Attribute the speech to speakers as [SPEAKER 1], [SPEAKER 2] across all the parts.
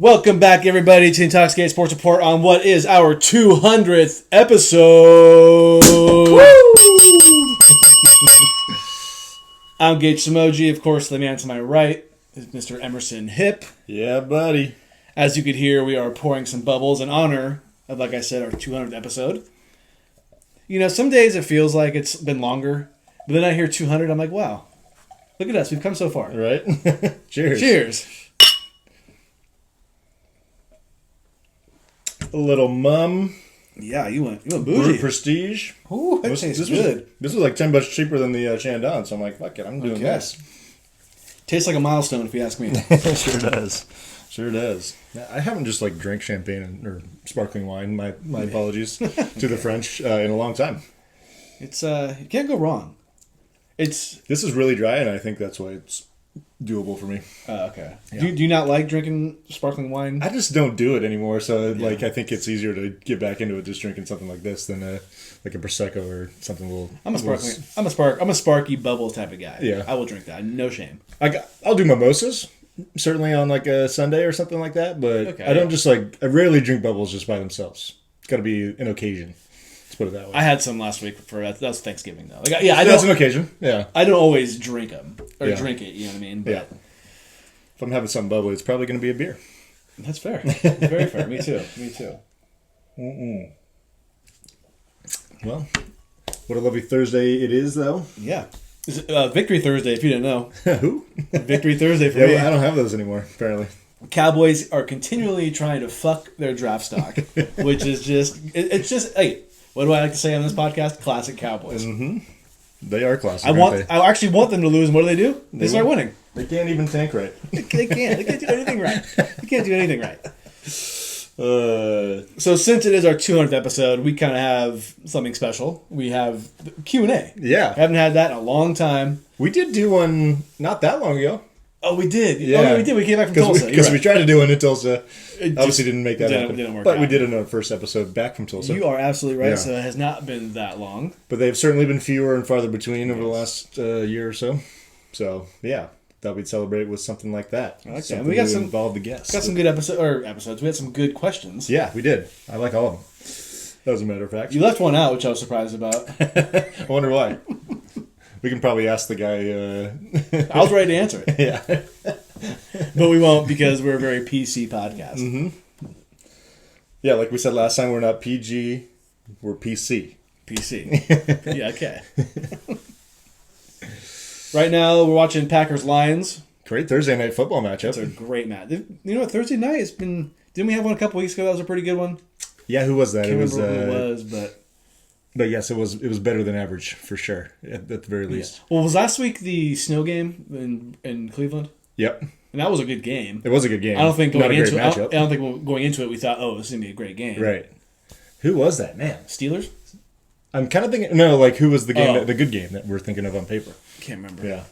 [SPEAKER 1] Welcome back, everybody, to the Intoxicated Sports Report on what is our 200th episode. I'm Gage Samoji. Of course, the man to my right is Mr. Emerson Hip.
[SPEAKER 2] Yeah, buddy.
[SPEAKER 1] As you could hear, we are pouring some bubbles in honor of, like I said, our 200th episode. You know, some days it feels like it's been longer, but then I hear 200, I'm like, wow, look at us. We've come so far.
[SPEAKER 2] Right? Cheers.
[SPEAKER 1] Cheers.
[SPEAKER 2] A little mum.
[SPEAKER 1] Yeah, you went
[SPEAKER 2] Brew
[SPEAKER 1] bougie.
[SPEAKER 2] Prestige.
[SPEAKER 1] Ooh, that tastes good.
[SPEAKER 2] This was like $10 cheaper than the Shandon, so I'm like, fuck it, I'm doing this.
[SPEAKER 1] Tastes like a milestone, if you ask me.
[SPEAKER 2] Sure does. Sure does. I haven't just like drank champagne or sparkling wine. My apologies to the French in a long time.
[SPEAKER 1] It's you can't go wrong. This
[SPEAKER 2] is really dry, and I think that's why it's doable for me.
[SPEAKER 1] Okay.
[SPEAKER 2] Yeah.
[SPEAKER 1] Do you not like drinking sparkling wine?
[SPEAKER 2] I just don't do it anymore. So like, I think it's easier to get back into it just drinking something like this than like a prosecco or something a little.
[SPEAKER 1] I'm a sparky bubble type of guy.
[SPEAKER 2] Yeah,
[SPEAKER 1] I will drink that. No shame.
[SPEAKER 2] I'll do mimosas. Certainly on like a Sunday or something like that, but
[SPEAKER 1] okay,
[SPEAKER 2] I don't I rarely drink bubbles just by themselves. It's got to be an occasion. Let's put it that way.
[SPEAKER 1] I had some last week for that was Thanksgiving though.
[SPEAKER 2] That's an occasion. Yeah.
[SPEAKER 1] I don't always drink them or drink it. You know what I mean? But
[SPEAKER 2] yeah. If I'm having something bubbly, it's probably going to be a beer.
[SPEAKER 1] That's fair. That's very fair. Me too.
[SPEAKER 2] Mm-mm. Well, what a lovely Thursday it is, though.
[SPEAKER 1] Yeah. It's, Victory Thursday, if you didn't know.
[SPEAKER 2] Who?
[SPEAKER 1] Victory Thursday for me.
[SPEAKER 2] I don't have those anymore, apparently.
[SPEAKER 1] Cowboys are continually trying to fuck their draft stock, which is just, it's just, hey, what do I like to say on this podcast? Classic Cowboys.
[SPEAKER 2] Mm-hmm. They are classic.
[SPEAKER 1] I actually want them to lose, and what do? They start winning.
[SPEAKER 2] They can't even tank right.
[SPEAKER 1] They can't. They can't do anything right. So since it is our 200th episode, we kind of have something special. We have Q&A.
[SPEAKER 2] Yeah.
[SPEAKER 1] I haven't had that in a long time.
[SPEAKER 2] We did do one not that long ago.
[SPEAKER 1] Oh, we did.
[SPEAKER 2] Yeah.
[SPEAKER 1] Oh, yeah, we did. We came back from Tulsa.
[SPEAKER 2] Because we tried to do one in Tulsa. Obviously didn't make that happen.
[SPEAKER 1] Didn't work
[SPEAKER 2] but
[SPEAKER 1] out.
[SPEAKER 2] we did in our first episode back from Tulsa.
[SPEAKER 1] You are absolutely right.
[SPEAKER 2] Yeah.
[SPEAKER 1] So it has not been that long.
[SPEAKER 2] But they've certainly been fewer and farther between over the last year or so. So, yeah. Thought we'd celebrate with something like that.
[SPEAKER 1] I like
[SPEAKER 2] something
[SPEAKER 1] that. We got
[SPEAKER 2] to
[SPEAKER 1] some
[SPEAKER 2] involve the guests.
[SPEAKER 1] Got some good episodes. We had some good questions.
[SPEAKER 2] Yeah, we did. I like all of them. As a matter of fact.
[SPEAKER 1] You left one out, which I was surprised about.
[SPEAKER 2] I wonder why. We can probably ask the guy.
[SPEAKER 1] I was ready to answer it.
[SPEAKER 2] Yeah.
[SPEAKER 1] But we won't because we're a very PC podcast.
[SPEAKER 2] Mm-hmm. Yeah, like we said last time, we're not PG, we're PC.
[SPEAKER 1] PC. Yeah, okay. Right now, we're watching Packers-Lions.
[SPEAKER 2] Great Thursday night football matchup.
[SPEAKER 1] It's a great match. You know what? Thursday night has been... Didn't we have one a couple weeks ago? That was a pretty good one.
[SPEAKER 2] Yeah, who was that?
[SPEAKER 1] Can't remember who it was, but...
[SPEAKER 2] But yes, it was better than average, for sure, at the very least.
[SPEAKER 1] Yeah. Well, was last week the snow game in Cleveland?
[SPEAKER 2] Yep.
[SPEAKER 1] And that was a good game.
[SPEAKER 2] It was a good game.
[SPEAKER 1] I don't think
[SPEAKER 2] going into
[SPEAKER 1] it we thought, oh, this is going to be a great game.
[SPEAKER 2] Right. Who was that, man?
[SPEAKER 1] Steelers?
[SPEAKER 2] I'm kind of thinking... No, like, who was the game, the good game that we're thinking of on paper?
[SPEAKER 1] Can't remember.
[SPEAKER 2] Yeah.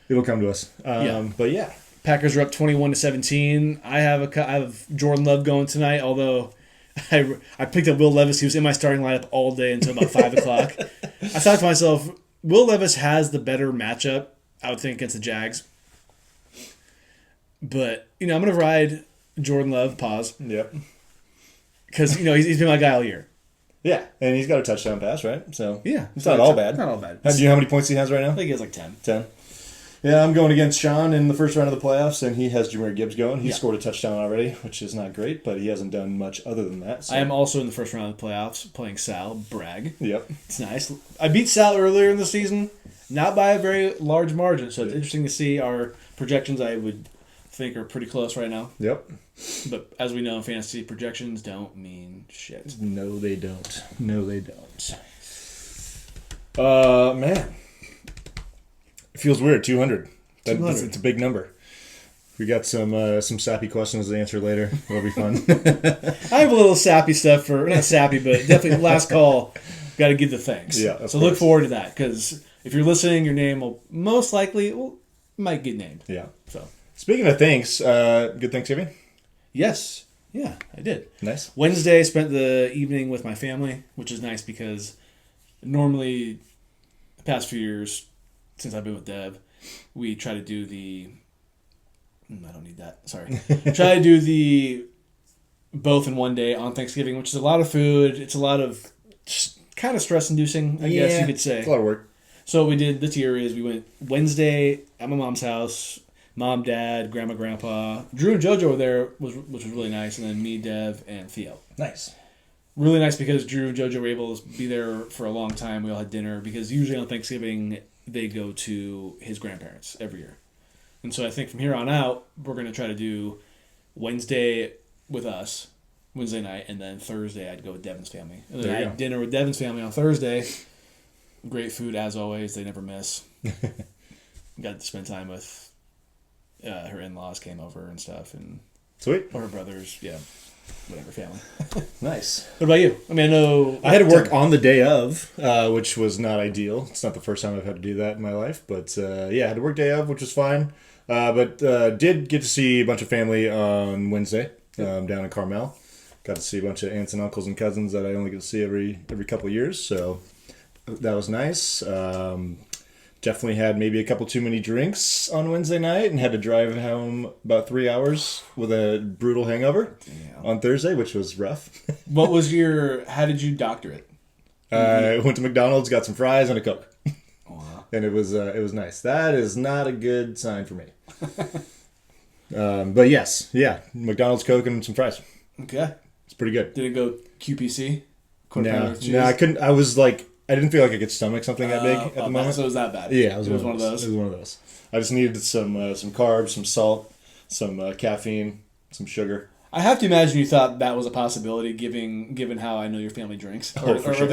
[SPEAKER 2] It'll come to us. But yeah.
[SPEAKER 1] Packers are up 21-17. I have Jordan Love going tonight, although I picked up Will Levis. He was in my starting lineup all day until about 5 o'clock. I thought to myself, Will Levis has the better matchup, I would think, against the Jags. But, I'm going to ride Jordan Love, pause.
[SPEAKER 2] Yep.
[SPEAKER 1] Because, he's been my guy all year.
[SPEAKER 2] Yeah, and he's got a touchdown pass, right? So
[SPEAKER 1] yeah,
[SPEAKER 2] it's not all bad.
[SPEAKER 1] Not all bad.
[SPEAKER 2] Do you know how many points he has right now?
[SPEAKER 1] I think he has like 10.
[SPEAKER 2] 10. Yeah, I'm going against Sean in the first round of the playoffs, and he has Jahmyr Gibbs going. He scored a touchdown already, which is not great, but he hasn't done much other than that. So.
[SPEAKER 1] I am also in the first round of the playoffs playing Sal. Brag.
[SPEAKER 2] Yep.
[SPEAKER 1] It's nice. I beat Sal earlier in the season, not by a very large margin, so it's interesting to see our projections. I would think are pretty close right now.
[SPEAKER 2] Yep.
[SPEAKER 1] But as we know in fantasy, projections don't mean shit.
[SPEAKER 2] No, they don't. Man. It feels weird, 200. It's a big number. We got some sappy questions to answer later. It'll be fun.
[SPEAKER 1] I have a little sappy stuff not sappy, but definitely last call. Got to give the thanks.
[SPEAKER 2] Yeah,
[SPEAKER 1] so look forward to that, because if you're listening, your name will most likely might get named.
[SPEAKER 2] Yeah.
[SPEAKER 1] So
[SPEAKER 2] speaking of thanks, good Thanksgiving?
[SPEAKER 1] Yes. Yeah, I did.
[SPEAKER 2] Nice.
[SPEAKER 1] Wednesday, I spent the evening with my family, which is nice because normally the past few years, since I've been with Deb, we try to do the I don't need that. Sorry. Try to do the both in one day on Thanksgiving, which is a lot of food. It's a lot of kind of stress-inducing, I guess you could say.
[SPEAKER 2] It's a lot of work.
[SPEAKER 1] So what we did this year is we went Wednesday at my mom's house. Mom, Dad, Grandma, Grandpa. Drew and JoJo were there, which was really nice. And then me, Dev, and Theo.
[SPEAKER 2] Nice.
[SPEAKER 1] Really nice because Drew and JoJo were able to be there for a long time. We all had dinner because usually on Thanksgiving they go to his grandparents every year. And so I think from here on out, we're going to try to do Wednesday with us, Wednesday night, and then Thursday I'd go with Devin's family. And then I had dinner with Devin's family on Thursday. Great food as always. They never miss. Got to spend time with her in-laws came over and stuff, and
[SPEAKER 2] sweet.
[SPEAKER 1] Or her brothers, whatever family.
[SPEAKER 2] Nice.
[SPEAKER 1] What about you? I mean, I know
[SPEAKER 2] I had to work on the day of, which was not ideal. It's not the first time I've had to do that in my life, but I had to work day of, which was fine. But did get to see a bunch of family on Wednesday down in Carmel. Got to see a bunch of aunts and uncles and cousins that I only get to see every couple of years, so that was nice. Definitely had maybe a couple too many drinks on Wednesday night and had to drive home about 3 hours with a brutal hangover on Thursday, which was rough.
[SPEAKER 1] How did you doctor it?
[SPEAKER 2] I went to McDonald's, got some fries and a Coke.
[SPEAKER 1] Wow.
[SPEAKER 2] And it was nice. That is not a good sign for me. But yes, McDonald's, Coke, and some fries.
[SPEAKER 1] Okay.
[SPEAKER 2] It's pretty good.
[SPEAKER 1] Did it go QPC?
[SPEAKER 2] No, I couldn't. I didn't feel like I could stomach something that big at the moment.
[SPEAKER 1] So it was that bad?
[SPEAKER 2] Yeah, it was one of those. It was one of those. I just needed some carbs, some salt, some caffeine, some sugar.
[SPEAKER 1] I have to imagine you thought that was a possibility, given how I know your family drinks, or
[SPEAKER 2] sure.
[SPEAKER 1] at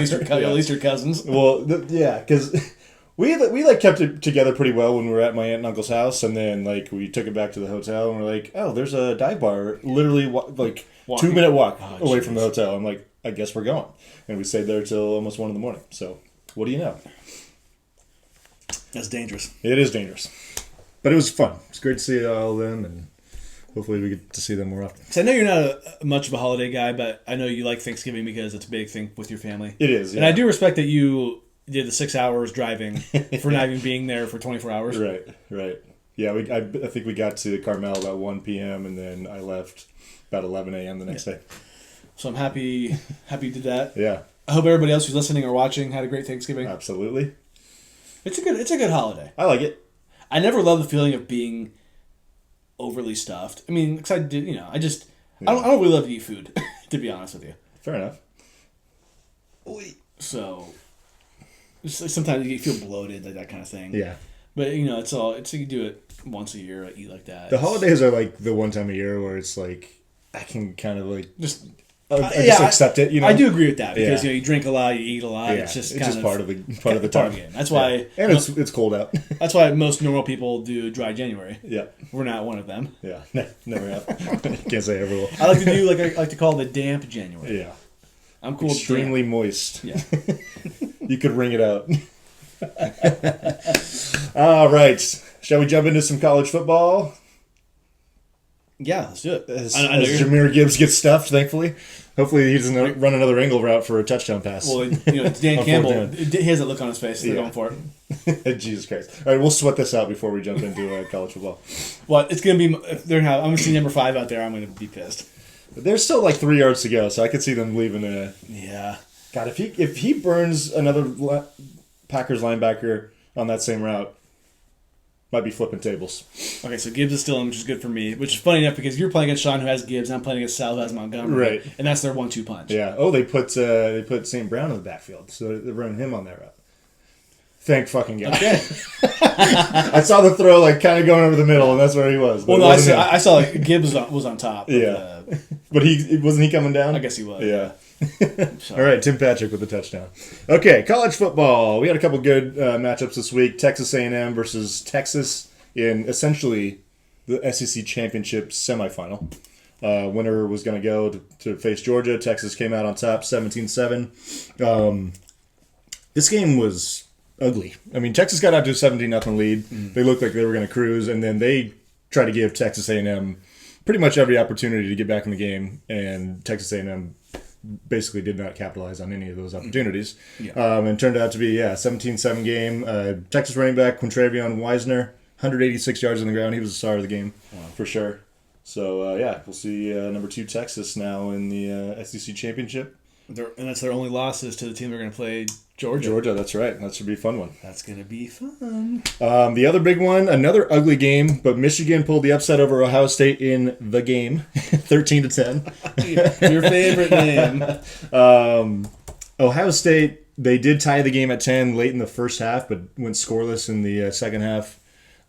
[SPEAKER 1] least your cousins.
[SPEAKER 2] Well, because we kept it together pretty well when we were at my aunt and uncle's house, and then we took it back to the hotel, and we're like, oh, there's a dive bar, literally 2-minute walk away from the hotel. I'm like, I guess we're going. And we stayed there till almost 1 a.m. So, what do you know?
[SPEAKER 1] That's dangerous.
[SPEAKER 2] It is dangerous. But it was fun. It's great to see all of them, and hopefully we get to see them more often.
[SPEAKER 1] So I know you're not much of a holiday guy, but I know you like Thanksgiving because it's a big thing with your family.
[SPEAKER 2] It is, yeah.
[SPEAKER 1] And I do respect that you did the 6 hours driving for not even being there for 24 hours.
[SPEAKER 2] Right. Yeah, I think we got to Carmel about 1 p.m., and then I left about 11 a.m. the next day.
[SPEAKER 1] So I'm happy you did that.
[SPEAKER 2] Yeah.
[SPEAKER 1] I hope everybody else who's listening or watching had a great Thanksgiving.
[SPEAKER 2] Absolutely.
[SPEAKER 1] It's a good holiday.
[SPEAKER 2] I like it.
[SPEAKER 1] I never love the feeling of being overly stuffed. I mean, because I don't really love to eat food, to be honest with you.
[SPEAKER 2] Fair enough.
[SPEAKER 1] So, sometimes you feel bloated, that kind of thing.
[SPEAKER 2] Yeah.
[SPEAKER 1] But it's you do it once a year, eat like that.
[SPEAKER 2] The holidays are the one time a year where it's I can kind of just accept it.
[SPEAKER 1] I do agree with that because you drink a lot, you eat a lot. Yeah, it's just
[SPEAKER 2] part of the time.
[SPEAKER 1] Game. That's why,
[SPEAKER 2] and it's cold out.
[SPEAKER 1] That's why most normal people do dry January.
[SPEAKER 2] Yeah,
[SPEAKER 1] we're not one of them.
[SPEAKER 2] Yeah, never have. Can't say ever will.
[SPEAKER 1] I like to do I like to call the damp January.
[SPEAKER 2] Yeah,
[SPEAKER 1] I'm cool.
[SPEAKER 2] Extremely moist.
[SPEAKER 1] Yeah,
[SPEAKER 2] you could wring it out. All right, shall we jump into some college football?
[SPEAKER 1] Yeah, let's do it.
[SPEAKER 2] As Jahmyr Gibbs gets stuffed, thankfully. Hopefully he doesn't run another angle route for a touchdown pass.
[SPEAKER 1] Well, Dan Campbell, he has that look on his face. They're going for
[SPEAKER 2] it. Jesus Christ. All right, we'll sweat this out before we jump into college football.
[SPEAKER 1] Well, it's going to be... I'm going to see number 5 out there. I'm going to be pissed.
[SPEAKER 2] There's still 3 yards to go, so I could see them leaving a...
[SPEAKER 1] Yeah.
[SPEAKER 2] God, if he burns another Packers linebacker on that same route, might be flipping tables.
[SPEAKER 1] Okay, so Gibbs is still in, which is good for me. Which is funny enough because you're playing against Sean who has Gibbs, and I'm playing against Sal who has Montgomery.
[SPEAKER 2] Right.
[SPEAKER 1] And that's their 1-2 punch.
[SPEAKER 2] Yeah. Oh, they put St. Brown in the backfield, so they're running him on that route. Thank fucking God.
[SPEAKER 1] Okay.
[SPEAKER 2] I saw the throw kind of going over the middle, and that's where he was.
[SPEAKER 1] Well, no, I saw Gibbs was on top.
[SPEAKER 2] Yeah. But wasn't he coming down?
[SPEAKER 1] I guess he was.
[SPEAKER 2] Yeah. All right, Tim Patrick with the touchdown. Okay, college football. We had a couple good matchups this week. Texas A&M versus Texas in essentially the SEC championship semifinal. Winner was going to go to face Georgia. Texas came out on top, 17-7. This game was ugly. I mean, Texas got out to a 17-0 lead. Mm. They looked like they were going to cruise, and then they tried to give Texas A&M pretty much every opportunity to get back in the game, and Texas A&M basically did not capitalize on any of those opportunities. Yeah. And turned out to be, 17-7 game. Texas running back Quintravion Wisener 186 yards on the ground. He was the star of the game for sure. So, we'll see number 2 Texas now in the SEC Championship.
[SPEAKER 1] And that's their only losses to the team they're going to play, Georgia.
[SPEAKER 2] Georgia, that's right. That should be a fun one.
[SPEAKER 1] That's going to be fun.
[SPEAKER 2] The other big one, another ugly game, but Michigan pulled the upset over Ohio State in the game, 13-10.
[SPEAKER 1] Your favorite name.
[SPEAKER 2] Ohio State, they did tie the game at 10 late in the first half, but went scoreless in the second half,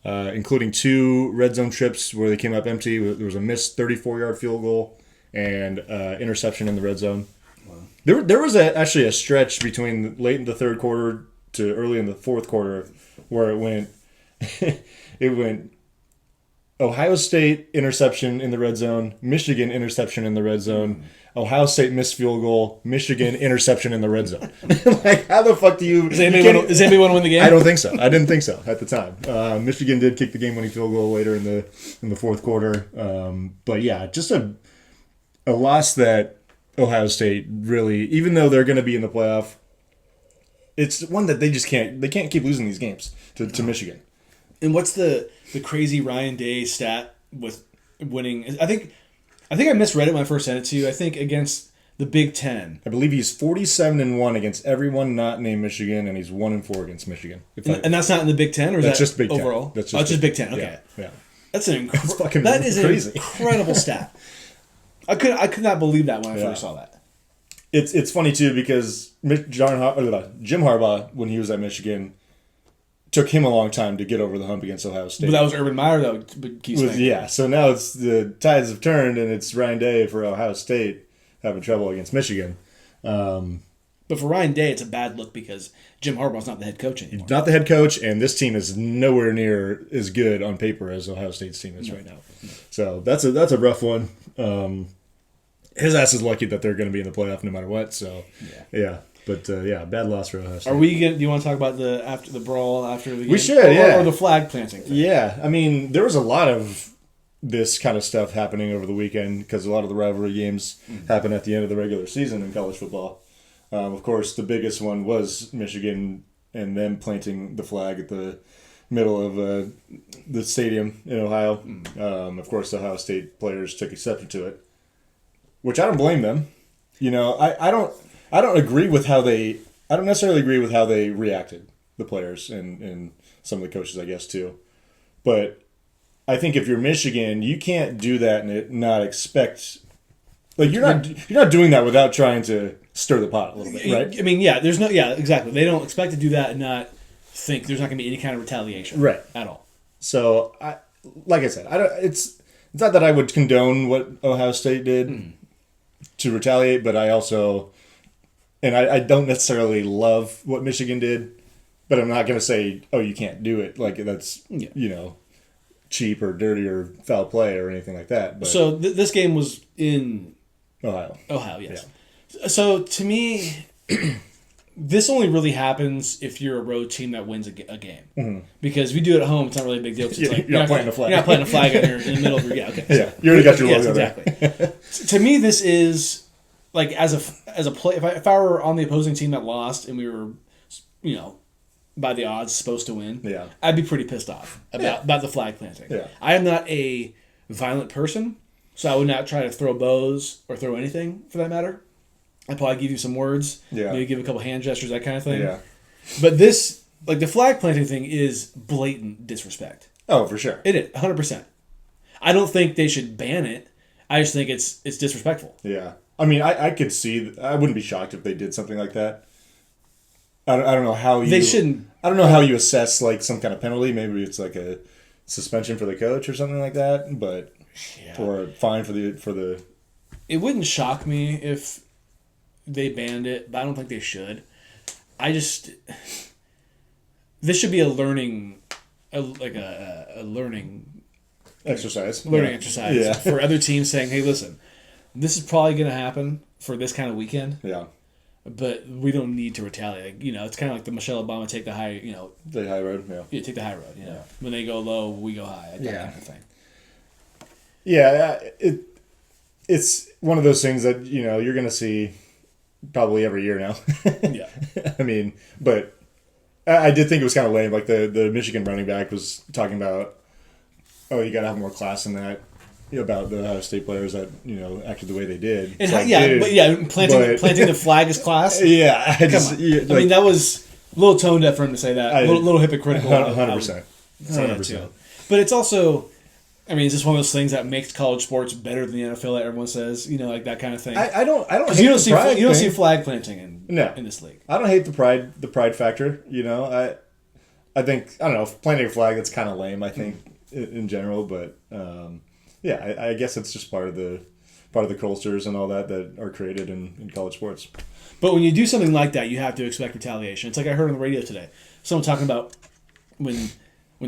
[SPEAKER 2] including 2 red zone trips where they came up empty. There was a missed 34-yard field goal and interception in the red zone. There was actually a stretch between late in the third quarter to early in the fourth quarter where it went Ohio State interception in the red zone, Michigan interception in the red zone, Ohio State missed field goal, Michigan interception in the red zone. Like, how the fuck do you...
[SPEAKER 1] Does anybody want to win the game?
[SPEAKER 2] I don't think so. I didn't think so at the time. Michigan did kick the game-winning field goal later in the fourth quarter. But yeah, just a loss that Ohio State really, even though they're going to be in the playoff, it's one that they can't keep losing these games to Michigan.
[SPEAKER 1] And what's the crazy Ryan Day stat with winning? I think I misread it when I first sent it to you. I think against the Big Ten.
[SPEAKER 2] I believe he's 47-1 against everyone not named Michigan, and he's 1-4 against Michigan.
[SPEAKER 1] And that's not in the Big Ten, or is
[SPEAKER 2] that's
[SPEAKER 1] that
[SPEAKER 2] just Big Ten.
[SPEAKER 1] overall?
[SPEAKER 2] That's
[SPEAKER 1] just Big Ten. Okay,
[SPEAKER 2] yeah.
[SPEAKER 1] That's an
[SPEAKER 2] fucking
[SPEAKER 1] is
[SPEAKER 2] crazy.
[SPEAKER 1] An incredible stat. I could not believe that when I first saw that.
[SPEAKER 2] It's funny too because Jim Harbaugh, when he was at Michigan, took him a long time to get over the hump against Ohio State.
[SPEAKER 1] But that was Urban Meyer that
[SPEAKER 2] so now it's the tides have turned and it's Ryan Day for Ohio State having trouble against Michigan.
[SPEAKER 1] But for Ryan Day, it's a bad look because Jim Harbaugh's not the head coach anymore.
[SPEAKER 2] He's not the head coach, and this team is nowhere near as good on paper as Ohio State's team is right now. No. So that's a rough one. His ass is lucky that they're going to be in the playoff no matter what. So yeah. But bad loss for Ohio State.
[SPEAKER 1] Do you want to talk about the brawl after the game?
[SPEAKER 2] We should,
[SPEAKER 1] or the flag planting thing?
[SPEAKER 2] Yeah, I mean, there was a lot of this kind of stuff happening over the weekend because a lot of the rivalry games happen at the end of the regular season in college football. Of course, the biggest one was Michigan and them planting the flag at the middle of the stadium in Ohio. Of course, the Ohio State players took exception to it, which I don't blame them. You know, I don't agree with how they. I don't necessarily agree with how they reacted, the players and some of the coaches, I guess, too. But I think if you're Michigan, you can't do that and not expect. Like you're not doing that without trying to stir the pot a little bit, right?
[SPEAKER 1] I mean, exactly. They don't expect to do that and not think there's not going to be any kind of retaliation,
[SPEAKER 2] right,
[SPEAKER 1] at all.
[SPEAKER 2] So, like I said, it's not that I would condone what Ohio State did to retaliate, but I also, and I don't necessarily love what Michigan did, but I'm not going to say, oh, you can't do it. Like that's cheap or dirty or foul play or anything like that. But
[SPEAKER 1] so this game was in
[SPEAKER 2] Ohio,
[SPEAKER 1] yes. Yeah. So to me, this only really happens if you're a road team that wins a game. Because if you do it at home, it's not really a big deal. It's like,
[SPEAKER 2] you're not planting a flag.
[SPEAKER 1] You're not planting a flag in the middle of your
[SPEAKER 2] you already got your logo
[SPEAKER 1] exactly. To me, this is like as a play. If I were on the opposing team that lost and we were, by the odds supposed to win, I'd be pretty pissed off about the flag planting.
[SPEAKER 2] Yeah.
[SPEAKER 1] I am not a violent person, so I would not try to throw bows or throw anything for that matter. I'd probably give you some words, maybe give a couple hand gestures, that kind of thing. Yeah. But this, like the flag planting thing, is blatant disrespect.
[SPEAKER 2] Oh, for sure.
[SPEAKER 1] It is 100%. I don't think they should ban it. I just think it's disrespectful.
[SPEAKER 2] Yeah. I mean, I could see. I wouldn't be shocked if they did something like that. I don't know how you.
[SPEAKER 1] They shouldn't.
[SPEAKER 2] I don't know how you assess like some kind of penalty. Maybe it's like a suspension for the coach or something like that, but or a fine for the.
[SPEAKER 1] It wouldn't shock me if they banned it, but I don't think they should. This should be a learning
[SPEAKER 2] exercise.
[SPEAKER 1] Exercise for other teams saying, "Hey, listen, this is probably going to happen for this kind of weekend."
[SPEAKER 2] Yeah.
[SPEAKER 1] But we don't need to retaliate. It's kind of like the Michelle Obama take the high,
[SPEAKER 2] the high road. Yeah.
[SPEAKER 1] Yeah, take the high road. When they go low, we go high. That kind of thing.
[SPEAKER 2] Yeah, it's one of those things that you're going to see probably every year now.
[SPEAKER 1] Yeah.
[SPEAKER 2] I mean, but I did think it was kind of lame. Like the Michigan running back was talking about, oh, you got to have more class than that. About the Ohio State players that acted the way they did.
[SPEAKER 1] And planting the flag is class.
[SPEAKER 2] Yeah,
[SPEAKER 1] I mean, that was a little tone deaf for him to say that. A little hypocritical.
[SPEAKER 2] 100%.
[SPEAKER 1] 100%. But it's also, I mean, it's just one of those things that makes college sports better than the NFL. That everyone says, like that kind of thing.
[SPEAKER 2] I don't. Hate
[SPEAKER 1] you don't see flag planting in this league.
[SPEAKER 2] I don't hate the pride factor. I think I don't know, planting a flag, that's kind of lame. I think in general, but. Yeah, I guess it's just part of the cultures and all that are created in college sports.
[SPEAKER 1] But when you do something like that, you have to expect retaliation. It's like I heard on the radio today, someone talking about when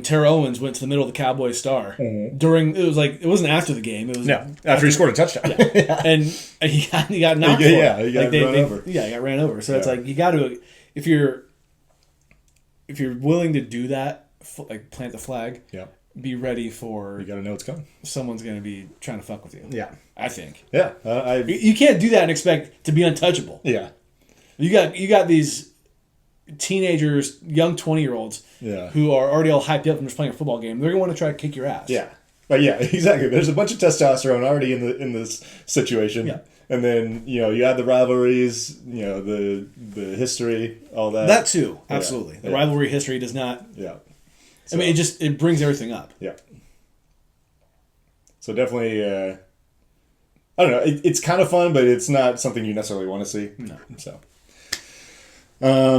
[SPEAKER 1] Terrell Owens went to the middle of the Cowboys Star during. It wasn't after the game. It was
[SPEAKER 2] after he scored a touchdown.
[SPEAKER 1] Yeah. And he got knocked.
[SPEAKER 2] He got run over.
[SPEAKER 1] Yeah, he got ran over. So it's like you got to if you're willing to do that, like plant the flag.
[SPEAKER 2] Yeah.
[SPEAKER 1] Be ready for.
[SPEAKER 2] You got to know it's coming.
[SPEAKER 1] Someone's going to be trying to fuck with you.
[SPEAKER 2] Yeah,
[SPEAKER 1] I think.
[SPEAKER 2] Yeah,
[SPEAKER 1] you can't do that and expect to be untouchable.
[SPEAKER 2] Yeah,
[SPEAKER 1] you got these teenagers, young 20-year-olds, who are already all hyped up from just playing a football game. They're going to want to try to kick your ass.
[SPEAKER 2] Yeah, but yeah, exactly. There's a bunch of testosterone already in this situation. Yeah. And then you add the rivalries, the history, all that.
[SPEAKER 1] That too, absolutely. The rivalry history does not.
[SPEAKER 2] Yeah.
[SPEAKER 1] So, I mean, it brings everything up.
[SPEAKER 2] Yeah. So definitely, I don't know. It's kind of fun, but it's not something you necessarily want to see.
[SPEAKER 1] No.
[SPEAKER 2] So,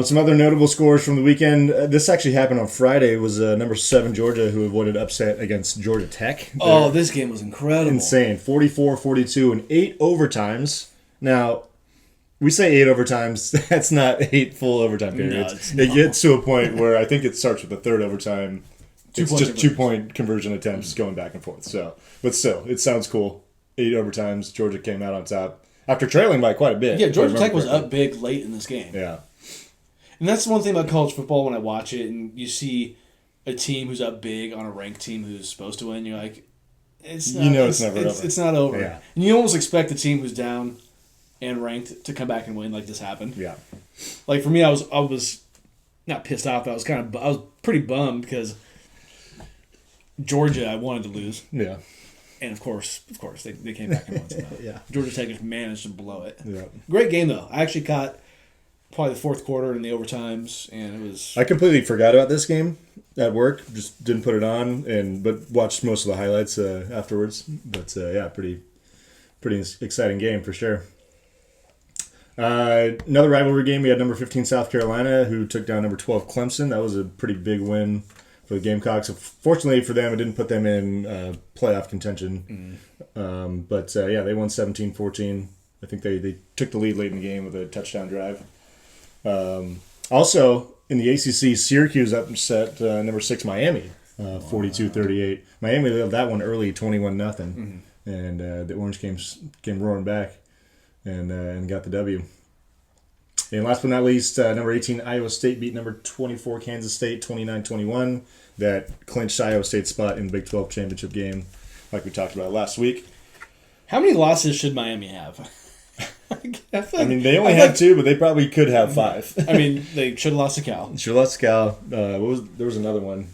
[SPEAKER 2] some other notable scores from the weekend. This actually happened on Friday. It was number 7 Georgia who avoided upset against Georgia Tech.
[SPEAKER 1] This game was incredible.
[SPEAKER 2] Insane. 44-42 in 8 overtimes. Now, we say 8 overtimes. That's not 8 full overtime periods. It gets to a point where I think it starts with the third overtime. It's just 2-point conversion attempts going back and forth. So, but still, it sounds cool. 8 overtimes. Georgia came out on top after trailing by quite a bit.
[SPEAKER 1] Yeah, Georgia Tech was up big late in this game.
[SPEAKER 2] Yeah.
[SPEAKER 1] And that's one thing about college football when I watch it and you see a team who's up big on a ranked team who's supposed to win, you're like, it's never over. It's not over.
[SPEAKER 2] Yeah.
[SPEAKER 1] And you almost expect the team who's down and ranked to come back and win like this happened.
[SPEAKER 2] Yeah.
[SPEAKER 1] Like for me, I was not pissed off. I was pretty bummed because Georgia I wanted to lose.
[SPEAKER 2] Yeah.
[SPEAKER 1] And of course, they came back and won somehow.
[SPEAKER 2] Yeah.
[SPEAKER 1] Georgia Tech just managed to blow it.
[SPEAKER 2] Yeah.
[SPEAKER 1] Great game though. I actually caught probably the fourth quarter and the overtimes, and it was.
[SPEAKER 2] I completely forgot about this game at work. Just didn't put it on, but watched most of the highlights afterwards. But yeah, pretty exciting game for sure. Another rivalry game. We had number 15 South Carolina who took down number 12 Clemson. That was a pretty big win for the Gamecocks. Fortunately for them, it didn't put them in playoff contention. But yeah, they won 17-14. I think they took the lead late in the game with a touchdown drive. Also, in the ACC, Syracuse upset number 6 Miami, 42-38. Miami led that one early, 21-0. And the Orange came roaring back and got the W. And last but not least, number 18 Iowa State beat number 24 Kansas State 29-21. That clinched Iowa State's spot in the Big 12 championship game, like we talked about last week.
[SPEAKER 1] How many losses should Miami have?
[SPEAKER 2] I mean, they only had 2, but they probably could have 5.
[SPEAKER 1] I mean, they should have lost to Cal.
[SPEAKER 2] Should have lost to Cal. There was another one.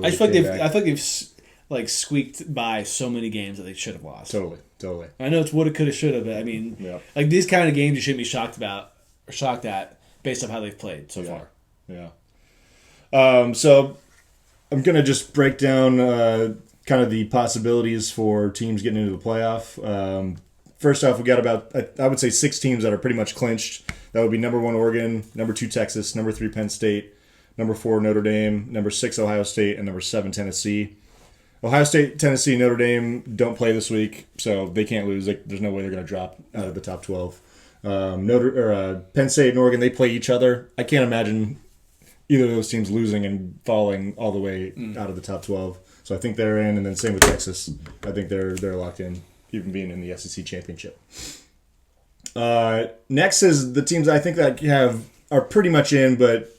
[SPEAKER 1] I feel like they've squeaked by so many games that they should have lost.
[SPEAKER 2] Totally.
[SPEAKER 1] I know it's woulda, coulda, shoulda, but I mean, like these kind of games you shouldn't be shocked at based on how they've played so far.
[SPEAKER 2] Yeah. So I'm gonna just break down kind of the possibilities for teams getting into the playoff. First off, we got about, I would say, 6 teams that are pretty much clinched. That would be number 1 Oregon, number 2 Texas, number 3 Penn State, number 4 Notre Dame, number 6 Ohio State, and number 7 Tennessee. Ohio State, Tennessee, Notre Dame don't play this week, so they can't lose. There's no way they're going to drop out of the top 12. Penn State and Oregon, they play each other. I can't imagine either of those teams losing and falling all the way out of the top 12. So I think they're in, and then same with Texas. I think they're locked in, even being in the SEC championship. Next is the teams I think that are pretty much in, but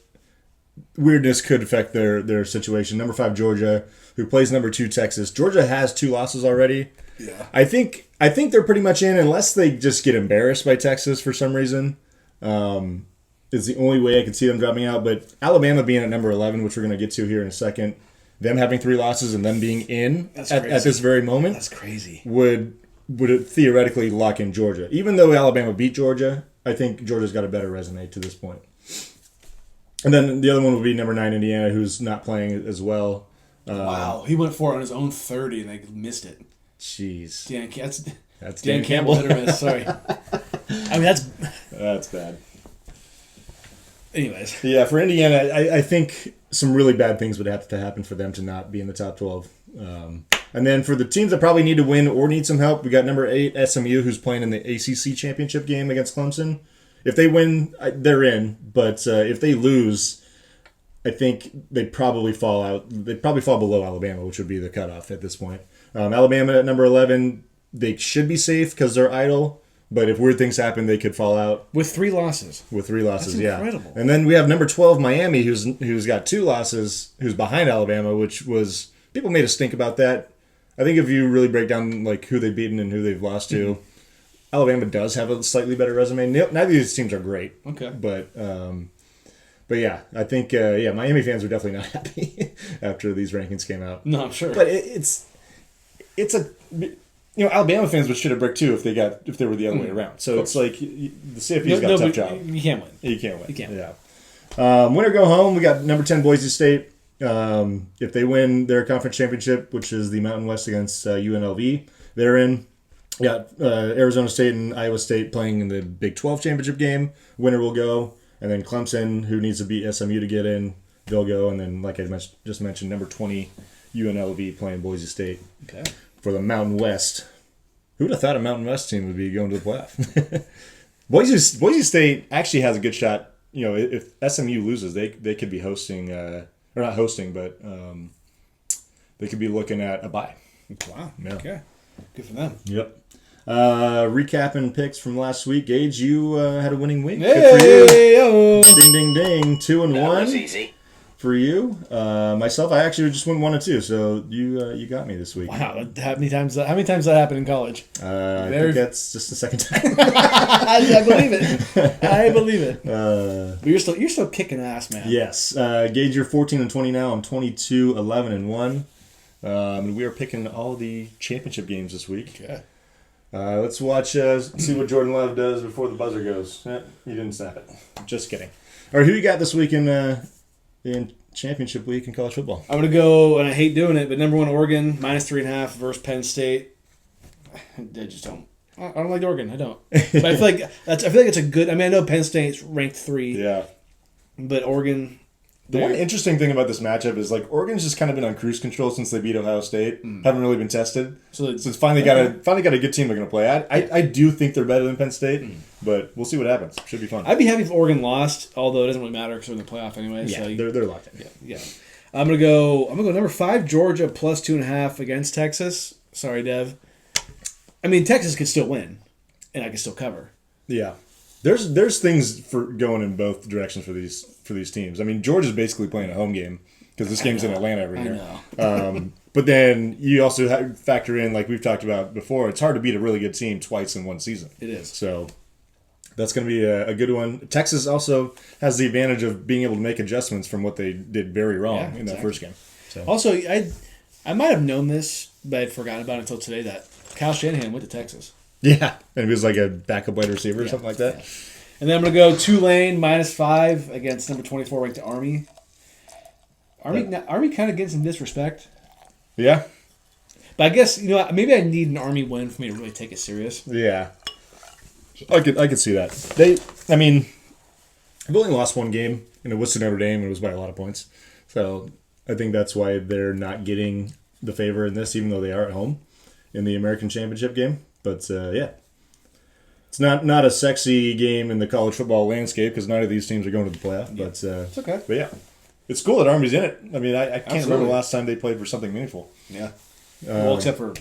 [SPEAKER 2] weirdness could affect their situation. Number 5 Georgia, who plays number 2 Texas. Georgia has 2 losses already.
[SPEAKER 1] Yeah.
[SPEAKER 2] I think they're pretty much in unless they just get embarrassed by Texas for some reason. is the only way I could see them dropping out. But Alabama being at number 11, which we're going to get to here in a second, them having 3 losses and them being in at this very moment,
[SPEAKER 1] that's crazy.
[SPEAKER 2] Would it theoretically lock in Georgia? Even though Alabama beat Georgia, I think Georgia's got a better resume to this point. And then the other one would be number 9 Indiana, who's not playing as well.
[SPEAKER 1] Wow, he went for it on his own 30 and they missed it.
[SPEAKER 2] Jeez,
[SPEAKER 1] that's Dan Campbell hit or miss. Sorry, I mean
[SPEAKER 2] that's bad.
[SPEAKER 1] Anyways,
[SPEAKER 2] yeah, for Indiana, I think some really bad things would have to happen for them to not be in the top 12. And then for the teams that probably need to win or need some help, we got number 8 SMU, who's playing in the ACC championship game against Clemson. If they win, they're in. But if they lose, I think they'd probably fall out. They'd probably fall below Alabama, which would be the cutoff at this point. Alabama at number 11, they should be safe because they're idle. But if weird things happen, they could fall out.
[SPEAKER 1] With 3 losses.
[SPEAKER 2] That's incredible.
[SPEAKER 1] Yeah.
[SPEAKER 2] And then we have number 12, Miami, who's got 2 losses, who's behind Alabama, which was... People made a stink about that. I think if you really break down like who they've beaten and who they've lost to, Alabama does have a slightly better resume. Neither of these teams are great.
[SPEAKER 1] Okay.
[SPEAKER 2] But yeah, I think Miami fans were definitely not happy after these rankings came out.
[SPEAKER 1] No, I'm sure.
[SPEAKER 2] But it's a Alabama fans should have bricked too if they were the other way around. So it's like the CFP's got a tough job.
[SPEAKER 1] You can't win.
[SPEAKER 2] You can't win.
[SPEAKER 1] You can't.
[SPEAKER 2] Yeah. Win or go home. We got number 10 Boise State. If they win their conference championship, which is the Mountain West against UNLV, they're in. Got Arizona State and Iowa State playing in the Big 12 championship game. Winner will go. And then Clemson, who needs to beat SMU to get in, they'll go. And then, like I just mentioned, number 20 UNLV playing Boise State for the Mountain West. Who would have thought a Mountain West team would be going to the playoff? Boise State actually has a good shot. If SMU loses, they could be hosting, or not hosting, but they could be looking at a bye.
[SPEAKER 1] Wow.
[SPEAKER 2] Yeah.
[SPEAKER 1] Okay. Good for them.
[SPEAKER 2] Yep. Recapping picks from last week. Gage, you had a winning week.
[SPEAKER 1] Hey,
[SPEAKER 2] good for you.
[SPEAKER 1] yo.
[SPEAKER 2] Ding, ding, ding. 2-1.
[SPEAKER 3] That was easy.
[SPEAKER 2] For you. Myself, I actually just went 1-2, so you got me this week.
[SPEAKER 1] Wow. How many times that happened in college?
[SPEAKER 2] I think that's just the second time.
[SPEAKER 1] I believe it. I believe it. But you're still kicking ass, man.
[SPEAKER 2] Yes. Gage, you're 14-20 now. I'm 22-11-1. And we are picking all the championship games this week.
[SPEAKER 1] Okay.
[SPEAKER 2] Let's watch, see what Jordan Love does before the buzzer goes. He didn't snap it. Just kidding. All right, who you got this week in championship week in college football?
[SPEAKER 1] I'm going to go, and I hate doing it, but number 1 Oregon, -3.5 versus Penn State. I just don't. I don't like Oregon. I don't. But I feel like it's a good. I mean, I know Penn State's ranked 3.
[SPEAKER 2] Yeah.
[SPEAKER 1] But Oregon.
[SPEAKER 2] The one interesting thing about this matchup is Oregon's just kind of been on cruise control since they beat Ohio State. Haven't really been tested. So it's finally got a good team they're going to play. I do think they're better than Penn State, but we'll see what happens. Should be fun.
[SPEAKER 1] I'd be happy if Oregon lost, although it doesn't really matter because they're in the playoff anyway.
[SPEAKER 2] Yeah,
[SPEAKER 1] so
[SPEAKER 2] they're locked in.
[SPEAKER 1] Yeah. I'm gonna go number 5 Georgia +2.5 against Texas. Sorry, Dev. I mean, Texas could still win, and I can still cover.
[SPEAKER 2] Yeah. There's things for going in both directions for these teams. I mean, Georgia's basically playing a home game because this game's in Atlanta every year.
[SPEAKER 1] I know.
[SPEAKER 2] But then you also factor in, like we've talked about before, it's hard to beat a really good team twice in one season.
[SPEAKER 1] It is.
[SPEAKER 2] So that's going to be a good one. Texas also has the advantage of being able to make adjustments from what they did very wrong in that first game. So.
[SPEAKER 1] Also, I might have known this, but I'd forgotten about it until today that Kyle Shanahan went to Texas.
[SPEAKER 2] Yeah, and he was like a backup wide receiver or something like that.
[SPEAKER 1] Yeah. And then I'm going to go Tulane -5 against number 24 ranked Army. Army kind of getting some disrespect.
[SPEAKER 2] Yeah.
[SPEAKER 1] But I guess, maybe I need an Army win for me to really take it serious.
[SPEAKER 2] Yeah. I could see that. They've only lost one game, and it was to Notre Dame, and it was by a lot of points. So I think that's why they're not getting the favor in this, even though they are at home in the American Championship game. But, yeah. It's not a sexy game in the college football landscape because none of these teams are going to the playoff.
[SPEAKER 1] Yeah.
[SPEAKER 2] But
[SPEAKER 1] it's okay.
[SPEAKER 2] But, yeah. It's cool that Army's in it. I mean, I can't remember
[SPEAKER 1] Absolutely.
[SPEAKER 2] the last time they played for something meaningful.
[SPEAKER 1] Yeah. Well, except for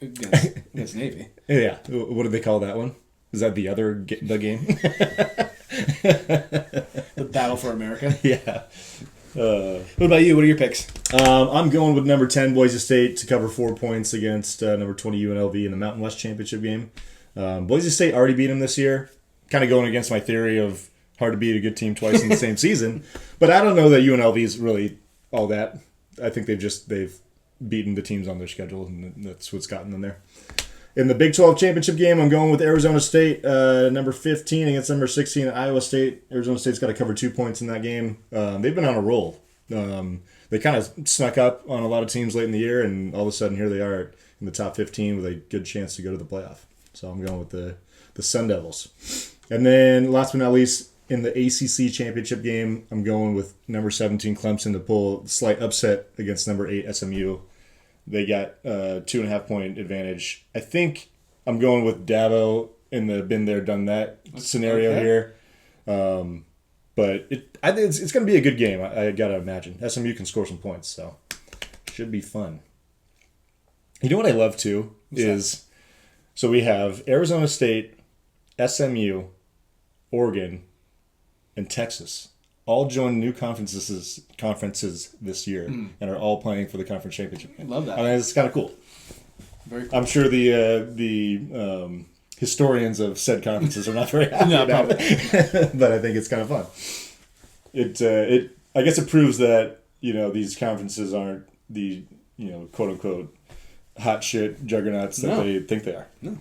[SPEAKER 1] against Navy.
[SPEAKER 2] Yeah. What do they call that one? Is that the game?
[SPEAKER 1] The Battle for America.
[SPEAKER 2] Yeah.
[SPEAKER 1] What about you? What are your picks?
[SPEAKER 2] I'm going with number 10 Boise State to cover 4 points against number 20 UNLV in the Mountain West Championship game. Boise State already beat them this year. Kind of going against my theory of hard to beat a good team twice in the same season. But I don't know that UNLV is really all that. I think they've beaten the teams on their schedule, and that's what's gotten them there. In the Big 12 championship game, I'm going with Arizona State, number 15 against number 16 at Iowa State. Arizona State's got to cover 2 points in that game. They've been on a roll. They kind of snuck up on a lot of teams late in the year, and all of a sudden here they are in the top 15 with a good chance to go to the playoff. So I'm going with the Sun Devils. And then last but not least, in the ACC championship game, I'm going with number 17 Clemson to pull a slight upset against number 8 SMU. They got a 2.5 point advantage. I think I'm going with Dabo in the been there, done that scenario here. But I think it's going to be a good game. I got to imagine. SMU can score some points, so should be fun. You know what I love too so we have Arizona State, SMU, Oregon, and Texas all joined new conferences this year and are all playing for the conference championship game.
[SPEAKER 1] Love that.
[SPEAKER 2] I mean, it's kind of cool.
[SPEAKER 1] Very cool.
[SPEAKER 2] I'm sure the historians of said conferences are not very happy about it, but I think it's kind of fun. I guess it proves that these conferences aren't the quote unquote hot shit juggernauts that they think they are.
[SPEAKER 1] No.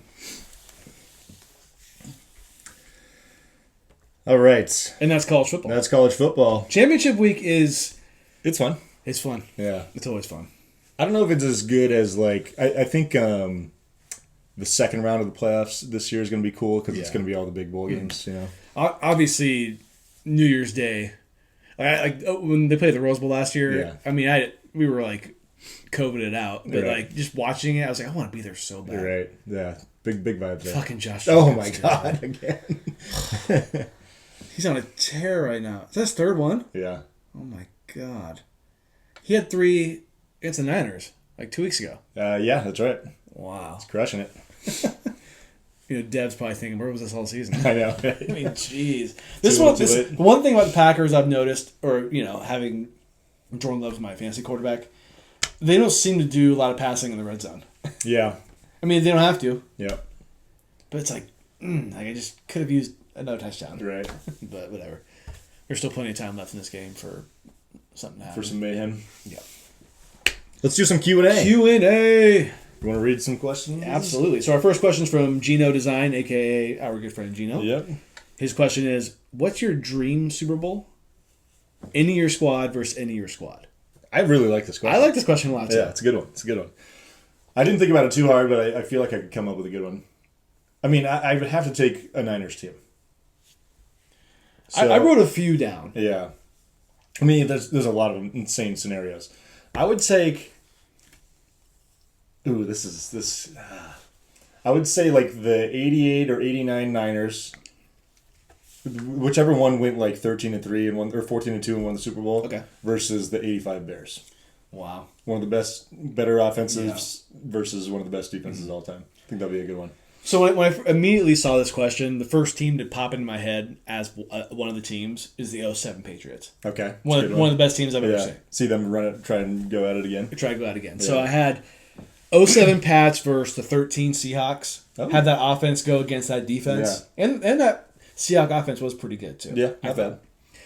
[SPEAKER 2] All right.
[SPEAKER 1] And that's college football.
[SPEAKER 2] That's college football.
[SPEAKER 1] Championship week is...
[SPEAKER 2] It's fun.
[SPEAKER 1] It's fun.
[SPEAKER 2] Yeah.
[SPEAKER 1] It's always fun.
[SPEAKER 2] I don't know if it's as good as, I think the second round of the playoffs this year is going to be cool because it's going to be all the big bowl games,
[SPEAKER 1] Obviously, New Year's Day. When they played the Rose Bowl last year, I mean, we were, COVIDed out. But, just watching it, I was like, I want to be there so bad.
[SPEAKER 2] You're right. Yeah. Big vibes there.
[SPEAKER 1] Fucking Josh.
[SPEAKER 2] Oh, my God. Again.
[SPEAKER 1] He's on a tear right now. Is that his third one?
[SPEAKER 2] Yeah.
[SPEAKER 1] Oh, my God. He had 3 against the Niners 2 weeks ago.
[SPEAKER 2] Yeah, that's right.
[SPEAKER 1] Wow.
[SPEAKER 2] He's crushing it.
[SPEAKER 1] Dev's probably thinking, where was this all season?
[SPEAKER 2] I know.
[SPEAKER 1] I mean, jeez. One thing about the Packers I've noticed, or, having Jordan Love's my fantasy quarterback, they don't seem to do a lot of passing in the red zone.
[SPEAKER 2] Yeah.
[SPEAKER 1] I mean, they don't have to.
[SPEAKER 2] Yeah.
[SPEAKER 1] But it's I just could have used another touchdown.
[SPEAKER 2] Right.
[SPEAKER 1] But whatever. There's still plenty of time left in this game for something to happen.
[SPEAKER 2] For some mayhem.
[SPEAKER 1] Yeah.
[SPEAKER 2] Let's do some Q&A.
[SPEAKER 1] Q&A.
[SPEAKER 2] You want to read some questions?
[SPEAKER 1] Absolutely. So our first question is from Gino Design, a.k.a. our good friend Gino.
[SPEAKER 2] Yep.
[SPEAKER 1] His question is, what's your dream Super Bowl? Any of your squad versus any of your squad.
[SPEAKER 2] I really like this question.
[SPEAKER 1] I like this question a lot, too.
[SPEAKER 2] Yeah, it's a good one. I didn't think about it too hard, but I feel like I could come up with a good one. I mean, I would have to take a Niners team.
[SPEAKER 1] So, I wrote a few down.
[SPEAKER 2] Yeah. I mean, there's a lot of insane scenarios. I would take... Ooh, I would say the 88 or 89 Niners, whichever one went 13-3 and won, or 14-2 and won the Super Bowl.
[SPEAKER 1] Okay.
[SPEAKER 2] Versus the 85 Bears.
[SPEAKER 1] Wow.
[SPEAKER 2] One of the better offensives versus one of the best defenses of all time. I think that'd be a good one.
[SPEAKER 1] So when I immediately saw this question, the first team to pop into my head as one of the teams is the 07 Patriots.
[SPEAKER 2] Okay.
[SPEAKER 1] One of the best teams I've ever seen.
[SPEAKER 2] See them run it, try and go at it again.
[SPEAKER 1] Try to go at it again. Yeah. So I had 07 Pats versus the 13 Seahawks. Oh. Had that offense go against that defense. Yeah. And that Seahawks offense was pretty good too.
[SPEAKER 2] Yeah, not bad.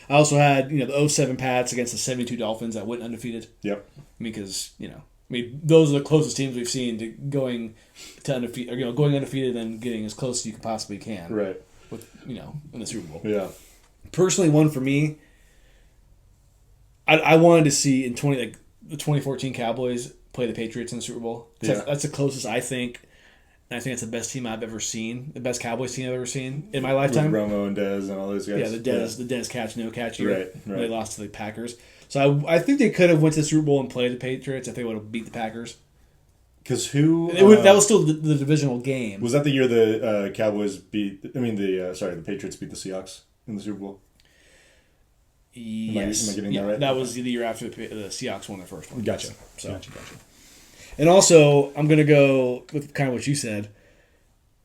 [SPEAKER 1] I also had, the 07 Pats against the 72 Dolphins that went undefeated.
[SPEAKER 2] Yep.
[SPEAKER 1] Because, those are the closest teams we've seen to going undefeated and getting as close as you possibly can.
[SPEAKER 2] Right.
[SPEAKER 1] With, in the Super Bowl.
[SPEAKER 2] Yeah.
[SPEAKER 1] Personally, one for me, I wanted to see the 2014 Cowboys play the Patriots in the Super Bowl. Yeah. That's the closest I think. And I think it's the best team I've ever seen. The best Cowboys team I've ever seen in my lifetime.
[SPEAKER 2] With Romo and Dez and all those guys.
[SPEAKER 1] Yeah, the Dez catch, no catch year.
[SPEAKER 2] Right.
[SPEAKER 1] They lost to the Packers. So I think they could have went to the Super Bowl and played the Patriots if they would have beat the Packers.
[SPEAKER 2] Because who...
[SPEAKER 1] that was still the divisional game.
[SPEAKER 2] Was that the year the Cowboys beat... the Patriots beat the Seahawks in the Super Bowl?
[SPEAKER 1] Yes.
[SPEAKER 2] Am I getting that right?
[SPEAKER 1] That was the year after the Seahawks won their first one.
[SPEAKER 2] Gotcha.
[SPEAKER 1] Gotcha. And also, I'm going to go with kind of what you said.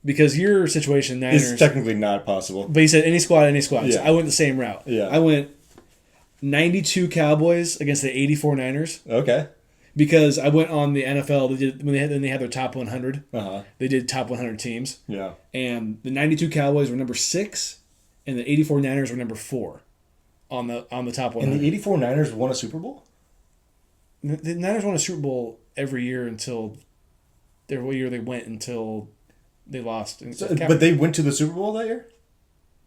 [SPEAKER 1] Because your situation, Niners...
[SPEAKER 2] It's technically not possible.
[SPEAKER 1] But you said any squad. Yeah. So I went the same route.
[SPEAKER 2] Yeah.
[SPEAKER 1] I went 92 Cowboys against the 84 Niners.
[SPEAKER 2] Okay.
[SPEAKER 1] Because I went on the NFL. When they had their top 100.
[SPEAKER 2] Uh-huh.
[SPEAKER 1] They did top 100 teams.
[SPEAKER 2] Yeah.
[SPEAKER 1] And the 92 Cowboys were number 6, and the 84 Niners were number 4 on the top 100.
[SPEAKER 2] And the 84 Niners won a Super Bowl?
[SPEAKER 1] The Niners won a Super Bowl every year until what year they went until they lost.
[SPEAKER 2] But they went to the Super Bowl that year?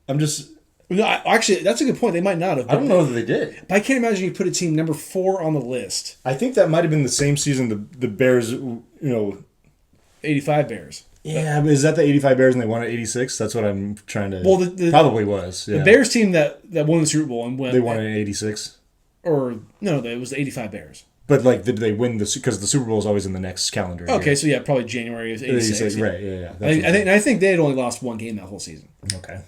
[SPEAKER 2] I'm just...
[SPEAKER 1] No, actually, that's a good point. They might not have.
[SPEAKER 2] I don't know that they did.
[SPEAKER 1] But I can't imagine you put a team number 4 on the list.
[SPEAKER 2] I think that might have been the same season the Bears,
[SPEAKER 1] 85 Bears.
[SPEAKER 2] Yeah, but is that the 85 Bears and they won at 86? That's what I'm trying to...
[SPEAKER 1] Well,
[SPEAKER 2] probably was. Yeah.
[SPEAKER 1] The Bears team that won the Super Bowl and went...
[SPEAKER 2] They won in 86?
[SPEAKER 1] Or, no, it was the 85 Bears.
[SPEAKER 2] But, did they win because the Super Bowl is always in the next calendar year.
[SPEAKER 1] Okay, so yeah, probably January of 86.
[SPEAKER 2] Right, yeah.
[SPEAKER 1] I think they had only lost 1 game that whole season.
[SPEAKER 2] Okay.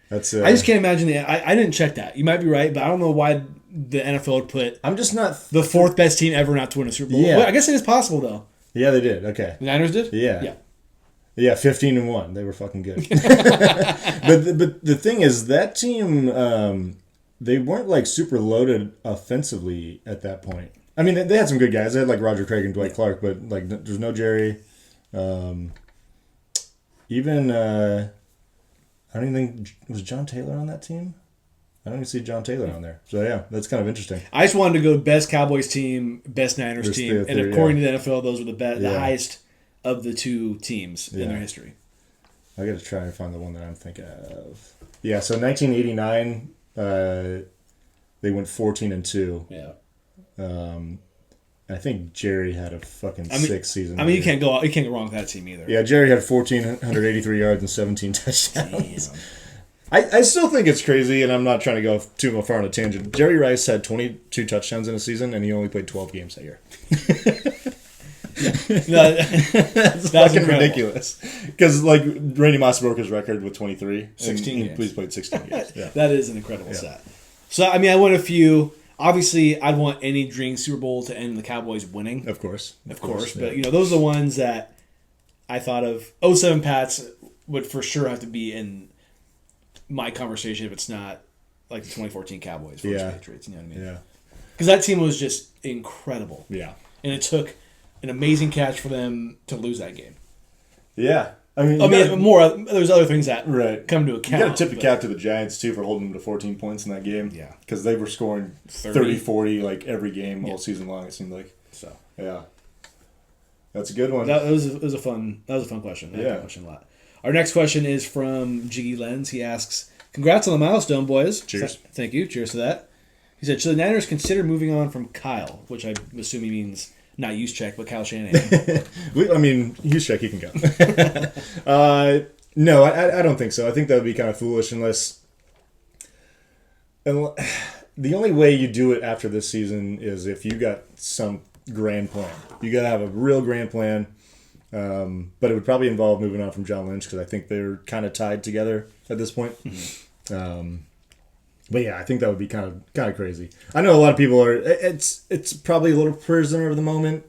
[SPEAKER 2] That's.
[SPEAKER 1] I just can't imagine I didn't check that. You might be right, but I don't know why the NFL would put...
[SPEAKER 2] I'm just not...
[SPEAKER 1] The 4th best team ever not to win a Super Bowl.
[SPEAKER 2] Yeah.
[SPEAKER 1] Well, I guess it is possible, though.
[SPEAKER 2] Yeah, they did. Okay.
[SPEAKER 1] The Niners did?
[SPEAKER 2] Yeah.
[SPEAKER 1] Yeah.
[SPEAKER 2] Yeah, 15-1. They were fucking good. but the thing is, that team, they weren't super loaded offensively at that point. I mean, they had some good guys. They had Roger Craig and Dwight Clark, but there's no Jerry. Even I don't even think was John Taylor on that team. I don't even see John Taylor on there. So yeah, that's kind of interesting.
[SPEAKER 1] I just wanted to go best Cowboys team, best Niners team, and according to the NFL, those were the highest of the 2 teams in their history.
[SPEAKER 2] I got to try and find the one that I'm thinking of. Yeah, so 1989, they went 14-2.
[SPEAKER 1] Yeah.
[SPEAKER 2] I think Jerry had a fucking sick season.
[SPEAKER 1] I mean, you can't go wrong with that team either.
[SPEAKER 2] Yeah, Jerry had 1,483 yards and 17 touchdowns. I still think it's crazy, and I'm not trying to go too far on a tangent. Jerry Rice had 22 touchdowns in a season, and he only played 12 games that year. That's fucking ridiculous. Because Randy Moss broke his record with 23.
[SPEAKER 1] 16 games.
[SPEAKER 2] He's played 16 games. Yeah.
[SPEAKER 1] That is an incredible stat. So, I mean, I want a few. Obviously, I'd want any dream Super Bowl to end the Cowboys winning.
[SPEAKER 2] Of course.
[SPEAKER 1] Of course. But, those are the ones that I thought of. 07 Pats would for sure have to be in my conversation if it's not the 2014 Cowboys versus Patriots. You know what I mean?
[SPEAKER 2] Yeah.
[SPEAKER 1] Because that team was just incredible.
[SPEAKER 2] Yeah.
[SPEAKER 1] And it took an amazing catch for them to lose that game.
[SPEAKER 2] Yeah.
[SPEAKER 1] There's other things that come to account.
[SPEAKER 2] You got to tip the cap to the Giants, too, for holding them to 14 points in that game.
[SPEAKER 1] Yeah.
[SPEAKER 2] Because they were scoring 30, 40 every game all season long, it seemed like.
[SPEAKER 1] So.
[SPEAKER 2] Yeah. That's a good one.
[SPEAKER 1] That was a fun question. I like that question a lot. Our next question is from Jiggy Lenz. He asks, "Congrats on the milestone, boys."
[SPEAKER 2] Cheers.
[SPEAKER 1] Thank you. Cheers to that. He said, "Should the Niners consider moving on from Kyle?" Which I assume he means not Juszczyk, but Kyle Shanahan.
[SPEAKER 2] Juszczyk, he can go. No, I don't think so. I think that would be kind of foolish unless the only way you do it after this season is if you got some grand plan. You got to have a real grand plan. But it would probably involve moving on from John Lynch because I think they're kind of tied together at this point. Mm-hmm. But yeah, I think that would be kind of crazy. I know a lot of people are. It's probably a little prisoner of the moment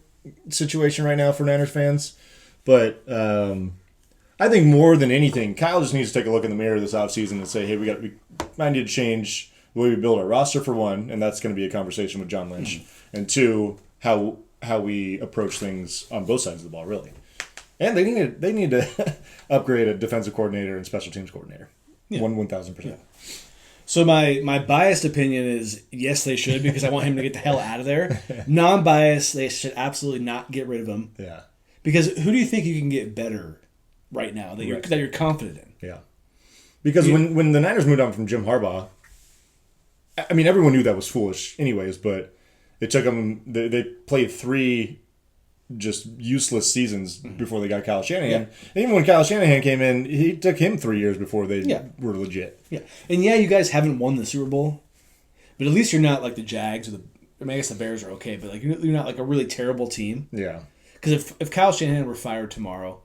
[SPEAKER 2] situation right now for Niners fans, but I think more than anything, Kyle just needs to take a look in the mirror this offseason and say, hey, we might need to change the way we build our roster for one, and that's going to be a conversation with John Lynch, and two, how we approach things on both sides of the ball, really. And they need to upgrade a defensive coordinator and special teams coordinator. Yeah. 1,000%. Yeah.
[SPEAKER 1] So my biased opinion is yes, they should because I want him to get the hell out of there. Non-biased, they should absolutely not get rid of him.
[SPEAKER 2] Yeah.
[SPEAKER 1] Because who do you think you can get better right now that you're confident in?
[SPEAKER 2] Yeah. Because when the Niners moved on from Jim Harbaugh, I mean everyone knew that was foolish anyways, but it took them they played 3 just useless seasons before they got Kyle Shanahan. Yeah. And even when Kyle Shanahan came in, he took him 3 years before they were legit. Yeah.
[SPEAKER 1] And you guys haven't won the Super Bowl, but at least you're not like the Jags or I guess the Bears are okay, but like you're not like a really terrible team.
[SPEAKER 2] Yeah.
[SPEAKER 1] Because if Kyle Shanahan were fired tomorrow,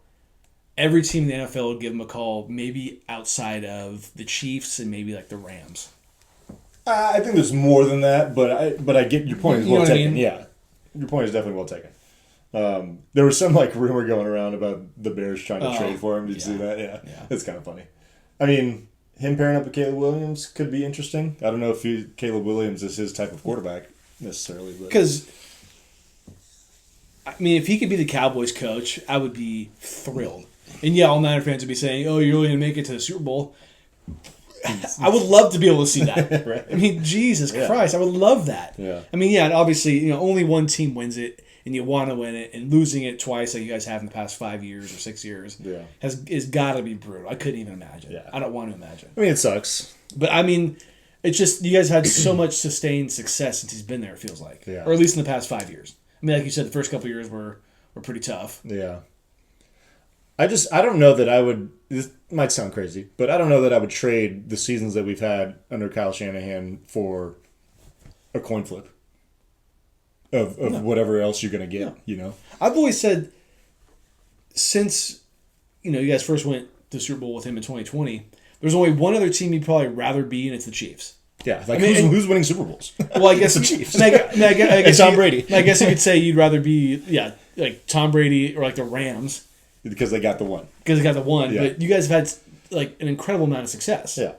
[SPEAKER 1] every team in the NFL would give him a call, maybe outside of the Chiefs and maybe like the Rams.
[SPEAKER 2] I think there's more than that, but I get your point is well taken. I mean? Yeah. Your point is definitely well taken. There was some rumor going around about the Bears trying to trade for him. Did you see that? Yeah. It's kind of funny. I mean, him pairing up with Caleb Williams could be interesting. I don't know if Caleb Williams is his type of quarterback necessarily.
[SPEAKER 1] Because, I mean, if he could be the Cowboys coach, I would be thrilled. And all Niner fans would be saying, oh, you're really going to make it to the Super Bowl. I would love to be able to see that.
[SPEAKER 2] Right.
[SPEAKER 1] I mean, Jesus Christ, I would love that.
[SPEAKER 2] Yeah.
[SPEAKER 1] I mean, yeah, obviously, only one team wins it, and you want to win it, and losing it twice, like you guys have in the past 5 years or 6 years, is got to be brutal. I couldn't even imagine.
[SPEAKER 2] Yeah.
[SPEAKER 1] I don't want to imagine.
[SPEAKER 2] I mean, it sucks.
[SPEAKER 1] But I mean, it's just you guys have had so much sustained success since he's been there. It feels like, or at least in the past 5 years. I mean, like you said, the first couple of years were pretty tough.
[SPEAKER 2] Yeah. I don't know that I would. This might sound crazy, but I don't know that I would trade the seasons that we've had under Kyle Shanahan for a coin flip of whatever else you're going to get.
[SPEAKER 1] I've always said since you guys first went to the Super Bowl with him in 2020, there's only one other team you'd probably rather be, and it's the Chiefs.
[SPEAKER 2] Yeah, like who's winning Super Bowls?
[SPEAKER 1] Well, I guess
[SPEAKER 2] the Chiefs.
[SPEAKER 1] I guess
[SPEAKER 2] Tom Brady.
[SPEAKER 1] I guess you could say you'd rather be like Tom Brady or like the Rams.
[SPEAKER 2] Because they got the one.
[SPEAKER 1] Yeah. But you guys have had like an incredible amount of success.
[SPEAKER 2] Yeah.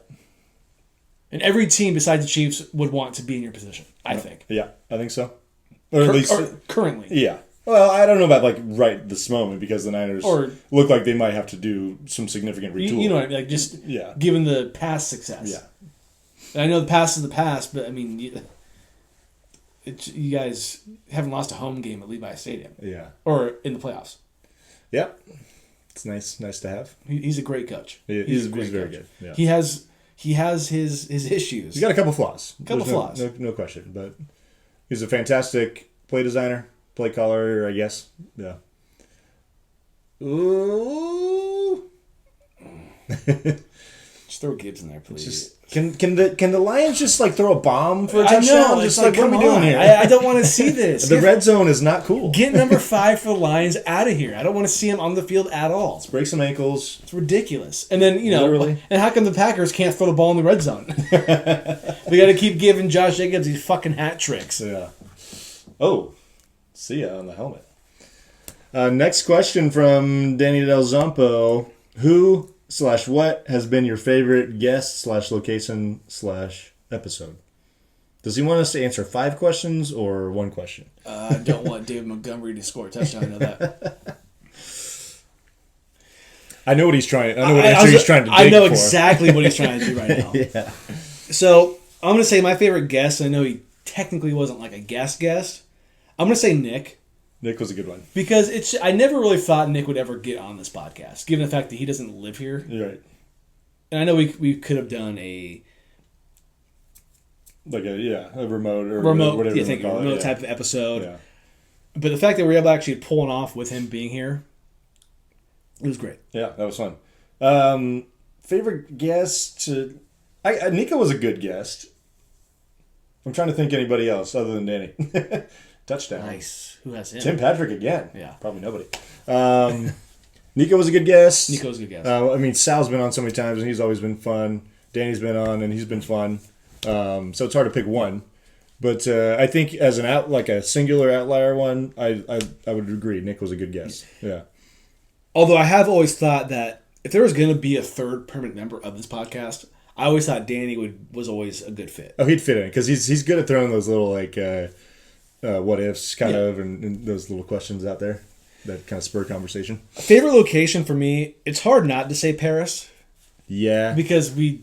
[SPEAKER 1] And every team besides the Chiefs would want to be in your position, I think.
[SPEAKER 2] Yeah, I think so. Or at least
[SPEAKER 1] currently.
[SPEAKER 2] Yeah. Well, I don't know about like right this moment because the Niners look like they might have to do some significant retooling.
[SPEAKER 1] You know what I mean? Like just given the past success.
[SPEAKER 2] Yeah.
[SPEAKER 1] And I know the past is the past, but I mean, you guys haven't lost a home game at Levi Stadium.
[SPEAKER 2] Yeah.
[SPEAKER 1] Or in the playoffs.
[SPEAKER 2] Yeah, it's nice to have.
[SPEAKER 1] He's a great coach.
[SPEAKER 2] He's very good. Yeah.
[SPEAKER 1] He has his issues.
[SPEAKER 2] He's got a couple flaws.
[SPEAKER 1] Flaws.
[SPEAKER 2] No question. But he's a fantastic play designer, play caller, I guess. Yeah. Ooh.
[SPEAKER 1] Just throw Gibbs in there, please.
[SPEAKER 2] Can the Lions just like throw a bomb for a touchdown?
[SPEAKER 1] I know.
[SPEAKER 2] Just like what are we doing here?
[SPEAKER 1] I don't want to see this.
[SPEAKER 2] The red zone is not cool.
[SPEAKER 1] Get number 5 for the Lions out of here. I don't want to see him on the field at all.
[SPEAKER 2] Let's break some ankles.
[SPEAKER 1] It's ridiculous. And then and how come the Packers can't throw the ball in the red zone? We got to keep giving Josh Jacobs these fucking hat tricks.
[SPEAKER 2] Yeah. Oh, see ya on the helmet. Next question from Danny Del Zompo. Who/what has been your favorite guest/location/episode? Does he want us to answer 5 questions or 1 question?
[SPEAKER 1] I don't want David Montgomery to score a touchdown. I know that.
[SPEAKER 2] I know what he's trying. I know what answer he's trying to.
[SPEAKER 1] I know exactly what he's trying to do right now.
[SPEAKER 2] Yeah.
[SPEAKER 1] So I'm gonna say my favorite guest. I know he technically wasn't like a guest. I'm gonna say Nick.
[SPEAKER 2] Nick was a good one.
[SPEAKER 1] Because I never really thought Nick would ever get on this podcast, given the fact that he doesn't live here.
[SPEAKER 2] Right.
[SPEAKER 1] And I know we could have done a
[SPEAKER 2] remote or
[SPEAKER 1] remote type of episode. Yeah. But the fact that we were able to actually pull it off with him being here, it was great.
[SPEAKER 2] Yeah, that was fun. Favorite guest? Nico was a good guest. I'm trying to think anybody else other than Danny. Touchdown.
[SPEAKER 1] Nice. Who has him?
[SPEAKER 2] Tim Patrick again.
[SPEAKER 1] Yeah.
[SPEAKER 2] Probably nobody. Nico was a good guest.
[SPEAKER 1] I
[SPEAKER 2] mean, Sal's been on so many times, and he's always been fun. Danny's been on, and he's been fun. So it's hard to pick one. But I think as a singular outlier one, I would agree. Nick was a good guest. Yeah.
[SPEAKER 1] Although I have always thought that if there was going to be a third permanent member of this podcast, I always thought Danny was always a good fit.
[SPEAKER 2] Oh, he'd fit in because he's good at throwing those little what ifs kind of and those little questions out there that kind of spur conversation.
[SPEAKER 1] Favorite location for me, it's hard not to say Paris.
[SPEAKER 2] Yeah.
[SPEAKER 1] Because we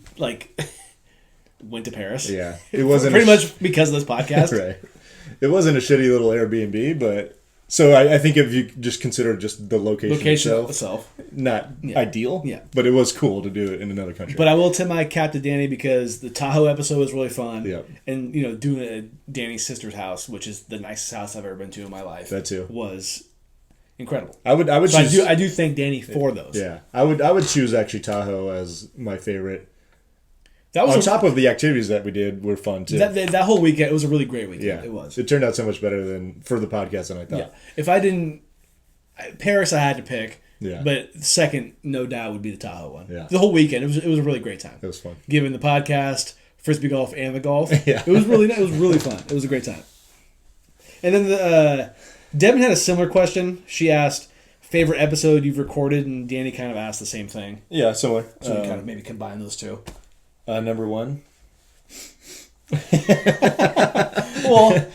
[SPEAKER 1] went to Paris.
[SPEAKER 2] Yeah. It wasn't
[SPEAKER 1] pretty much because of this podcast.
[SPEAKER 2] Right. It wasn't a shitty little Airbnb, but so I think if you just consider just the location
[SPEAKER 1] itself.
[SPEAKER 2] Not ideal.
[SPEAKER 1] Yeah.
[SPEAKER 2] But it was cool to do it in another country.
[SPEAKER 1] But I will tip my cap to Danny because the Tahoe episode was really fun.
[SPEAKER 2] Yeah.
[SPEAKER 1] And doing it at Danny's sister's house, which is the nicest house I've ever been to in my life.
[SPEAKER 2] That too.
[SPEAKER 1] Was incredible.
[SPEAKER 2] I would choose,
[SPEAKER 1] I do thank Danny for those.
[SPEAKER 2] Yeah. I would choose actually Tahoe as my favorite.
[SPEAKER 1] That was
[SPEAKER 2] on top of the activities that we did were fun too.
[SPEAKER 1] That whole weekend, it was a really great weekend.
[SPEAKER 2] Yeah.
[SPEAKER 1] It was.
[SPEAKER 2] It turned out so much better for the podcast than I thought.
[SPEAKER 1] Yeah. If I didn't Paris I had to pick.
[SPEAKER 2] Yeah.
[SPEAKER 1] But second, no doubt, would be the Tahoe one.
[SPEAKER 2] Yeah.
[SPEAKER 1] The whole weekend, it was a really great time.
[SPEAKER 2] It was fun.
[SPEAKER 1] Given the podcast, Frisbee golf, and the golf.
[SPEAKER 2] Yeah.
[SPEAKER 1] It was really fun. It was a great time. And then Devin had a similar question. She asked, favorite episode you've recorded, and Danny kind of asked the same thing.
[SPEAKER 2] Yeah, similar.
[SPEAKER 1] So we kind of maybe combine those two.
[SPEAKER 2] Number 1.
[SPEAKER 1] Well,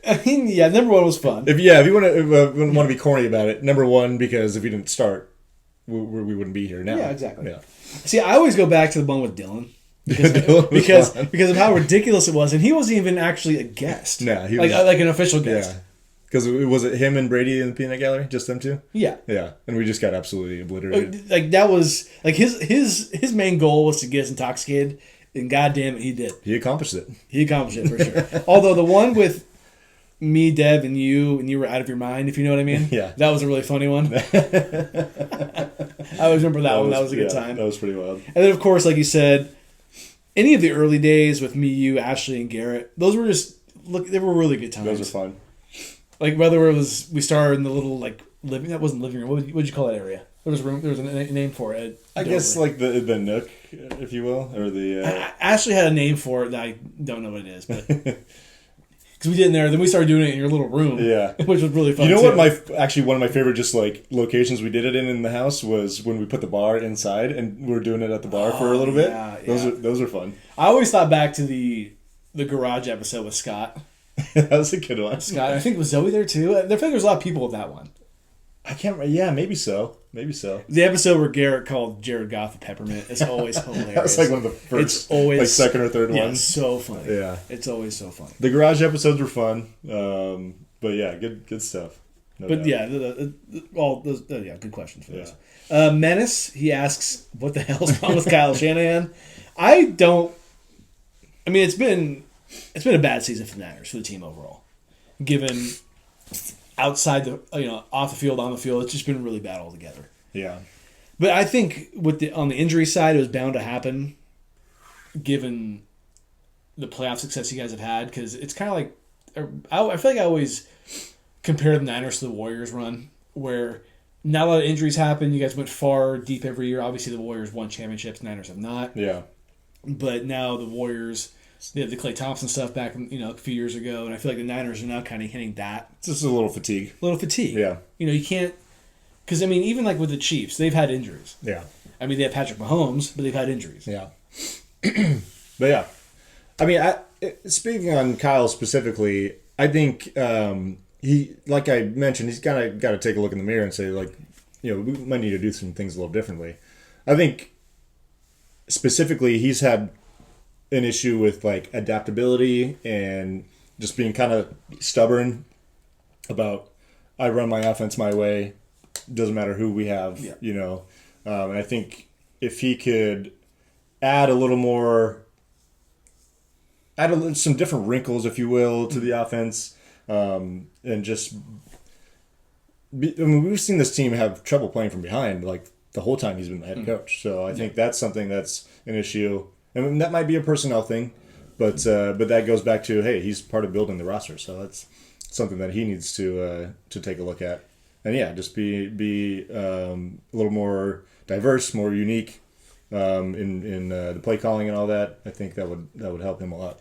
[SPEAKER 1] I mean, yeah, number 1 was fun.
[SPEAKER 2] If you want to be corny about it, number 1 because if you didn't start, we wouldn't be here now.
[SPEAKER 1] Yeah, exactly.
[SPEAKER 2] Yeah.
[SPEAKER 1] See, I always go back to the one with Dylan. because of how ridiculous it was, and he wasn't even actually a guest.
[SPEAKER 2] Nah, he
[SPEAKER 1] was like an official guest.
[SPEAKER 2] Yeah, because was it him and Brady in the peanut gallery, just them two?
[SPEAKER 1] Yeah,
[SPEAKER 2] and we just got absolutely obliterated.
[SPEAKER 1] Like that was like his main goal was to get us intoxicated, and goddamn it, he did.
[SPEAKER 2] He accomplished it.
[SPEAKER 1] He accomplished it for sure. Although the one with me, Deb, and you were out of your mind, if you know what I mean.
[SPEAKER 2] Yeah.
[SPEAKER 1] That was a really funny one. I always remember that one. That was a good time.
[SPEAKER 2] That was pretty wild.
[SPEAKER 1] And then, of course, like you said, any of the early days with me, you, Ashley, and Garrett, those were they were really good times.
[SPEAKER 2] Those were fun.
[SPEAKER 1] Like, whether it was, we started in the little, like, that wasn't living room. What would you call that area? There was a name for it.
[SPEAKER 2] I guess, like, the nook, if you will, or the...
[SPEAKER 1] Ashley had a name for it that I don't know what it is, but... Because we did in there, then we started doing it in your little room. Yeah. Which was really fun.
[SPEAKER 2] You know what? One of my favorite just like locations we did it in the house was when we put the bar inside and we were doing it at the bar for a little bit. Those are fun.
[SPEAKER 1] I always thought back to the garage episode with Scott.
[SPEAKER 2] That was a good one.
[SPEAKER 1] Scott, I think was Zoe there too. I think there's a lot of people with that one.
[SPEAKER 2] I can't remember. Yeah, maybe so.
[SPEAKER 1] The episode where Garrett called Jared Goff a peppermint is always hilarious.
[SPEAKER 2] That was like one of the first,
[SPEAKER 1] it's always,
[SPEAKER 2] like second or third ones.
[SPEAKER 1] It's so funny.
[SPEAKER 2] Yeah.
[SPEAKER 1] It's always so funny.
[SPEAKER 2] The garage episodes were fun. But yeah, good stuff.
[SPEAKER 1] No doubt. Yeah, good questions for those. Menace, he asks, what the hell's wrong with Kyle Shanahan? It's been a bad season for the Niners, for the team overall. Given outside off the field, on the field, it's just been really bad altogether.
[SPEAKER 2] Yeah.
[SPEAKER 1] But I think on the injury side, it was bound to happen, given the playoff success you guys have had. Because it's kind of like, I feel like I always compare the Niners to the Warriors run, where not a lot of injuries happen. You guys went far deep every year. Obviously, the Warriors won championships. The Niners have not.
[SPEAKER 2] Yeah.
[SPEAKER 1] But now the Warriors, they had the Klay Thompson stuff back a few years ago, and I feel like the Niners are now kind of hitting that.
[SPEAKER 2] It's just a little fatigue.
[SPEAKER 1] Yeah. You can't... Because, even like with the Chiefs, they've had injuries.
[SPEAKER 2] Yeah.
[SPEAKER 1] They have Patrick Mahomes, but they've had injuries.
[SPEAKER 2] Yeah. But yeah. Speaking on Kyle specifically, I think he, like I mentioned, he's got to take a look in the mirror and say, like, we might need to do some things a little differently. I think specifically he's had an issue with, like, adaptability and just being kind of stubborn about, I run my offense my way. Doesn't matter who we have, and I think if he could add some different wrinkles, if you will, to the offense, and just we've seen this team have trouble playing from behind, like the whole time he's been the head coach. So I think that's something that's an issue, and that might be a personnel thing, but that goes back to, hey, he's part of building the roster, so that's something that he needs to take a look at. And yeah, just be a little more diverse, more unique in the play calling and all that. I think that would help him a lot.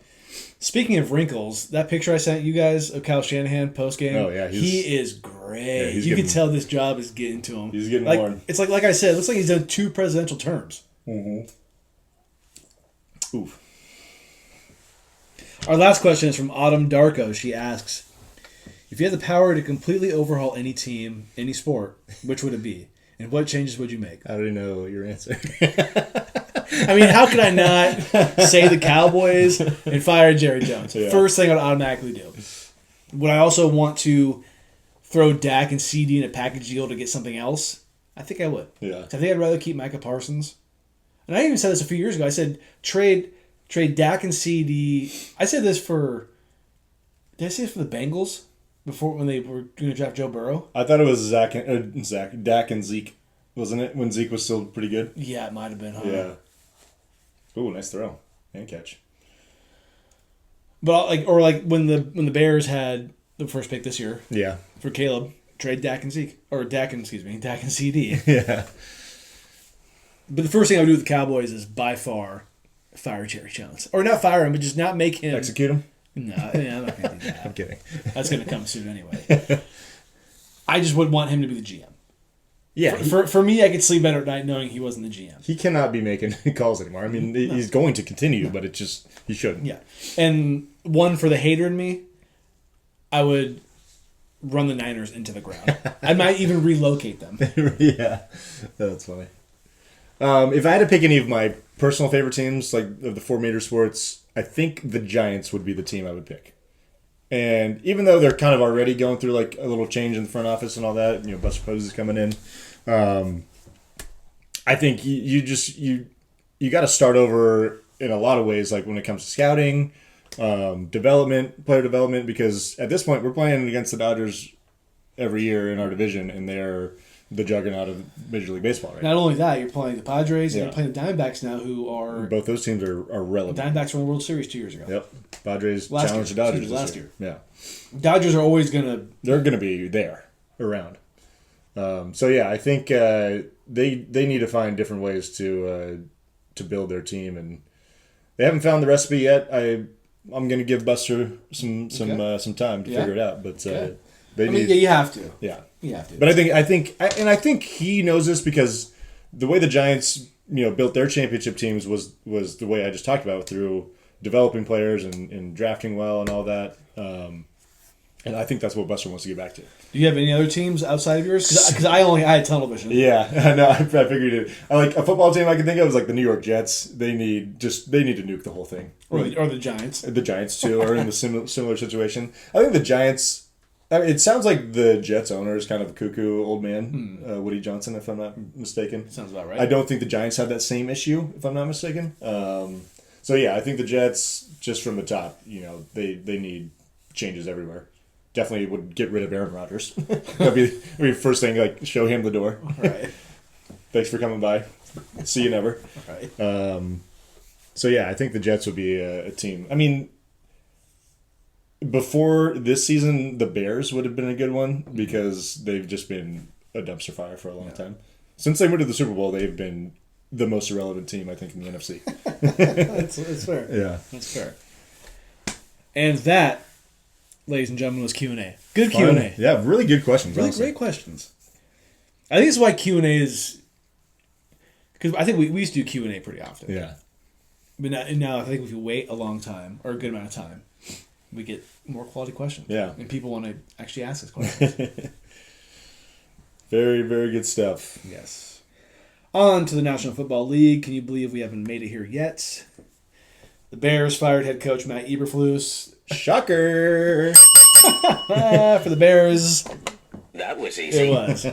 [SPEAKER 1] Speaking of wrinkles, that picture I sent you guys of Kyle Shanahan post game, he is great. You can tell this job is getting to him.
[SPEAKER 2] He's getting warm.
[SPEAKER 1] It's like I said, it looks like he's done 2 presidential terms.
[SPEAKER 2] Mm-hmm. Oof.
[SPEAKER 1] Our last question is from Autumn Darko. She asks, if you had the power to completely overhaul any team, any sport, which would it be? And what changes would you make?
[SPEAKER 2] I already know your answer.
[SPEAKER 1] How could I not say the Cowboys and fire Jerry Jones? Yeah. First thing I'd automatically do. Would I also want to throw Dak and CD in a package deal to get something else? I think I would.
[SPEAKER 2] Yeah.
[SPEAKER 1] I think I'd rather keep Micah Parsons. And I even said this a few years ago. I said trade Dak and CD. I said this for... Did I say it for the Bengals? Before, when they were going to draft Joe Burrow?
[SPEAKER 2] I thought it was Dak and Zeke, wasn't it? When Zeke was still pretty good?
[SPEAKER 1] Yeah, it might have been, huh?
[SPEAKER 2] Yeah. Ooh, nice throw. And catch.
[SPEAKER 1] But when the Bears had the first pick this year.
[SPEAKER 2] Yeah.
[SPEAKER 1] For Caleb, trade Dak and Zeke. Or Dak and CD.
[SPEAKER 2] Yeah.
[SPEAKER 1] But the first thing I would do with the Cowboys is by far fire Jerry Jones. Or not fire him, but just not make him...
[SPEAKER 2] Execute him?
[SPEAKER 1] No, I'm not going to do that.
[SPEAKER 2] I'm kidding.
[SPEAKER 1] That's going to come soon anyway. I just would want him to be the GM.
[SPEAKER 2] Yeah.
[SPEAKER 1] For me, I could sleep better at night knowing he wasn't the GM.
[SPEAKER 2] He cannot be making calls anymore. He's going to continue, but he shouldn't.
[SPEAKER 1] Yeah. And one for the hater in me, I would run the Niners into the ground. I might even relocate them.
[SPEAKER 2] Yeah. That's funny. If I had to pick any of my personal favorite teams, like of the 4 major sports, I think the Giants would be the team I would pick. And even though they're kind of already going through like a little change in the front office and all that, Buster Posey's coming in, I think you got to start over in a lot of ways, like when it comes to scouting, player development, because at this point we're playing against the Dodgers every year in our division, and they're the juggernaut of Major League Baseball right now.
[SPEAKER 1] Not only that, you're playing the Padres and you're playing the Diamondbacks now, who are...
[SPEAKER 2] Both those teams are relevant.
[SPEAKER 1] Diamondbacks won the World Series 2 years ago.
[SPEAKER 2] Yep. Padres challenged the Dodgers
[SPEAKER 1] last year.
[SPEAKER 2] Yeah.
[SPEAKER 1] Dodgers are always going to...
[SPEAKER 2] They're going to be there, around. I think they need to find different ways to build their team, and they haven't found the recipe yet. I'm going to give Buster some time to figure it out, but you
[SPEAKER 1] have to.
[SPEAKER 2] Yeah.
[SPEAKER 1] You have to.
[SPEAKER 2] But I think he knows this because the way the Giants, built their championship teams was the way I just talked about, through developing players and drafting well and all that. And I think that's what Buster wants to get back to.
[SPEAKER 1] Do you have any other teams outside of yours? Because I had television.
[SPEAKER 2] Yeah, I know. I figured it. I like a football team I can think of is like the New York Jets. They need to nuke the whole thing.
[SPEAKER 1] Or the Giants.
[SPEAKER 2] The Giants too are in the similar situation. I think the Giants. I mean, it sounds like the Jets owner is kind of a cuckoo old man, Woody Johnson, if I'm not mistaken.
[SPEAKER 1] Sounds about right.
[SPEAKER 2] I don't think the Giants have that same issue, if I'm not mistaken. I think the Jets, just from the top, they need changes everywhere. Definitely would get rid of Aaron Rodgers. That'd be the first thing, like, show him the door.
[SPEAKER 1] Right.
[SPEAKER 2] Thanks for coming by. See you never.
[SPEAKER 1] Right.
[SPEAKER 2] I think the Jets would be a team. I mean, before this season, the Bears would have been a good one because they've just been a dumpster fire for a long time. Since they went to the Super Bowl, they've been the most irrelevant team, I think, in the NFC.
[SPEAKER 1] That's fair.
[SPEAKER 2] Yeah.
[SPEAKER 1] That's fair. And that, ladies and gentlemen, was Q&A. Good Q&A.
[SPEAKER 2] Yeah, really good questions.
[SPEAKER 1] Really great questions. I think it's why Q&A is... Because I think we used to do Q&A pretty often.
[SPEAKER 2] Yeah.
[SPEAKER 1] But now I think if you wait a long time, or a good amount of time, we get more quality questions.
[SPEAKER 2] Yeah.
[SPEAKER 1] And people want to actually ask us questions.
[SPEAKER 2] Very, very good stuff.
[SPEAKER 1] Yes. On to the National Football League. Can you believe we haven't made it here yet? The Bears fired head coach Matt Eberflus.
[SPEAKER 2] Shocker!
[SPEAKER 1] For the Bears.
[SPEAKER 3] That was easy.
[SPEAKER 1] It was.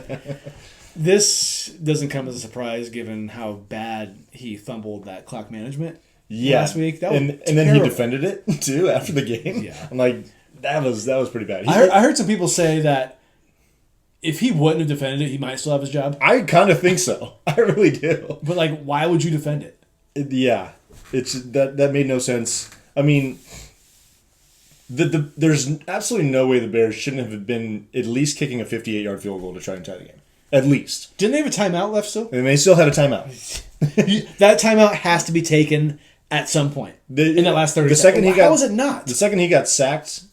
[SPEAKER 1] This doesn't come as a surprise given how bad he fumbled that clock management last week. That was
[SPEAKER 2] and then he defended it too after the game.
[SPEAKER 1] Yeah.
[SPEAKER 2] I'm like, that was pretty bad.
[SPEAKER 1] I heard some people say that if he wouldn't have defended it, he might still have his job.
[SPEAKER 2] I kind of think so. I really do.
[SPEAKER 1] But like, why would you defend it?
[SPEAKER 2] Yeah. It's that made no sense. I mean, there's absolutely no way the Bears shouldn't have been at least kicking a 58-yard field goal to try and tie the game. At least.
[SPEAKER 1] Didn't they have a timeout left still?
[SPEAKER 2] And they still had a timeout.
[SPEAKER 1] That timeout has to be taken at some point in that last 30 seconds. How was it not?
[SPEAKER 2] The second he got sacked,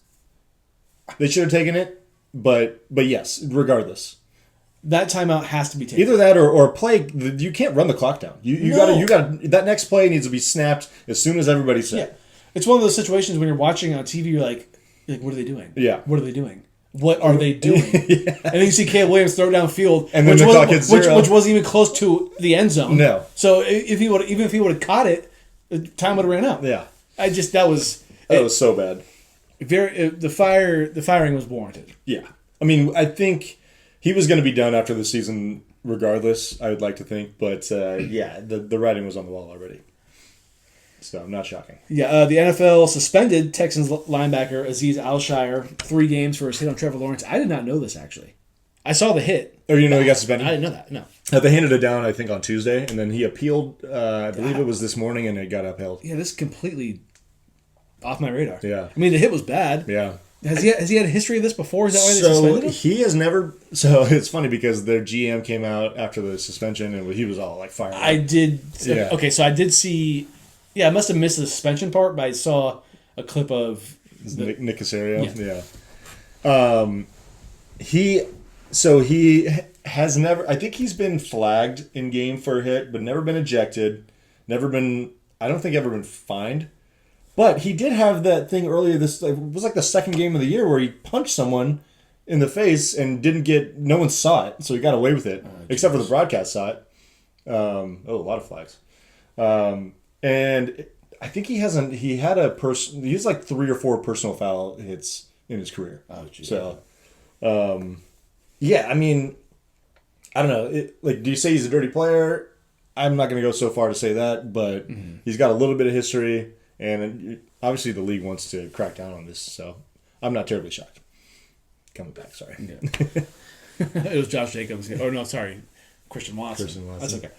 [SPEAKER 2] they should have taken it. But yes, regardless.
[SPEAKER 1] That timeout has to be taken.
[SPEAKER 2] Either that or play. You can't run the clock down. You got that next play needs to be snapped as soon as everybody's set.
[SPEAKER 1] Yeah. It's one of those situations when you're watching on TV, you're like, what are they doing?
[SPEAKER 2] Yeah.
[SPEAKER 1] What are they doing? What are they doing?
[SPEAKER 2] Yeah.
[SPEAKER 1] And then you see Caleb Williams throw downfield,
[SPEAKER 2] and then the clock hits zero.
[SPEAKER 1] which wasn't even close to the end zone.
[SPEAKER 2] No.
[SPEAKER 1] So if he would have caught it, the time would have ran out.
[SPEAKER 2] Yeah.
[SPEAKER 1] That was
[SPEAKER 2] so bad.
[SPEAKER 1] The firing was warranted.
[SPEAKER 2] Yeah. I mean, I think he was going to be done after the season regardless, I would like to think. But, the writing was on the wall already. So, not shocking.
[SPEAKER 1] Yeah, the NFL suspended Texans linebacker Azeez Al-Shire 3 games for his hit on Trevor Lawrence. I did not know this, actually. I saw the hit.
[SPEAKER 2] Oh, you know he got suspended?
[SPEAKER 1] I didn't know that, no.
[SPEAKER 2] They handed it down, I think, on Tuesday, and then he appealed, I believe it was this morning, and it got upheld.
[SPEAKER 1] Yeah, this is completely off my radar.
[SPEAKER 2] Yeah.
[SPEAKER 1] I mean, the hit was bad.
[SPEAKER 2] Yeah.
[SPEAKER 1] Has he had a history of this before? Is that why they suspended him?
[SPEAKER 2] He has never... So, it's funny because their GM came out after the suspension, and he was all, like, fired up.
[SPEAKER 1] I did...
[SPEAKER 2] Yeah.
[SPEAKER 1] Okay, so I did see... Yeah, I must have missed the suspension part, but I saw a clip of...
[SPEAKER 2] Nick Caserio?
[SPEAKER 1] Yeah.
[SPEAKER 2] He has never... I think he's been flagged in game for a hit, but never been ejected. Never been... I don't think ever been fined. But he did have that thing earlier. It was like the second game of the year where he punched someone in the face and didn't get... No one saw it, so he got away with it. Except for the broadcast saw it. A lot of flags. And I think he has like 3 or 4 personal foul hits in his career.
[SPEAKER 1] Oh, geez.
[SPEAKER 2] So, yeah, I mean, I don't know. Do you say he's a dirty player? I'm not going to go so far to say that, but he's got a little bit of history, and obviously the league wants to crack down on this, so I'm not terribly shocked. Coming back, sorry.
[SPEAKER 1] Yeah. It was Josh Jacobs. Oh, no, sorry. Christian Watson. That's okay.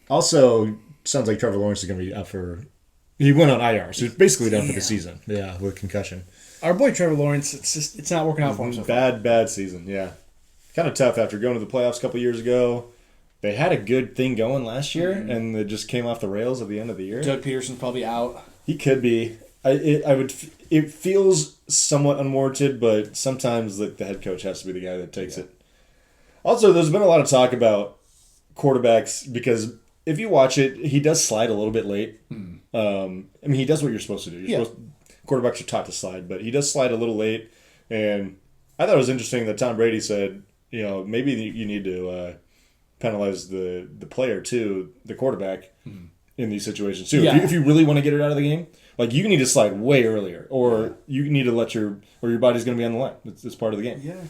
[SPEAKER 2] Also, sounds like Trevor Lawrence is going to be out for... He went on IR, so he's basically done for the season. Yeah, with concussion.
[SPEAKER 1] Our boy Trevor Lawrence, it's not working out for him so far.
[SPEAKER 2] Bad season, yeah. Kind of tough after going to the playoffs a couple years ago. They had a good thing going last year, and it just came off the rails at the end of the year.
[SPEAKER 1] Doug Peterson's probably out.
[SPEAKER 2] He could be. It feels somewhat unwarranted, but sometimes the head coach has to be the guy that takes it. Also, there's been a lot of talk about quarterbacks because if you watch it, he does slide a little bit late. I mean, he does what you're supposed to do. Quarterbacks are taught to slide, but he does slide a little late. And I thought it was interesting that Tom Brady said, maybe you need to penalize the player too, the quarterback, in these situations too.
[SPEAKER 1] Yeah.
[SPEAKER 2] If you really want to get it out of the game, like you need to slide way earlier, or you need to let your body's going to be on the line. It's part of the game.
[SPEAKER 1] Yeah,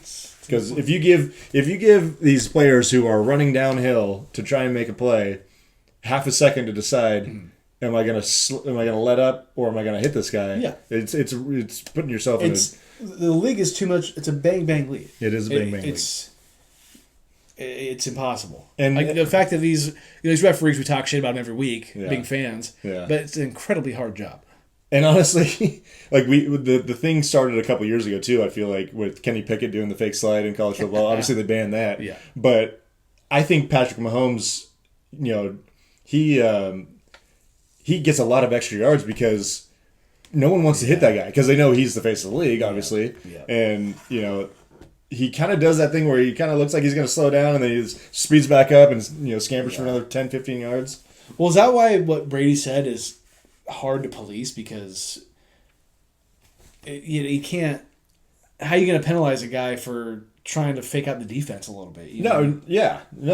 [SPEAKER 2] because if you give these players who are running downhill to try and make a play half a second to decide, am I gonna let up or am I gonna hit this guy?
[SPEAKER 1] Yeah,
[SPEAKER 2] it's putting yourself in.
[SPEAKER 1] The league is too much. It's a bang bang league.
[SPEAKER 2] It is a bang bang league.
[SPEAKER 1] It's impossible.
[SPEAKER 2] And
[SPEAKER 1] the fact that these referees, we talk shit about them every week, being fans.
[SPEAKER 2] Yeah.
[SPEAKER 1] But it's an incredibly hard job.
[SPEAKER 2] And honestly, the thing started a couple years ago too. I feel like with Kenny Pickett doing the fake slide in college football. Obviously, they banned that.
[SPEAKER 1] Yeah.
[SPEAKER 2] But I think Patrick Mahomes, he gets a lot of extra yards because no one wants to hit that guy because they know he's the face of the league, obviously.
[SPEAKER 1] Yeah.
[SPEAKER 2] And he kind of does that thing where he kind of looks like he's going to slow down and then he just speeds back up and scampers for another 10, 15 yards.
[SPEAKER 1] Well, is that why what Brady said is hard to police? Because you can't. How are you going to penalize a guy for trying to fake out the defense a little bit?
[SPEAKER 2] No,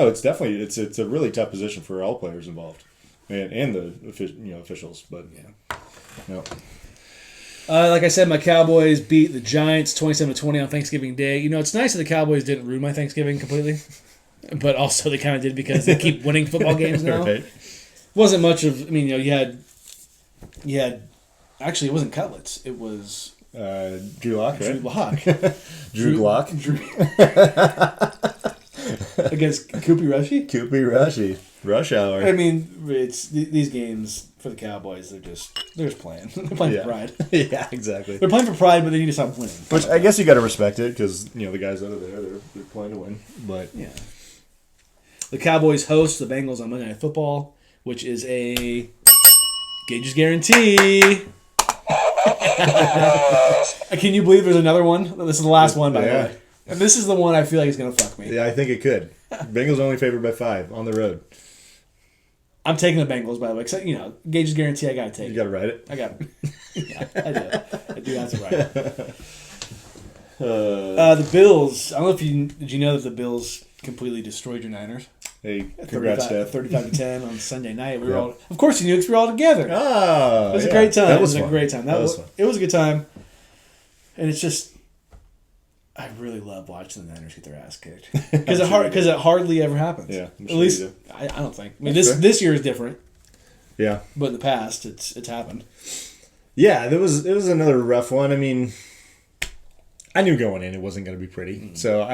[SPEAKER 2] it's definitely it's a really tough position for all players involved, and the officials. But no.
[SPEAKER 1] Like I said, my Cowboys beat the Giants 27-20 on Thanksgiving Day. It's nice that the Cowboys didn't ruin my Thanksgiving completely, but also they kind of did because they keep winning football games now.
[SPEAKER 2] Right.
[SPEAKER 1] Wasn't much of. I mean, you had. Actually, it wasn't cutlets. It was
[SPEAKER 2] Drew Lock, right?
[SPEAKER 1] Drew Lock.
[SPEAKER 2] Drew Lock.
[SPEAKER 1] Against Koopy Rushy?
[SPEAKER 2] Koopy Rushy. Rush hour.
[SPEAKER 1] I mean, it's these games for the Cowboys. They're just playing. They're playing for pride.
[SPEAKER 2] Yeah, exactly.
[SPEAKER 1] They're playing for pride, but they need to stop winning.
[SPEAKER 2] Which I guess you got to respect it because the guys out of there they're playing to win. But
[SPEAKER 1] yeah, the Cowboys host the Bengals on Monday Night Football, which is a Gage's guarantee. Can you believe there's another one? This is the last one, by the way. And this is the one I feel like is going to fuck me.
[SPEAKER 2] Yeah, I think it could. Bengals only favored by 5 on the road.
[SPEAKER 1] I'm taking the Bengals, by the way. Because, Gage's guarantee, I got to take it.
[SPEAKER 2] You got to ride it?
[SPEAKER 1] I got it. Yeah, I do. I do have to ride it. The Bills. I don't know if did you know that the Bills completely destroyed your Niners?
[SPEAKER 2] Hey, congrats, Steph.
[SPEAKER 1] 35-10 on Sunday night. We were all, of course, you knew because we were all together.
[SPEAKER 2] Oh,
[SPEAKER 1] it was a great time.
[SPEAKER 2] That was
[SPEAKER 1] a great time.
[SPEAKER 2] That was fun.
[SPEAKER 1] It was a good time. And it's just, I really love watching the Niners get their ass kicked because it hardly ever happens.
[SPEAKER 2] Yeah,
[SPEAKER 1] at least I don't think. I mean, this year is different.
[SPEAKER 2] Yeah,
[SPEAKER 1] but in the past, it's happened.
[SPEAKER 2] Yeah, it was another rough one. I mean, I knew going in it wasn't going to be pretty, so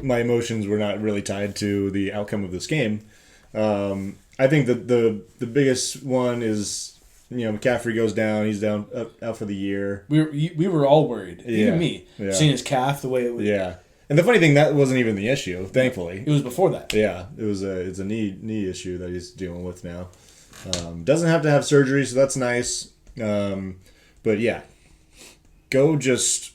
[SPEAKER 2] my emotions were not really tied to the outcome of this game. I think that the biggest one is McCaffrey goes down. He's down out for the year.
[SPEAKER 1] We were all worried, even me, seeing his calf the way it was.
[SPEAKER 2] Yeah, and the funny thing, that wasn't even the issue. Thankfully,
[SPEAKER 1] it was before that.
[SPEAKER 2] Yeah, it's a knee issue that he's dealing with now. Doesn't have to have surgery, so that's nice. But yeah, go just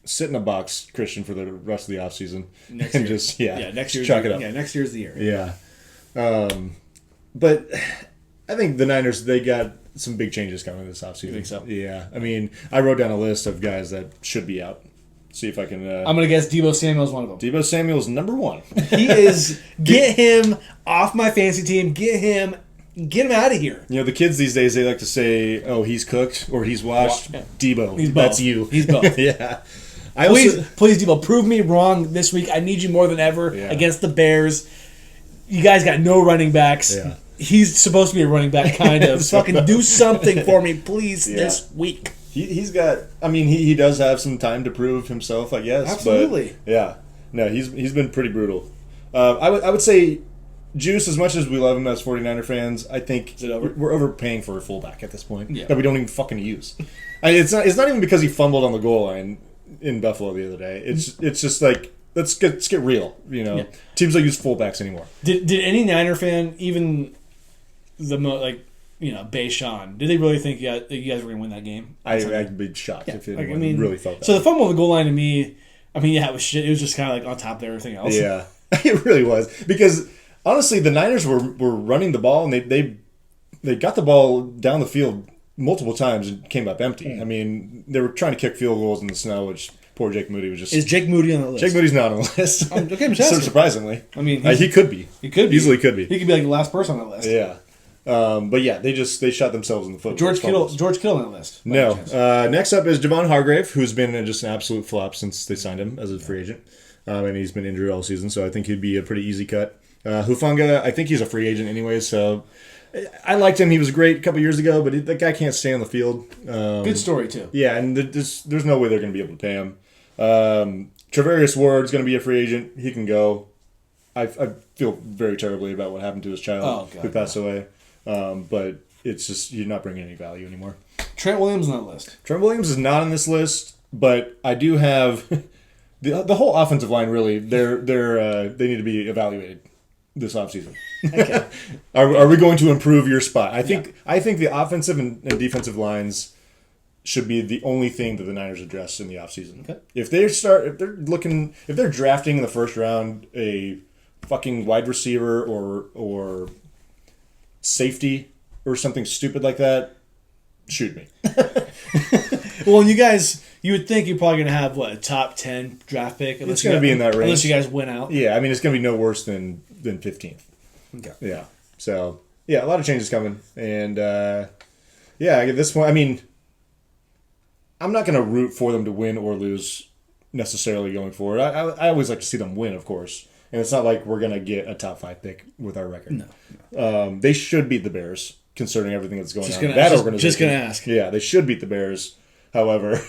[SPEAKER 2] sit in a box, Christian, for the rest of the offseason.
[SPEAKER 1] Next year,
[SPEAKER 2] chuck it up.
[SPEAKER 1] Yeah, next year's the year.
[SPEAKER 2] Yeah. But I think the Niners, they got some big changes coming this offseason.
[SPEAKER 1] You think so?
[SPEAKER 2] Yeah. I mean, I wrote down a list of guys that should be out. See if I can.
[SPEAKER 1] I'm gonna guess Deebo Samuel's one of them.
[SPEAKER 2] Deebo Samuel's number 1.
[SPEAKER 1] He is. Get him off my fantasy team. Get him out of here.
[SPEAKER 2] You know, the kids these days, they like to say, "Oh, he's cooked" or "He's washed."
[SPEAKER 1] Yeah.
[SPEAKER 2] Deebo,
[SPEAKER 1] He's
[SPEAKER 2] that's
[SPEAKER 1] both.
[SPEAKER 2] you.
[SPEAKER 1] He's both.
[SPEAKER 2] Yeah.
[SPEAKER 1] Please, Deebo, prove me wrong this week. I need you more than ever against the Bears. You guys got no running backs.
[SPEAKER 2] Yeah.
[SPEAKER 1] He's supposed to be a running back, kind of. Fucking do something for me, please, this week.
[SPEAKER 2] He's got. I mean, he does have some time to prove himself, I guess.
[SPEAKER 1] Absolutely.
[SPEAKER 2] But yeah. No, he's been pretty brutal. I would say, Juice, as much as we love him as 49er fans, I think we're overpaying for a fullback at this point that we don't even fucking use. It's not even because he fumbled on the goal line in Buffalo the other day. It's just like let's get real. You know, teams don't use fullbacks anymore.
[SPEAKER 1] Did any Niner fan, even Bayshawn, did they really think you guys were going to win that game?
[SPEAKER 2] I'd be shocked if anyone really felt that.
[SPEAKER 1] So the fumble on the goal line to me, I mean, it was shit. It was just kind of like on top of everything else.
[SPEAKER 2] Yeah, it really was because honestly, the Niners were running the ball and they got the ball down the field multiple times and came up empty. I mean, they were trying to kick field goals in the snow, which poor Jake Moody was just.
[SPEAKER 1] Is Jake Moody on the list?
[SPEAKER 2] Jake Moody's not on the list.
[SPEAKER 1] I'm
[SPEAKER 2] so surprisingly,
[SPEAKER 1] I mean,
[SPEAKER 2] he could be.
[SPEAKER 1] He could be.
[SPEAKER 2] Easily could be.
[SPEAKER 1] He could be like the last person on the list.
[SPEAKER 2] Yeah. But yeah, they shot themselves in the foot.
[SPEAKER 1] George Kittle on that list.
[SPEAKER 2] No. Next up is Javon Hargrave, who's been just an absolute flop since they signed him as a free agent. And he's been injured all season, so I think he'd be a pretty easy cut. Hufanga, I think he's a free agent anyway, so I liked him. He was great a couple years ago, but that guy can't stay on the field.
[SPEAKER 1] Good story, too.
[SPEAKER 2] Yeah, and there's no way they're going to be able to pay him. Travarius Ward's going to be a free agent. He can go. I feel very terribly about what happened to his child who passed away. But it's just, you're not bringing any value anymore.
[SPEAKER 1] Trent Williams on that list.
[SPEAKER 2] Trent Williams is not on this list, but I do have the whole offensive line. Really, they need to be evaluated this offseason. Okay. Are we going to improve your spot? I think the offensive and defensive lines should be the only thing that the Niners address in the offseason. Okay. If they're drafting in the first round a fucking wide receiver or safety or something stupid like that, shoot me.
[SPEAKER 1] Well, you would think you're probably going to have a top 10 draft pick.
[SPEAKER 2] It's going to be in that range.
[SPEAKER 1] Unless you guys win out.
[SPEAKER 2] Yeah, I mean, it's going to be no worse than 15th.
[SPEAKER 1] Okay.
[SPEAKER 2] Yeah. So, yeah, a lot of changes coming. And, at this point, I mean, I'm not going to root for them to win or lose necessarily going forward. I always like to see them win, of course. And it's not like we're going to get a top 5 pick with our record.
[SPEAKER 1] No.
[SPEAKER 2] They should beat the Bears, considering everything that's going on in that organization.
[SPEAKER 1] Just going to ask.
[SPEAKER 2] Yeah, they should beat the Bears. However,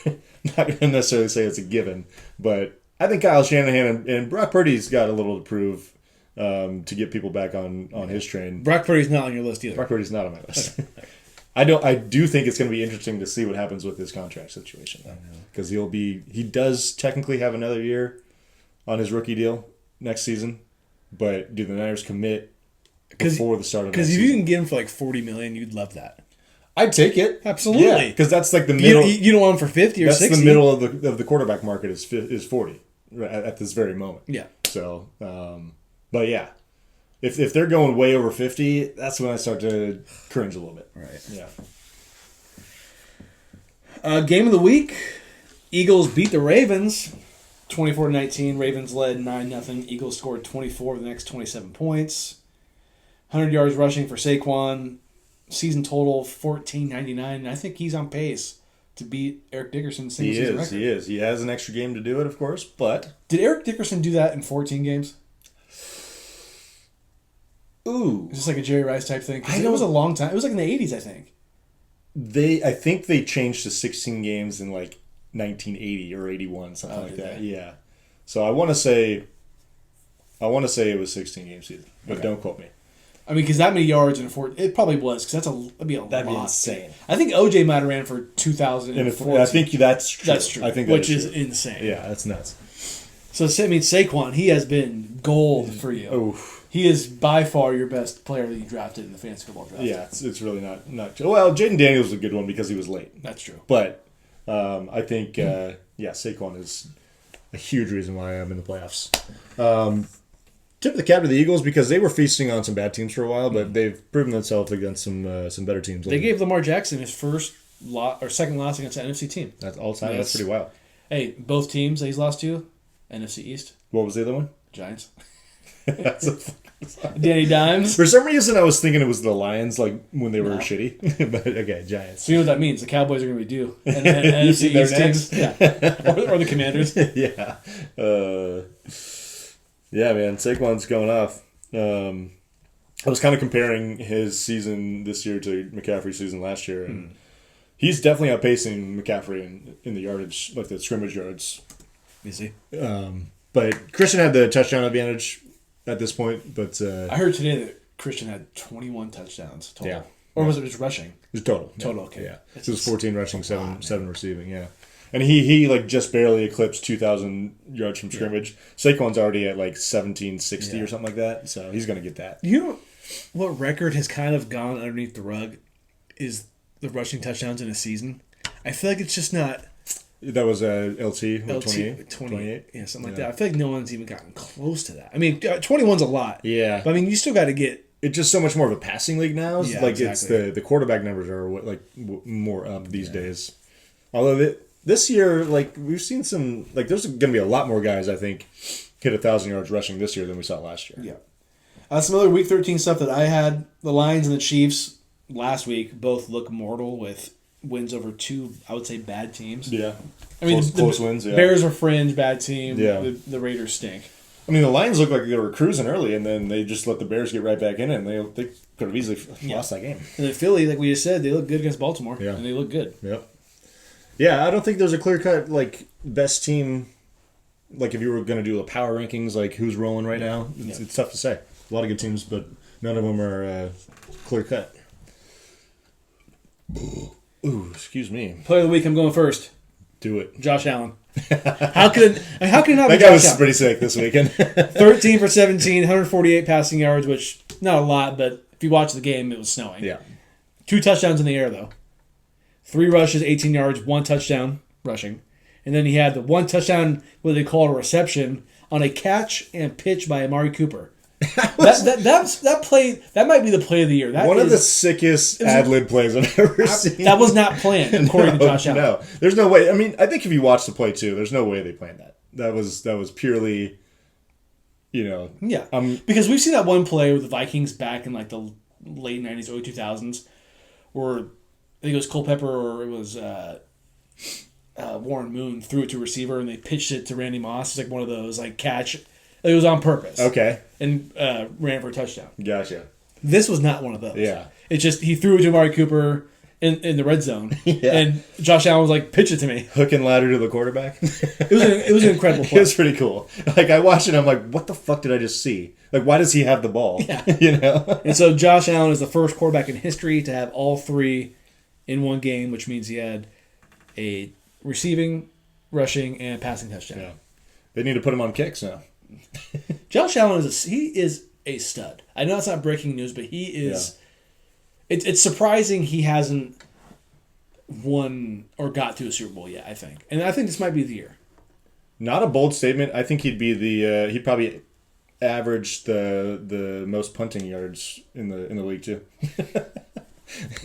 [SPEAKER 2] not going to necessarily say it's a given. But I think Kyle Shanahan and Brock Purdy's got a little to prove to get people back on his train.
[SPEAKER 1] Brock Purdy's not on your list either.
[SPEAKER 2] Brock Purdy's not on my list. I do think it's going to be interesting to see what happens with his contract situation. Because he does technically have another year on his rookie deal next season, but do the Niners commit before the start of next season?
[SPEAKER 1] Because if you can get him for like $40 million, you'd love that.
[SPEAKER 2] I'd take it.
[SPEAKER 1] Absolutely.
[SPEAKER 2] Yeah, because that's like the middle.
[SPEAKER 1] You don't want him for 50 or 60.
[SPEAKER 2] That's the middle of the quarterback market is 40 at this very moment.
[SPEAKER 1] Yeah.
[SPEAKER 2] So, but yeah, if they're going way over 50, that's when I start to cringe a little bit.
[SPEAKER 1] Right.
[SPEAKER 2] Yeah.
[SPEAKER 1] Game of the week: Eagles beat the Ravens 24-19. Ravens led 9-0. Eagles scored 24 of the next 27 points. 100 yards rushing for Saquon. Season total 1499. And I think he's on pace to beat Eric Dickerson's single season record.
[SPEAKER 2] He is. He has an extra game to do it, of course, but...
[SPEAKER 1] Did Eric Dickerson do that in 14 games?
[SPEAKER 2] Ooh.
[SPEAKER 1] Is this like a Jerry Rice type thing? It was a long time. It was like in the 80s, I think.
[SPEAKER 2] I think they changed to 16 games in like 1980 or 81, something like that. Yeah. So I want to say it was 16 game season, but don't quote me.
[SPEAKER 1] I mean, because that many yards in a 4, it probably was, because that'd be a lot.
[SPEAKER 2] That'd be insane.
[SPEAKER 1] I think OJ might have ran for 2004.
[SPEAKER 2] I think that's true.
[SPEAKER 1] That's true.
[SPEAKER 2] I think
[SPEAKER 1] which is insane.
[SPEAKER 2] Yeah, that's nuts.
[SPEAKER 1] So I mean, Saquon, he has been gold for you.
[SPEAKER 2] Oof.
[SPEAKER 1] He is by far your best player that you drafted in the fantasy football draft.
[SPEAKER 2] Yeah, it's really not. Well, Jaden Daniels was a good one because he was late.
[SPEAKER 1] That's true.
[SPEAKER 2] But I think Saquon is a huge reason why I'm in the playoffs. Tip of the cap to the Eagles because they were feasting on some bad teams for a while, but they've proven themselves against some better teams.
[SPEAKER 1] They gave Lamar Jackson his second loss against an NFC team.
[SPEAKER 2] That's all time. That's pretty wild.
[SPEAKER 1] Hey, both teams that he's lost to, NFC East,
[SPEAKER 2] What was the other one?
[SPEAKER 1] Giants.
[SPEAKER 2] That's a
[SPEAKER 1] Danny Dimes.
[SPEAKER 2] For some reason, I was thinking it was the Lions, like when they were
[SPEAKER 1] No.
[SPEAKER 2] shitty. But okay, Giants.
[SPEAKER 1] So you know what that means? The Cowboys are going to be due. And NFC
[SPEAKER 2] They're
[SPEAKER 1] East teams.
[SPEAKER 2] next?
[SPEAKER 1] Yeah. Or the Commanders.
[SPEAKER 2] Yeah. Yeah, man. Saquon's going off. I was kind of comparing his season this year to McCaffrey's season last year, and he's definitely outpacing McCaffrey in the yardage, like the scrimmage yards.
[SPEAKER 1] Is he?
[SPEAKER 2] But Christian had the touchdown advantage at this point. But
[SPEAKER 1] I heard today that Christian had 21 touchdowns total.
[SPEAKER 2] Yeah.
[SPEAKER 1] Or was it just rushing?
[SPEAKER 2] it was total.
[SPEAKER 1] Total, okay.
[SPEAKER 2] Yeah. So it was 14 rushing, seven receiving. Yeah. And he like just barely eclipsed 2,000 yards from scrimmage. Saquon's already at like 1,760 or something like that. So he's going to get that.
[SPEAKER 1] You know what record has kind of gone underneath the rug is the rushing touchdowns in a season. I feel like it's just not
[SPEAKER 2] That was LT, what,
[SPEAKER 1] 28?
[SPEAKER 2] 28?
[SPEAKER 1] Yeah, something like that. I feel like no one's even gotten close to that. I mean, 21's a lot.
[SPEAKER 2] Yeah.
[SPEAKER 1] But I mean, you still got to get...
[SPEAKER 2] It's just so much more of a passing league now.
[SPEAKER 1] Yeah,
[SPEAKER 2] like
[SPEAKER 1] exactly.
[SPEAKER 2] it's the quarterback numbers are more up these days. Although this year, like we've seen some, like there's going to be a lot more guys I think hit 1,000 yards rushing this year than we saw last year.
[SPEAKER 1] Yeah. Some other Week 13 stuff that I had. The Lions and the Chiefs last week both look mortal with wins over two, I would say, bad teams.
[SPEAKER 2] Yeah.
[SPEAKER 1] I mean,
[SPEAKER 2] close wins. Yeah.
[SPEAKER 1] Bears are fringe, bad team.
[SPEAKER 2] Yeah.
[SPEAKER 1] The Raiders stink.
[SPEAKER 2] I mean, the Lions looked like they were cruising early, and then they just let the Bears get right back in it, and they could have easily lost that game.
[SPEAKER 1] And then Philly, like we just said, they look good against Baltimore.
[SPEAKER 2] Yeah.
[SPEAKER 1] And they look good.
[SPEAKER 2] Yep. Yeah, I don't think there's a clear-cut, like, best team. Like, if you were going to do the power rankings, like, who's rolling right now, it's tough to say. A lot of good teams, but none of them are clear-cut. Ooh, excuse me.
[SPEAKER 1] Play of the week, I'm going first.
[SPEAKER 2] Do it.
[SPEAKER 1] Josh Allen. How could it not
[SPEAKER 2] That
[SPEAKER 1] be
[SPEAKER 2] guy
[SPEAKER 1] Josh
[SPEAKER 2] was
[SPEAKER 1] Allen?
[SPEAKER 2] pretty sick this weekend.
[SPEAKER 1] 13 for 17, 148 passing yards, which, not a lot, but if you watch the game, it was snowing.
[SPEAKER 2] Yeah.
[SPEAKER 1] 2 touchdowns in the air, though. 3 rushes, 18 yards, 1 touchdown rushing. And then he had the 1 touchdown, what they call a reception, on a catch and pitch by Amari Cooper. That play, that might be the play of the year.
[SPEAKER 2] One of the sickest ad-lib plays I've ever seen.
[SPEAKER 1] That was not planned, according to Josh Allen.
[SPEAKER 2] No, there's no way. I mean, I think if you watch the play too, there's no way they planned that. That was purely,
[SPEAKER 1] Yeah, because we've seen that one play with the Vikings back in like the late 90s, early 2000s, where I think it was Culpepper or it was Warren Moon threw it to a receiver and they pitched it to Randy Moss. It's like one of those like catch. It was on purpose.
[SPEAKER 2] Okay.
[SPEAKER 1] And ran for a touchdown.
[SPEAKER 2] Gotcha.
[SPEAKER 1] This was not one of those.
[SPEAKER 2] Yeah.
[SPEAKER 1] It's just he threw it to Amari Cooper in the red zone.
[SPEAKER 2] Yeah.
[SPEAKER 1] And Josh Allen was like, pitch it to me.
[SPEAKER 2] Hook and ladder to the quarterback.
[SPEAKER 1] It was an incredible play.
[SPEAKER 2] It was pretty cool. Like, I watched it and I'm like, what the fuck did I just see? Like, why does he have the ball?
[SPEAKER 1] Yeah. And so Josh Allen is the first quarterback in history to have all 3 in one game, which means he had a receiving, rushing, and passing touchdown.
[SPEAKER 2] Yeah. They need to put him on kicks now.
[SPEAKER 1] Josh Allen is a stud. I know it's not breaking news, but he is. Yeah. It's surprising he hasn't won or got to a Super Bowl yet. I think, and I think this might be the year.
[SPEAKER 2] Not a bold statement. I think he'd be he'd probably average the most punting yards in the league too.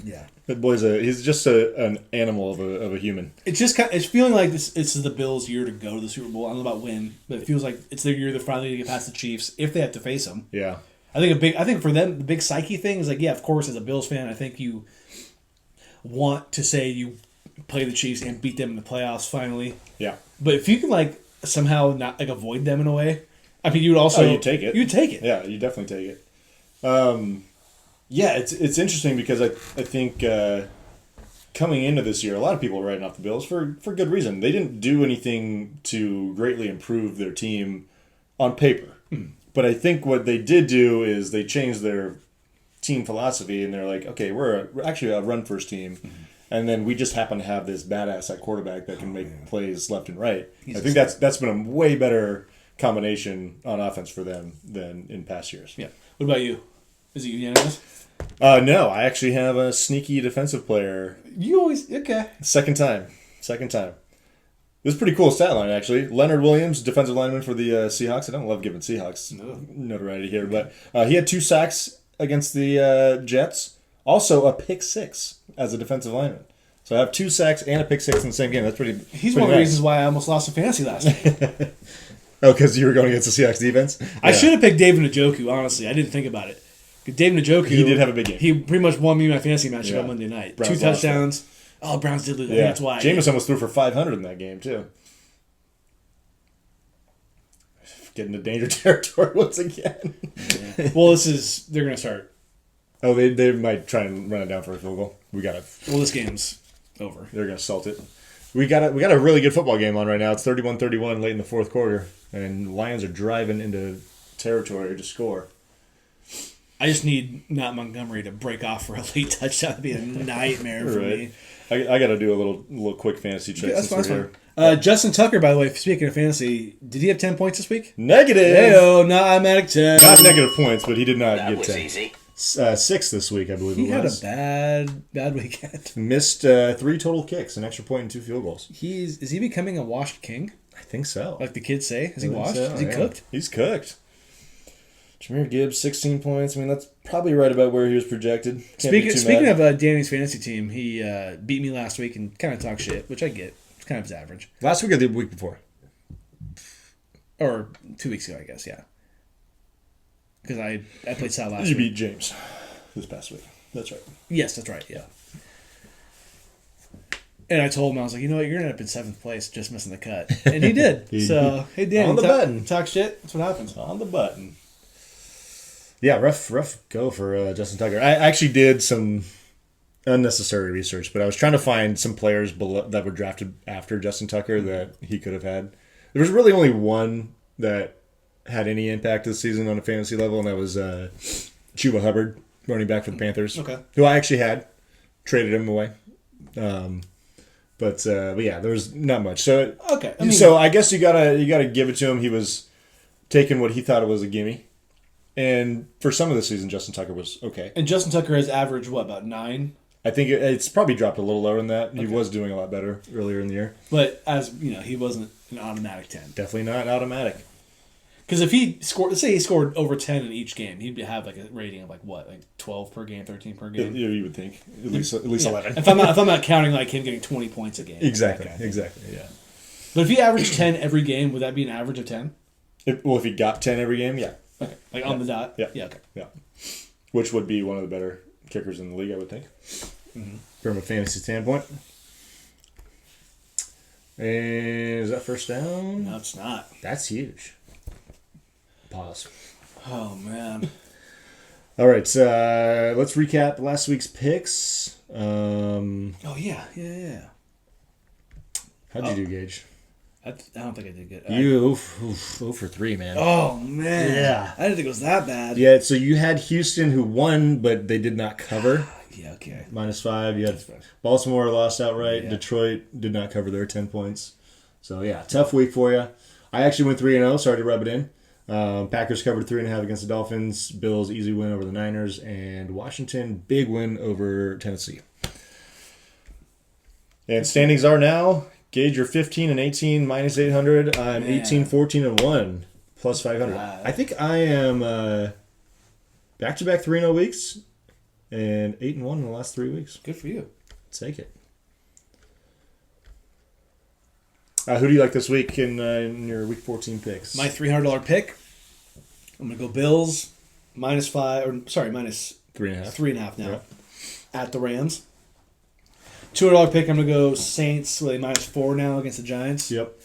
[SPEAKER 1] Yeah,
[SPEAKER 2] that boy's he's just an animal of a human.
[SPEAKER 1] It's just it's feeling like this is the Bills' year to go to the Super Bowl. I don't know about win, but it feels like it's their year to finally get past the Chiefs if they have to face them.
[SPEAKER 2] Yeah,
[SPEAKER 1] I think for them the big psyche thing is like, yeah, of course, as a Bills fan, I think you want to say you play the Chiefs and beat them in the playoffs finally.
[SPEAKER 2] Yeah,
[SPEAKER 1] but if you can like somehow not like avoid them in a way, I mean, you would also
[SPEAKER 2] you'd take it.
[SPEAKER 1] You'd take it.
[SPEAKER 2] Yeah, you definitely take it. Yeah, it's interesting because I think coming into this year, a lot of people were writing off the Bills for good reason. They didn't do anything to greatly improve their team on paper. But I think what they did do is they changed their team philosophy, and they're like, okay, we're actually a run-first team, and then we just happen to have this badass at quarterback that can make plays left and right. I think that's been a way better combination on offense for them than in past years.
[SPEAKER 1] Yeah. What about you? Is it unanimous?
[SPEAKER 2] No, I actually have a sneaky defensive player.
[SPEAKER 1] You always okay.
[SPEAKER 2] Second time. This is a pretty cool stat line, actually. Leonard Williams, defensive lineman for the Seahawks. I don't love giving Seahawks notoriety here, but he had 2 sacks against the Jets. Also, a pick 6 as a defensive lineman. So I have 2 sacks and a pick six in the same game. That's pretty.
[SPEAKER 1] He's
[SPEAKER 2] pretty
[SPEAKER 1] one of the
[SPEAKER 2] nice.
[SPEAKER 1] reasons why I almost lost a fantasy last week.
[SPEAKER 2] Oh, because you were going against the Seahawks defense?
[SPEAKER 1] I should have picked David Njoku, honestly. I didn't think about it. David Njoku...
[SPEAKER 2] He did have a big game.
[SPEAKER 1] He pretty much won me my fantasy matchup on Monday night.
[SPEAKER 2] Browns
[SPEAKER 1] 2 touchdowns. Oh, Browns did lose.
[SPEAKER 2] Yeah.
[SPEAKER 1] That's why.
[SPEAKER 2] Jameis almost threw for 500 in that game, too. Getting into danger territory once again.
[SPEAKER 1] Yeah. Well, they're going to start.
[SPEAKER 2] Oh, they might try and run it down for a field goal.
[SPEAKER 1] Well, this game's over.
[SPEAKER 2] They're going to salt it. We got a really good football game on right now. It's 31-31 late in the fourth quarter, and Lions are driving into territory to score.
[SPEAKER 1] I just need not Montgomery to break off for a late touchdown. That'd be a nightmare for me.
[SPEAKER 2] I got to do a little quick fantasy check.
[SPEAKER 1] That's fine. Justin Tucker, by the way, speaking of fantasy, did he have 10 points this week?
[SPEAKER 2] Negative.
[SPEAKER 1] Hey-oh, not automatic 10.
[SPEAKER 2] Not negative points, but he did not get 10.
[SPEAKER 3] Easy.
[SPEAKER 2] 6 this week, I believe
[SPEAKER 1] He
[SPEAKER 2] it was.
[SPEAKER 1] had a bad weekend.
[SPEAKER 2] Missed 3 total kicks, an extra point and 2 field goals.
[SPEAKER 1] Is he becoming a washed king?
[SPEAKER 2] I think so.
[SPEAKER 1] Like the kids say? Is he
[SPEAKER 2] I think
[SPEAKER 1] washed?
[SPEAKER 2] so,
[SPEAKER 1] Is he cooked?
[SPEAKER 2] He's cooked. Jameer Gibbs, 16 points. I mean, that's probably right about where he was projected.
[SPEAKER 1] Speaking of Danny's fantasy team, he beat me last week and kind of talked shit, which I get. It's kind of his average.
[SPEAKER 2] Last week or the week before?
[SPEAKER 1] Or 2 weeks ago, I guess, yeah. Because I played Sal last
[SPEAKER 2] You
[SPEAKER 1] week.
[SPEAKER 2] beat James this past week. That's right.
[SPEAKER 1] Yes, that's right, yeah. And I told him, I was like, you know what, you're going to end up in 7th place just missing the cut. And he did. So, hey, Danny.
[SPEAKER 2] On the button.
[SPEAKER 1] Talk shit. That's what happens.
[SPEAKER 2] On the button. Yeah, rough go for Justin Tucker. I actually did some unnecessary research, but I was trying to find some players that were drafted after Justin Tucker that he could have had. There was really only one that had any impact this season on a fantasy level, and that was Chuba Hubbard, running back for the Panthers.
[SPEAKER 1] Okay.
[SPEAKER 2] Who I actually had. Traded him away. But yeah, there was not much. So
[SPEAKER 1] Okay.
[SPEAKER 2] so I guess you gotta give it to him. He was taking what he thought it was a gimme. And for some of the season, Justin Tucker was okay.
[SPEAKER 1] And Justin Tucker has averaged, what, about 9?
[SPEAKER 2] I think it's probably dropped a little lower than that. He was doing a lot better earlier in the year.
[SPEAKER 1] But, as you know, he wasn't an automatic 10.
[SPEAKER 2] Definitely not automatic.
[SPEAKER 1] Because if he scored, let's say he scored over 10 in each game, he'd have like a rating of like what, like 12 per game, 13 per game?
[SPEAKER 2] You would think. At least 11.
[SPEAKER 1] If I'm not counting like him getting 20 points a game.
[SPEAKER 2] Exactly,
[SPEAKER 1] Okay.
[SPEAKER 2] exactly, yeah.
[SPEAKER 1] But if he averaged 10 every game, would that be an average of 10?
[SPEAKER 2] If he got 10 every game, yeah.
[SPEAKER 1] Okay. Like on the dot?
[SPEAKER 2] Yeah.
[SPEAKER 1] Yeah, okay.
[SPEAKER 2] Yeah. Which would be one of the better kickers in the league, I would think. Mm-hmm. From a fantasy standpoint. And is that first down?
[SPEAKER 1] No, it's not.
[SPEAKER 2] That's huge. Pause.
[SPEAKER 1] Oh, man.
[SPEAKER 2] All right, so let's recap last week's picks.
[SPEAKER 1] Oh, yeah.
[SPEAKER 2] How'd you do, Gage?
[SPEAKER 1] I don't think I did good.
[SPEAKER 2] You 0 for 3, man.
[SPEAKER 1] Oh, man.
[SPEAKER 2] Yeah.
[SPEAKER 1] I didn't think it was that bad.
[SPEAKER 2] Yeah, so you had Houston who won, but they did not cover.
[SPEAKER 1] Yeah, okay.
[SPEAKER 2] -5. You had Baltimore lost outright.
[SPEAKER 1] Yeah.
[SPEAKER 2] Detroit did not cover their 10 points. So, yeah, tough week for you. I actually went 3-0. Sorry to rub it in. Packers covered 3.5 against the Dolphins. Bills, easy win over the Niners. And Washington, big win over Tennessee. And standings are now, Gage, you're 15-18, -800. I'm 18-14-1, +500.
[SPEAKER 1] God.
[SPEAKER 2] I think I am back-to-back 3-0 weeks and 8-1 in the last 3 weeks.
[SPEAKER 1] Good for you.
[SPEAKER 2] Take it. Who do you like this week in your Week 14 picks?
[SPEAKER 1] My $300 pick, I'm going to go Bills, -5, or sorry, minus
[SPEAKER 2] 3.5.
[SPEAKER 1] 3.5 now,
[SPEAKER 2] Yep.
[SPEAKER 1] at the Rams. $200 pick, I'm going to go Saints with a -4 now against the Giants.
[SPEAKER 2] Yep.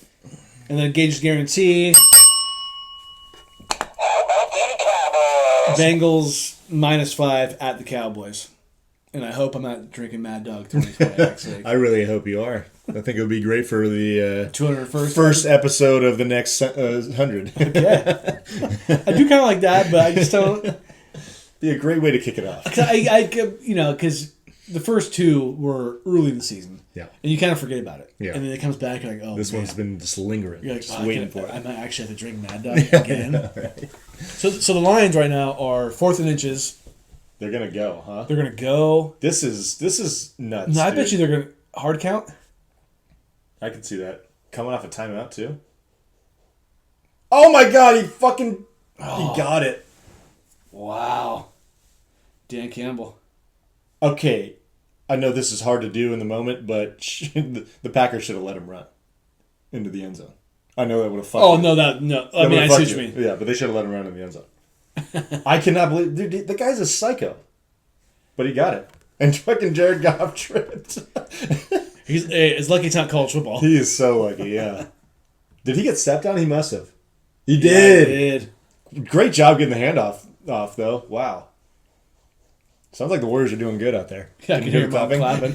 [SPEAKER 1] And then Gage's guarantee, Bengals -5 at the Cowboys. And I hope I'm not drinking Mad Dog 2020 next week.
[SPEAKER 2] I really hope you are. I think it would be great for the
[SPEAKER 1] 201st
[SPEAKER 2] first episode of the next 100.
[SPEAKER 1] Yeah. I do kind of like that, but I just don't.
[SPEAKER 2] Be a great way to kick it off.
[SPEAKER 1] Because the first 2 were early in the season.
[SPEAKER 2] Yeah.
[SPEAKER 1] And you kind of forget about it.
[SPEAKER 2] Yeah.
[SPEAKER 1] And then it comes back, you're like, oh,
[SPEAKER 2] This
[SPEAKER 1] man.
[SPEAKER 2] one's been just lingering.
[SPEAKER 1] You're like,
[SPEAKER 2] just
[SPEAKER 1] oh,
[SPEAKER 2] waiting for it.
[SPEAKER 1] I might actually have to drink Mad Dog again.
[SPEAKER 2] Right.
[SPEAKER 1] So the Lions right now are 4th in inches.
[SPEAKER 2] They're going to go, huh?
[SPEAKER 1] They're going to go.
[SPEAKER 2] This is nuts.
[SPEAKER 1] No, I
[SPEAKER 2] dude.
[SPEAKER 1] bet you they're going to hard count.
[SPEAKER 2] I can see that. Coming off a timeout, too. Oh, my God. He got it.
[SPEAKER 1] Wow. Dan Campbell.
[SPEAKER 2] Okay. I know this is hard to do in the moment, but the Packers should have let him run into the end zone. I know that would have fucked.
[SPEAKER 1] Oh
[SPEAKER 2] you.
[SPEAKER 1] no, no. I mean, I see what you mean.
[SPEAKER 2] Yeah, but they should have let him run in the end zone. I cannot believe dude, the guy's a psycho, but he got it, and fucking Jared Goff tripped.
[SPEAKER 1] It's lucky it's not college football.
[SPEAKER 2] He is so lucky. Yeah. Did he get stepped on? He must have. He did.
[SPEAKER 1] Yeah, he did.
[SPEAKER 2] Great job getting the handoff off though. Wow. Sounds like the Warriors are doing good out there.
[SPEAKER 1] Yeah, I can hear them clapping.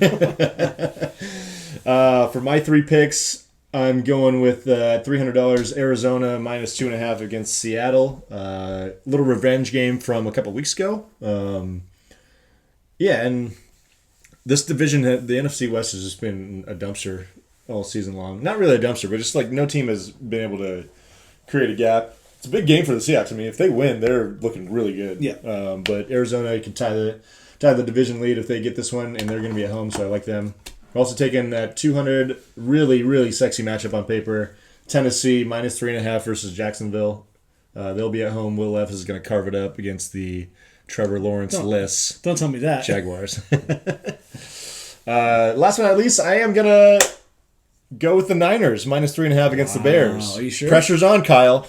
[SPEAKER 2] For my 3 picks, I'm going with $300 Arizona minus 2.5 against Seattle. Little revenge game from a couple weeks ago. Yeah, and this division, the NFC West, has just been a dumpster all season long. Not really a dumpster, but just like no team has been able to create a gap. It's a big game for the Seahawks. I mean, if they win, they're looking really good.
[SPEAKER 1] Yeah.
[SPEAKER 2] But Arizona can tie the division lead if they get this one, and they're going to be at home, so I like them. I'm also taking that 200, really, really sexy matchup on paper. Tennessee minus 3.5 versus Jacksonville. They'll be at home. Will Levis is going to carve it up against the Trevor Lawrence-less
[SPEAKER 1] Don't tell me that.
[SPEAKER 2] Jaguars. Last but not least, I am going to go with the Niners, minus 3.5 against the Bears.
[SPEAKER 1] Are you sure?
[SPEAKER 2] Pressure's on, Kyle.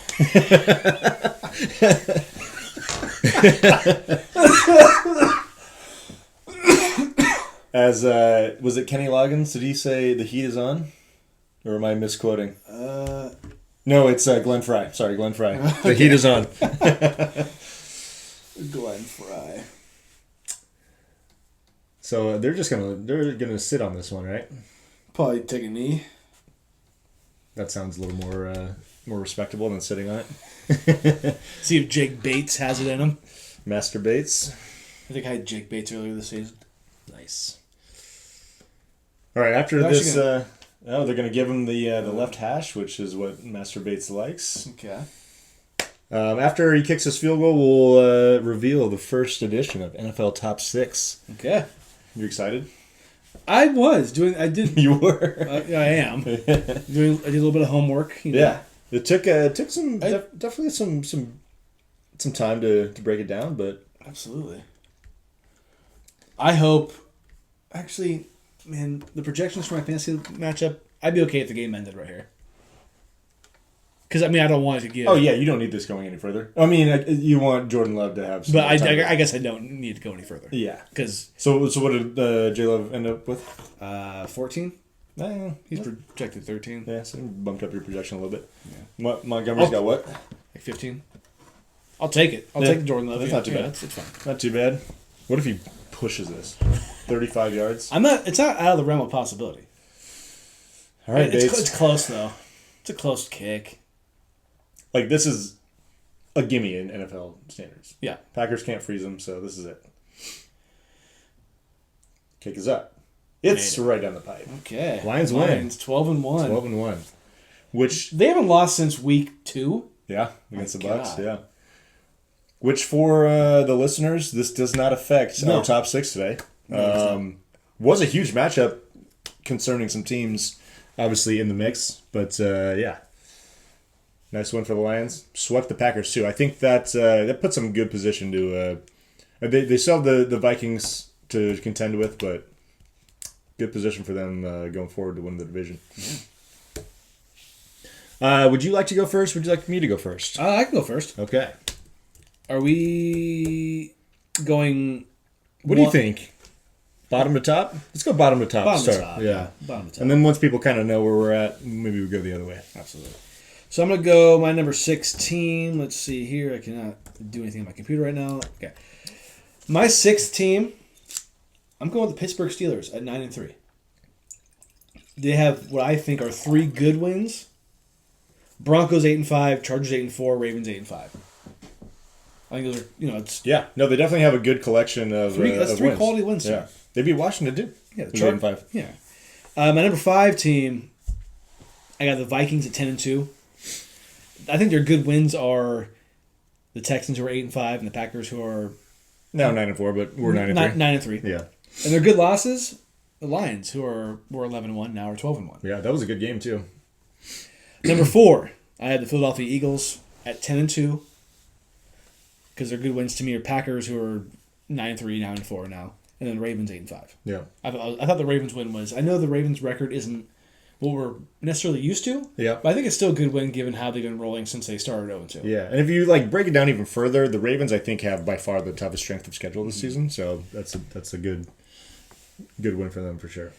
[SPEAKER 2] As was it Kenny Loggins? Did he say the heat is on? Or am I misquoting? No, it's Glenn Fry. Sorry, Glenn Fry. The heat is on.
[SPEAKER 1] Glenn Fry.
[SPEAKER 2] So they're gonna sit on this one, right?
[SPEAKER 1] Probably take a knee.
[SPEAKER 2] That sounds a little more respectable than sitting on it.
[SPEAKER 1] See if Jake Bates has it in him.
[SPEAKER 2] Master Bates.
[SPEAKER 1] I think I had Jake Bates earlier this season.
[SPEAKER 2] Nice. All right, after this, they're going to give him the left hash, which is what Master Bates likes.
[SPEAKER 1] Okay.
[SPEAKER 2] After he kicks his field goal, we'll reveal the first edition of NFL Top 6.
[SPEAKER 1] Okay.
[SPEAKER 2] You excited?
[SPEAKER 1] I was doing. I did.
[SPEAKER 2] You were.
[SPEAKER 1] I am. I did a little bit of homework. You know.
[SPEAKER 2] Yeah. It took some definitely some time to break it down, but
[SPEAKER 1] absolutely. I hope. Actually, man, the projections for my fantasy matchup, I'd be okay if the game ended right here. Because, I mean, I don't want it to give.
[SPEAKER 2] Oh, yeah, you don't need this going any further. I mean, you want Jordan Love to have some.
[SPEAKER 1] But I guess I don't need to go any further.
[SPEAKER 2] Yeah.
[SPEAKER 1] Because.
[SPEAKER 2] So what did J Love end up with?
[SPEAKER 1] 14? He's
[SPEAKER 2] yeah.
[SPEAKER 1] projected 13.
[SPEAKER 2] Yeah, so you bumped up your projection a little bit.
[SPEAKER 1] Yeah.
[SPEAKER 2] Montgomery's got what?
[SPEAKER 1] Like 15? I'll take it. I'll take the Jordan Love.
[SPEAKER 2] That's not too bad.
[SPEAKER 1] It's fine.
[SPEAKER 2] Not too bad. What if he pushes this 35 yards?
[SPEAKER 1] It's not out of the realm of possibility.
[SPEAKER 2] All right, Bates.
[SPEAKER 1] It's close though. It's a close kick.
[SPEAKER 2] Like this is a gimme in NFL standards.
[SPEAKER 1] Yeah.
[SPEAKER 2] Packers can't freeze them, so this is it. Kick is up. It's right down the pipe.
[SPEAKER 1] Okay.
[SPEAKER 2] Lions win.
[SPEAKER 1] 12-1.
[SPEAKER 2] 12-1. Which
[SPEAKER 1] they haven't lost since week 2.
[SPEAKER 2] Yeah, against the Bucks. Yeah. Which for the listeners, this does not affect our top 6 today. Was a huge matchup concerning some teams, obviously in the mix, but yeah, nice win for the Lions. Swept the Packers too. I think that puts them in good position to. They still have the Vikings to contend with, but good position for them going forward to win the division. Yeah. Would you like to go first? Would you like me to go first?
[SPEAKER 1] I can go first.
[SPEAKER 2] Okay.
[SPEAKER 1] Are we going...
[SPEAKER 2] What do you think? Bottom to top? Let's go bottom to top.
[SPEAKER 1] Bottom to top.
[SPEAKER 2] Yeah.
[SPEAKER 1] Bottom to top.
[SPEAKER 2] And then once people kind of know where we're at, maybe we go the other way.
[SPEAKER 1] Absolutely. So I'm going to go my number 16. Let's see here. I cannot do anything on my computer right now. Okay. My 6th team, I'm going with the Pittsburgh Steelers at 9-3. They have what I think are 3 good wins. Broncos 8-5, Chargers 8-4, Ravens 8-5. I think those are, it's...
[SPEAKER 2] Yeah. No, they definitely have a good collection of
[SPEAKER 1] That's 3
[SPEAKER 2] wins.
[SPEAKER 1] quality wins.
[SPEAKER 2] Yeah. They beat Washington, too.
[SPEAKER 1] Yeah, the
[SPEAKER 2] 8-5.
[SPEAKER 1] Yeah. My number 5 team, I got the Vikings at 10-2. I think their good wins are the Texans, who are 8-5, and the Packers, who are...
[SPEAKER 2] Now 9-4, but we're 9-3.
[SPEAKER 1] 9-3.
[SPEAKER 2] Yeah.
[SPEAKER 1] And their good losses, the Lions, who were 11-1, now are 12-1.
[SPEAKER 2] Yeah, that was a good game, too.
[SPEAKER 1] Number 4, I had the Philadelphia Eagles at 10-2. Because their good wins to me are Packers, who are 9-3, 9-4 now. and then Ravens 8-5.
[SPEAKER 2] Yeah.
[SPEAKER 1] I thought the Ravens win was. I know the Ravens record isn't what we're necessarily used to.
[SPEAKER 2] Yeah.
[SPEAKER 1] But I think it's still a good win given how they've been rolling since they started 0-2.
[SPEAKER 2] Yeah, and if you break it down even further, the Ravens I think have by far the toughest strength of schedule this season. So that's a good win for them for sure.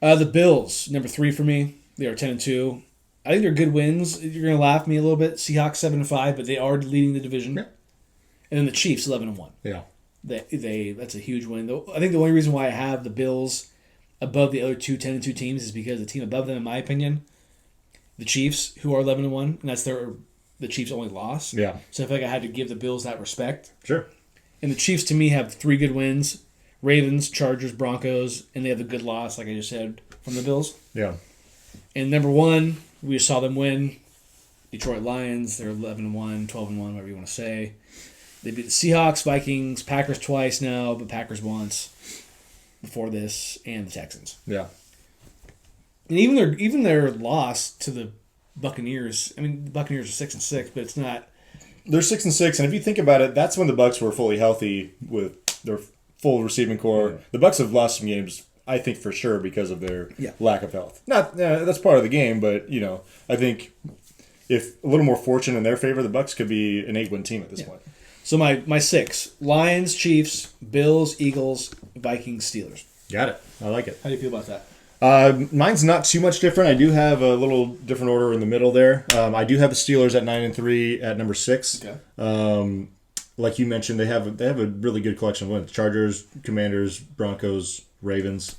[SPEAKER 1] The Bills, number 3 for me. They are 10-2. I think they're good wins. You're gonna laugh at me a little bit. Seahawks 7-5, but they are leading the division.
[SPEAKER 2] Yeah.
[SPEAKER 1] And then the Chiefs 11-1.
[SPEAKER 2] Yeah.
[SPEAKER 1] That's a huge win. I think the only reason why I have the Bills above the other 10-2 teams is because the team above them, in my opinion, the Chiefs, who are 11-1, and that's the Chiefs' only loss.
[SPEAKER 2] Yeah.
[SPEAKER 1] So I feel like I had to give the Bills that respect.
[SPEAKER 2] Sure.
[SPEAKER 1] And the Chiefs, to me, have 3 good wins: Ravens, Chargers, Broncos, and they have a good loss, like I just said, from the Bills.
[SPEAKER 2] Yeah.
[SPEAKER 1] And number 1, we just saw them win. Detroit Lions, they're 11-1, 12-1, whatever you want to say. They beat the Seahawks, Vikings, Packers twice now, but Packers once before this, and the Texans.
[SPEAKER 2] Yeah.
[SPEAKER 1] And even their loss to the Buccaneers. I mean, the Buccaneers are 6-6, but it's not.
[SPEAKER 2] They're 6-6, and if you think about it, that's when the Bucs were fully healthy with their full receiving core. Yeah. The Bucs have lost some games, I think, for sure because of their lack of health. Not that's part of the game, but I think if a little more fortune in their favor, the Bucs could be an 8-win team at this point.
[SPEAKER 1] So my 6: Lions, Chiefs, Bills, Eagles, Vikings, Steelers.
[SPEAKER 2] Got it. I like it.
[SPEAKER 1] How do you feel about that?
[SPEAKER 2] Mine's not too much different. I do have a little different order in the middle there. I do have the Steelers at 9-3 at number 6.
[SPEAKER 1] Okay.
[SPEAKER 2] Like you mentioned, they have a really good collection of wins: Chargers, Commanders, Broncos, Ravens.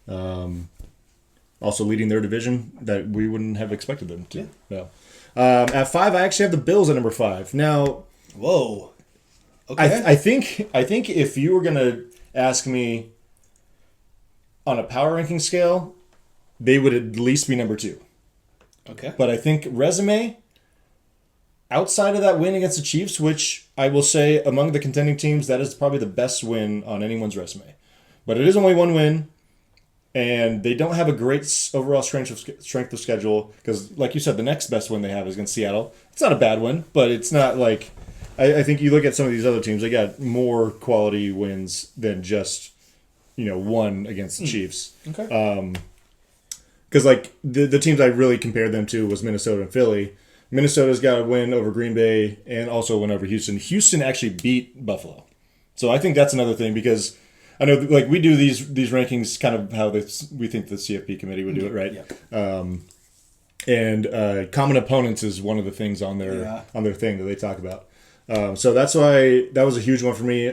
[SPEAKER 2] Also leading their division that we wouldn't have expected them to. Yeah. At 5, I actually have the Bills at number 5. Now,
[SPEAKER 1] whoa. Okay.
[SPEAKER 2] I think if you were gonna ask me on a power ranking scale, they would at least be number 2.
[SPEAKER 1] Okay.
[SPEAKER 2] But I think resume, outside of that win against the Chiefs, which I will say among the contending teams, that is probably the best win on anyone's resume. But it is only one win, and they don't have a great overall strength of schedule because, like you said, the next best win they have is against Seattle. It's not a bad win, but it's not like... I think you look at some of these other teams, they got more quality wins than just, one against the Chiefs.
[SPEAKER 1] Okay.
[SPEAKER 2] Because, the teams I really compared them to was Minnesota and Philly. Minnesota's got a win over Green Bay and also a win over Houston. Houston actually beat Buffalo. So I think that's another thing because I know, we do these rankings kind of how we think the CFP committee would do it, right?
[SPEAKER 1] Yeah.
[SPEAKER 2] And common opponents is one of the things on their thing that they talk about. So that's why that was a huge one for me.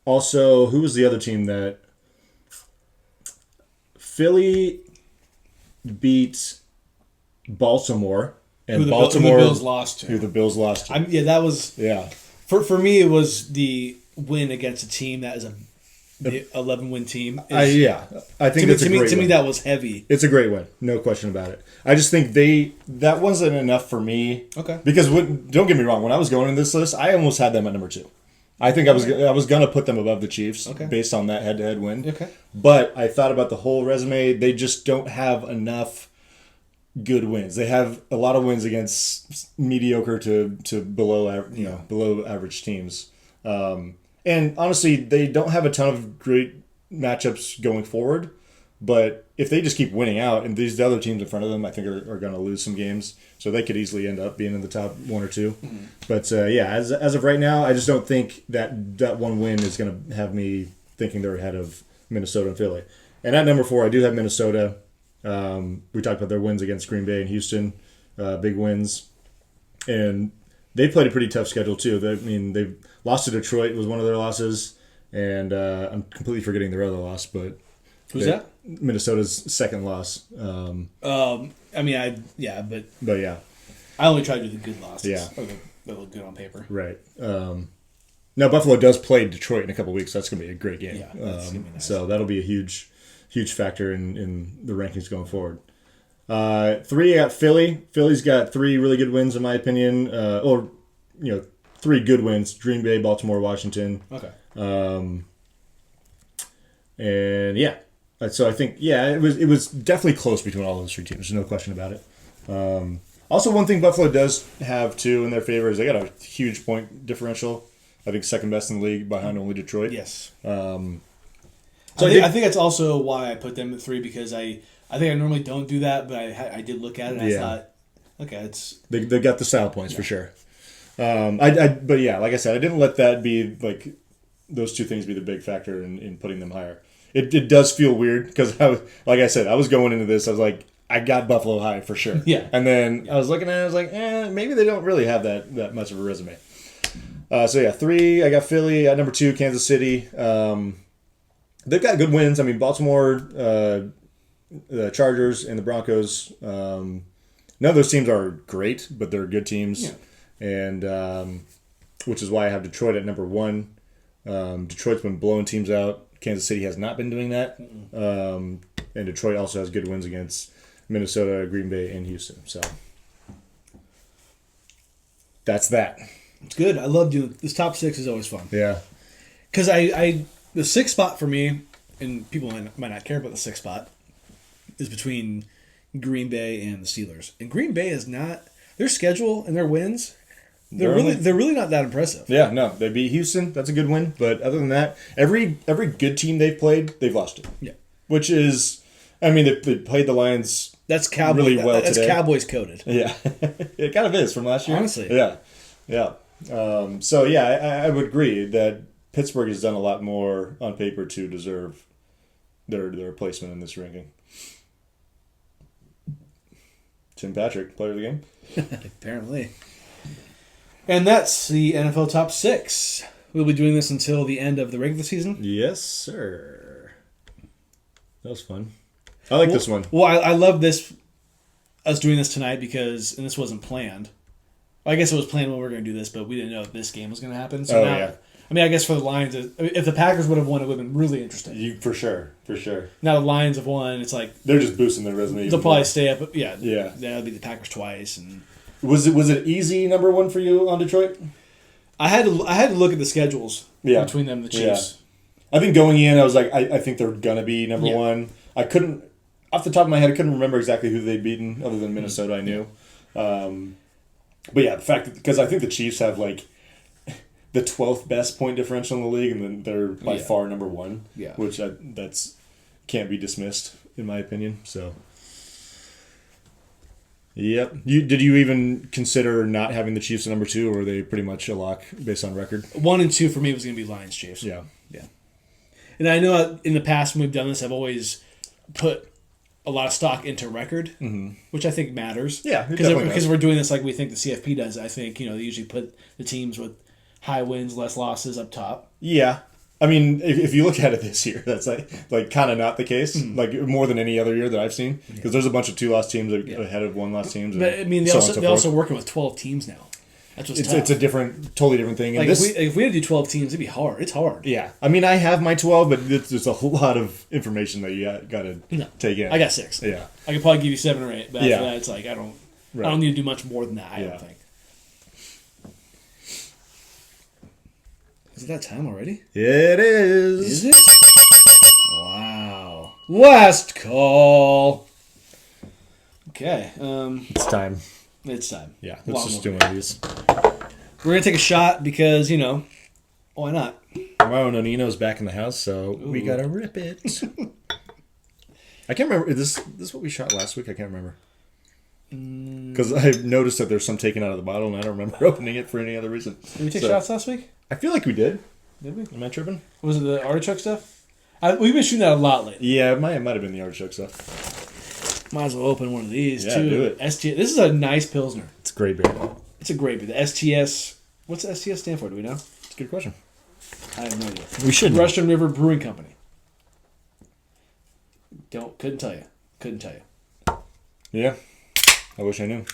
[SPEAKER 2] Also, who was the other team that Philly beat Baltimore and
[SPEAKER 1] who the Bills lost to?
[SPEAKER 2] Who the Bills lost to?
[SPEAKER 1] That was for me. It was the win against a team that is the 11-win team.
[SPEAKER 2] I think that's a great win.
[SPEAKER 1] To me, that was heavy.
[SPEAKER 2] It's a great win, no question about it. I just think that wasn't enough for me.
[SPEAKER 1] Okay.
[SPEAKER 2] Because don't get me wrong, when I was going in this list, I almost had them at number 2. I think I was gonna put them above the Chiefs based on that head-to-head win.
[SPEAKER 1] Okay.
[SPEAKER 2] But I thought about the whole resume. They just don't have enough good wins. They have a lot of wins against mediocre to below average teams. And honestly, they don't have a ton of great matchups going forward. But if they just keep winning out, and these other teams in front of them, I think are going to lose some games. So they could easily end up being in the top 1 or 2. Mm-hmm. But as of right now, I just don't think that one win is going to have me thinking they're ahead of Minnesota and Philly. And at number 4, I do have Minnesota. We talked about their wins against Green Bay and Houston, big wins. And they played a pretty tough schedule, too. They lost to Detroit was one of their losses. And I'm completely forgetting their other loss, but...
[SPEAKER 1] Who's that?
[SPEAKER 2] Minnesota's second loss.
[SPEAKER 1] But
[SPEAKER 2] yeah.
[SPEAKER 1] I only try to do the good losses.
[SPEAKER 2] Yeah.
[SPEAKER 1] Or that look good on paper.
[SPEAKER 2] Right. Now, Buffalo does play Detroit in a couple weeks. So that's going to be a great game.
[SPEAKER 1] Yeah, that's gonna be nice.
[SPEAKER 2] So that'll be a huge factor in the rankings going forward. 3, I got Philly. Philly's got 3 really good wins, in my opinion. 3 good wins: Green Bay, Baltimore, Washington.
[SPEAKER 1] Okay.
[SPEAKER 2] And yeah, so I think it was definitely close between all those 3 teams. There's no question about it. Also, one thing Buffalo does have too in their favor is they got a huge point differential. I think second best in the league behind only Detroit.
[SPEAKER 1] Yes.
[SPEAKER 2] So
[SPEAKER 1] I think that's also why I put them at 3 because I think I normally don't do that, but I did look at it and I thought, okay, it's
[SPEAKER 2] they got the style points for sure. But yeah, like I said, I didn't let that be like those two things be the big factor in putting them higher. It does feel weird because like I said, I was going into this, I was like, I got Buffalo high for sure.
[SPEAKER 1] Yeah.
[SPEAKER 2] And then I was looking at it, I was like, maybe they don't really have that much of a resume. So yeah, 3, I got Philly. At number 2, Kansas City. They've got good wins. I mean, Baltimore, the Chargers, and the Broncos. None of those teams are great, but they're good teams.
[SPEAKER 1] Yeah.
[SPEAKER 2] And which is why I have Detroit at number 1. Detroit's been blowing teams out. Kansas City has not been doing that. And Detroit also has good wins against Minnesota, Green Bay, and Houston. So that's that.
[SPEAKER 1] It's good. I love doing this. Top 6 is always fun.
[SPEAKER 2] Yeah.
[SPEAKER 1] Because the 6th spot for me, and people might not care about the 6th spot, is between Green Bay and the Steelers. And Green Bay is not their schedule and their wins. They're really not that impressive.
[SPEAKER 2] Yeah, no, they beat Houston. That's a good win. But other than that, every good team they've played, they've lost to.
[SPEAKER 1] Yeah.
[SPEAKER 2] Which is, I mean, they played the Lions.
[SPEAKER 1] That's Cowboys.
[SPEAKER 2] Really well
[SPEAKER 1] That's
[SPEAKER 2] today.
[SPEAKER 1] Cowboys coded.
[SPEAKER 2] Yeah, it kind of is from last year.
[SPEAKER 1] Honestly.
[SPEAKER 2] Yeah. So yeah, I would agree that Pittsburgh has done a lot more on paper to deserve their placement in this ranking. Tim Patrick, player of the game.
[SPEAKER 1] Apparently. And that's the NFL Top 6. We'll be doing this until the end of the regular season.
[SPEAKER 2] Yes, sir. That was fun. I like this one.
[SPEAKER 1] Well, I love this, us doing this tonight because, and this wasn't planned. I guess it was planned when we were going to do this, but we didn't know if this game was going to happen. So now,
[SPEAKER 2] yeah.
[SPEAKER 1] I mean, I guess for the Lions, if the Packers would have won, it would have been really interesting.
[SPEAKER 2] For sure.
[SPEAKER 1] Now the Lions have won, it's like
[SPEAKER 2] They're just boosting their resume.
[SPEAKER 1] they'll probably stay up. Yeah.
[SPEAKER 2] Yeah.
[SPEAKER 1] That'll be the Packers twice. And
[SPEAKER 2] Was it easy number 1 for you on Detroit?
[SPEAKER 1] I had to look at the schedules between them and the Chiefs.
[SPEAKER 2] Yeah. I think going in, I was like, I think they're gonna be number 1. I couldn't, off the top of my head, I couldn't remember exactly who they'd beaten other than Minnesota. I knew, but yeah, the fact that because I think the Chiefs have like the 12th best point differential in the league, and then they're by far number 1.
[SPEAKER 1] Yeah,
[SPEAKER 2] which that's can't be dismissed in my opinion. So. Yep. Did you even consider not having the Chiefs at number 2, or were they pretty much a lock based on record?
[SPEAKER 1] 1 and 2 for me was going to be Lions Chiefs.
[SPEAKER 2] Yeah.
[SPEAKER 1] And I know in the past when we've done this, I've always put a lot of stock into record, which I think matters.
[SPEAKER 2] Yeah,
[SPEAKER 1] because we're doing this like we think the CFP does. I think they usually put the teams with high wins, less losses up top.
[SPEAKER 2] Yeah. I mean, if you look at it this year, that's like kind of not the case. Like more than any other year that I've seen, because there's a bunch of 2-loss teams ahead of 1-loss teams.
[SPEAKER 1] But I mean, they're also working with 12 teams now. That's what's tough.
[SPEAKER 2] It's a totally different thing.
[SPEAKER 1] Like if we had to do 12 teams, it'd be hard. It's hard.
[SPEAKER 2] Yeah. I mean, I have my 12, but there's a whole lot of information that you got to take in.
[SPEAKER 1] I got 6.
[SPEAKER 2] Yeah.
[SPEAKER 1] I could probably give you 7 or 8, but after that, it's like I don't need to do much more than that. I don't think. Is it that time already?
[SPEAKER 2] It is.
[SPEAKER 1] Is it? Wow. Last call. Okay.
[SPEAKER 2] It's time.
[SPEAKER 1] It's time.
[SPEAKER 2] Yeah. Let's just do one of these.
[SPEAKER 1] We're going to take a shot because, why not?
[SPEAKER 2] Mauro Nonino's back in the house, so we got to rip it. I can't remember. Is this what we shot last week? I can't remember. Because I noticed that there's some taken out of the bottle, and I don't remember opening it for any other reason.
[SPEAKER 1] Did we take shots last week?
[SPEAKER 2] I feel like we did.
[SPEAKER 1] Did we?
[SPEAKER 2] Am I tripping?
[SPEAKER 1] Was it the artichoke stuff? We've been shooting that a lot lately.
[SPEAKER 2] Yeah, it might have been the artichoke stuff.
[SPEAKER 1] Might as well open one of these, too.
[SPEAKER 2] Do it.
[SPEAKER 1] This is a nice Pilsner.
[SPEAKER 2] It's a great beer.
[SPEAKER 1] It's a great beer. The STS... What's the STS stand for? Do we know?
[SPEAKER 2] It's a good question.
[SPEAKER 1] I have no idea.
[SPEAKER 2] We should know.
[SPEAKER 1] Russian River Brewing Company. Couldn't tell you.
[SPEAKER 2] Yeah. I wish I knew.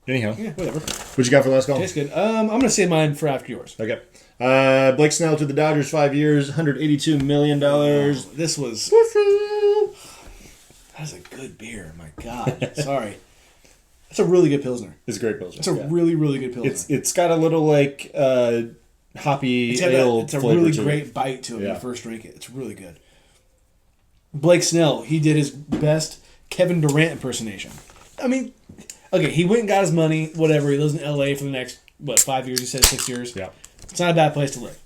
[SPEAKER 2] Anyhow.
[SPEAKER 1] Yeah, whatever.
[SPEAKER 2] What you got for last call?
[SPEAKER 1] Tastes good. I'm going to save mine for after yours.
[SPEAKER 2] Okay. Blake Snell to the Dodgers, 5 years, $182 million.
[SPEAKER 1] This was... That is a good beer. My God. Sorry. It's a really good Pilsner.
[SPEAKER 2] It's a great Pilsner.
[SPEAKER 1] It's a really, really good Pilsner.
[SPEAKER 2] It's got a little, hoppy ale
[SPEAKER 1] It's a
[SPEAKER 2] flavor
[SPEAKER 1] really
[SPEAKER 2] to
[SPEAKER 1] great
[SPEAKER 2] it.
[SPEAKER 1] bite to it when you first drink it. It's really good. Blake Snell, he did his best Kevin Durant impersonation. I mean, okay, he went and got his money, whatever. He lives in L.A. for the next 5 years? You said 6 years.
[SPEAKER 2] Yeah.
[SPEAKER 1] It's not a bad place to live.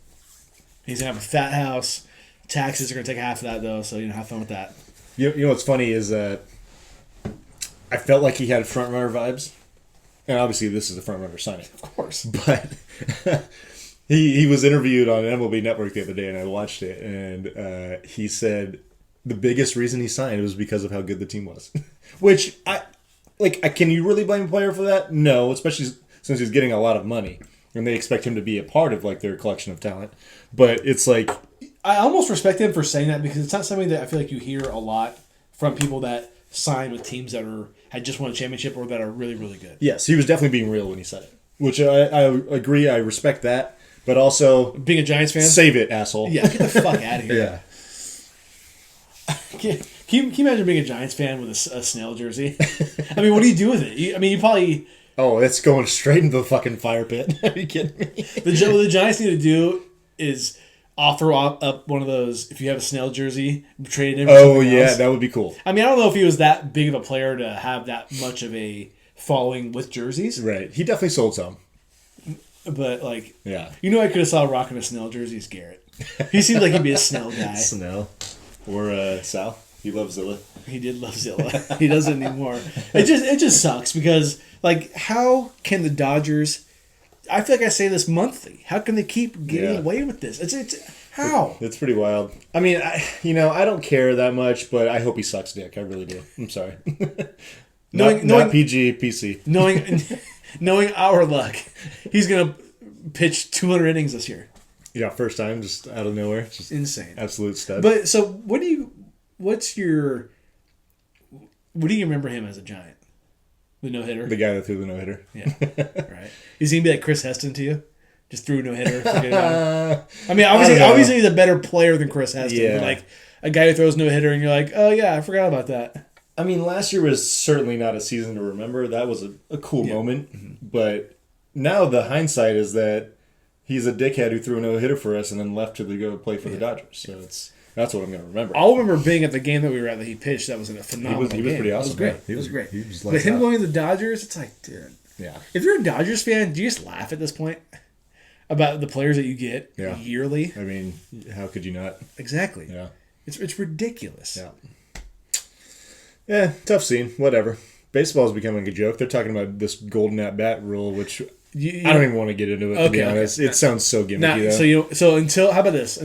[SPEAKER 1] He's gonna have a fat house. Taxes are gonna take half of that though, so have fun with that.
[SPEAKER 2] You know what's funny is that I felt like he had front runner vibes, and obviously this is a front runner signing,
[SPEAKER 1] Of course.
[SPEAKER 2] but he was interviewed on MLB Network the other day, and I watched it, and he said the biggest reason he signed was because of how good the team was, which can you really blame a player for that? No, especially since he's getting a lot of money, and they expect him to be a part of their collection of talent. But it's like
[SPEAKER 1] I almost respect him for saying that because it's not something that I feel like you hear a lot from people that sign with teams that had just won a championship or that are really, really good.
[SPEAKER 2] yes, he was definitely being real when he said it, which I agree. I respect that, but also
[SPEAKER 1] Being a Giants fan,
[SPEAKER 2] save it, asshole.
[SPEAKER 1] yeah, get the fuck out of here.
[SPEAKER 2] Yeah.
[SPEAKER 1] Can you imagine being a Giants fan with a snail jersey? I mean, what do you do with it? You probably
[SPEAKER 2] Oh, it's going straight into the fucking fire pit. Are you kidding me?
[SPEAKER 1] what the Giants need to do is offer up one of those. If you have a snail jersey, trade it in. For something else.
[SPEAKER 2] That would be cool.
[SPEAKER 1] I mean, I don't know if he was that big of a player to have that much of a following with jerseys,
[SPEAKER 2] Right. He definitely sold some.
[SPEAKER 1] but
[SPEAKER 2] Yeah.
[SPEAKER 1] I could have saw rocking a snail jersey is Garrett. He seemed like he'd be a snail guy.
[SPEAKER 2] Snell. Or Sal. He loves Zilla.
[SPEAKER 1] He did love Zilla. He doesn't anymore. It just sucks because how can the Dodgers? I feel like I say this monthly. How can they keep getting away with this? It's how?
[SPEAKER 2] It's pretty wild. I mean, I don't care that much, but I hope he sucks dick. I really do. I'm sorry. Not PG, PC.
[SPEAKER 1] Knowing our luck, he's gonna pitch 200 innings this year.
[SPEAKER 2] Yeah, first time, just out of nowhere. Just
[SPEAKER 1] Insane.
[SPEAKER 2] absolute stud.
[SPEAKER 1] But so, what do you remember him as a Giant? The no hitter.
[SPEAKER 2] The guy that threw the no hitter.
[SPEAKER 1] Yeah, right. Is he gonna be like Chris Heston to you? Just threw a no hitter. I mean, obviously he's a better player than Chris Heston.
[SPEAKER 2] Yeah.
[SPEAKER 1] But a guy who throws no hitter, and you're like, oh yeah, I forgot about that.
[SPEAKER 2] I mean, last year was certainly not a season to remember. That was a cool moment. Mm-hmm. But now the hindsight is that he's a dickhead who threw a no hitter for us and then left to go play for the Dodgers. So that's what I'm going to remember.
[SPEAKER 1] I'll remember being at the game that we were at that he pitched. That was a phenomenal game.
[SPEAKER 2] He was pretty awesome.
[SPEAKER 1] It was great.
[SPEAKER 2] Yeah.
[SPEAKER 1] It was great.
[SPEAKER 2] He was
[SPEAKER 1] but him going to the Dodgers, it's like, dude.
[SPEAKER 2] Yeah.
[SPEAKER 1] If you're a Dodgers fan, do you just laugh at this point about the players that you get yearly?
[SPEAKER 2] I mean, how could you not?
[SPEAKER 1] Exactly.
[SPEAKER 2] Yeah.
[SPEAKER 1] It's ridiculous.
[SPEAKER 2] Yeah. Yeah, tough scene. Whatever. Baseball's becoming a joke. They're talking about this golden at bat rule, which I don't even want to get into it. To be honest, it sounds so gimmicky. Though.
[SPEAKER 1] So until how about this?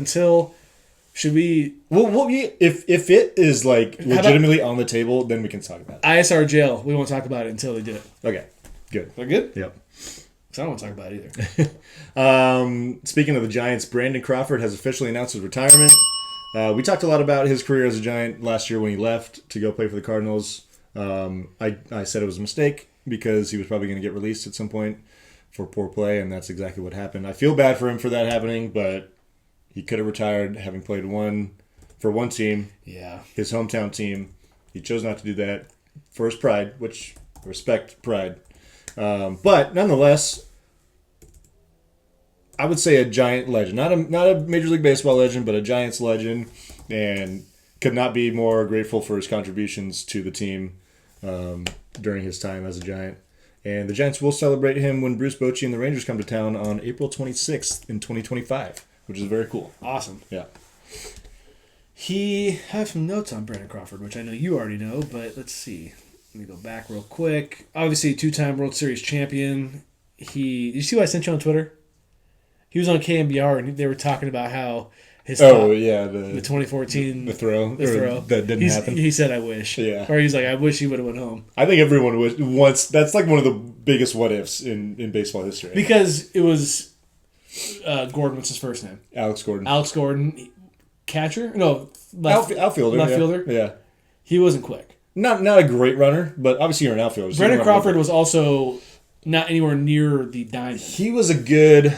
[SPEAKER 1] Should we?
[SPEAKER 2] Well, if it is legitimately on the table, then we can talk about it.
[SPEAKER 1] ISR jail. We won't talk about it until they do it.
[SPEAKER 2] Okay, good.
[SPEAKER 1] They're good.
[SPEAKER 2] Yep.
[SPEAKER 1] Because I don't want to talk about it either.
[SPEAKER 2] Speaking of the Giants, Brandon Crawford has officially announced his retirement. We talked a lot about his career as a Giant last year when he left to go play for the Cardinals. I said it was a mistake because he was probably going to get released at some point for poor play, and that's exactly what happened. I feel bad for him for that happening, but he could have retired having played for one team, his hometown team. He chose not to do that for his pride, which I respect pride. But nonetheless, I would say a Giant legend, not a Major League Baseball legend, but a Giants legend, and could not be more grateful for his contributions to the team during his time as a Giant. And the Giants will celebrate him when Bruce Bochy and the Rangers come to town on April 26th in 2025, which is very cool.
[SPEAKER 1] Awesome.
[SPEAKER 2] Yeah.
[SPEAKER 1] He has some notes on Brandon Crawford, which I know you already know, but let's see. Let me go back real quick. Obviously, two-time World Series champion. Did you see what I sent you on Twitter? He was on KMBR, and they were talking about how his the 2014
[SPEAKER 2] the throw that didn't happen.
[SPEAKER 1] He said, "I wish," or he's like, "I wish he would have went home."
[SPEAKER 2] I think everyone wants. That's like one of the biggest what ifs in baseball history
[SPEAKER 1] because it was Gordon. What's his first name?
[SPEAKER 2] Alex Gordon.
[SPEAKER 1] Alex Gordon, catcher? No,
[SPEAKER 2] outfielder.
[SPEAKER 1] Left fielder.
[SPEAKER 2] Yeah,
[SPEAKER 1] he wasn't quick.
[SPEAKER 2] Not a great runner, but obviously you're an outfielder. So
[SPEAKER 1] Brandon Crawford was also not anywhere near the diamond.
[SPEAKER 2] He was a good.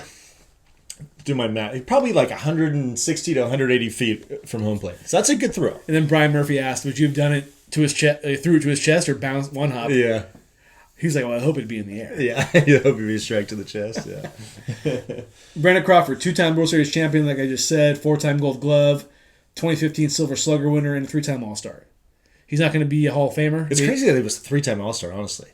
[SPEAKER 2] Do my math. Probably like 160 to 180 feet from home plate. So that's a good throw.
[SPEAKER 1] And then Brian Murphy asked, "Would you have done it to his chest, threw it to his chest, or bounced one hop?"
[SPEAKER 2] Yeah.
[SPEAKER 1] He was like, "Well, I hope it'd be in the air."
[SPEAKER 2] Yeah, I hope it'd be a strike to the chest. Yeah.
[SPEAKER 1] Brandon Crawford, two-time World Series champion, like I just said, four-time Gold Glove, 2015 Silver Slugger winner, and a three-time All-Star. He's not going to be a Hall of Famer.
[SPEAKER 2] It's crazy that he was a three-time All-Star. Honestly,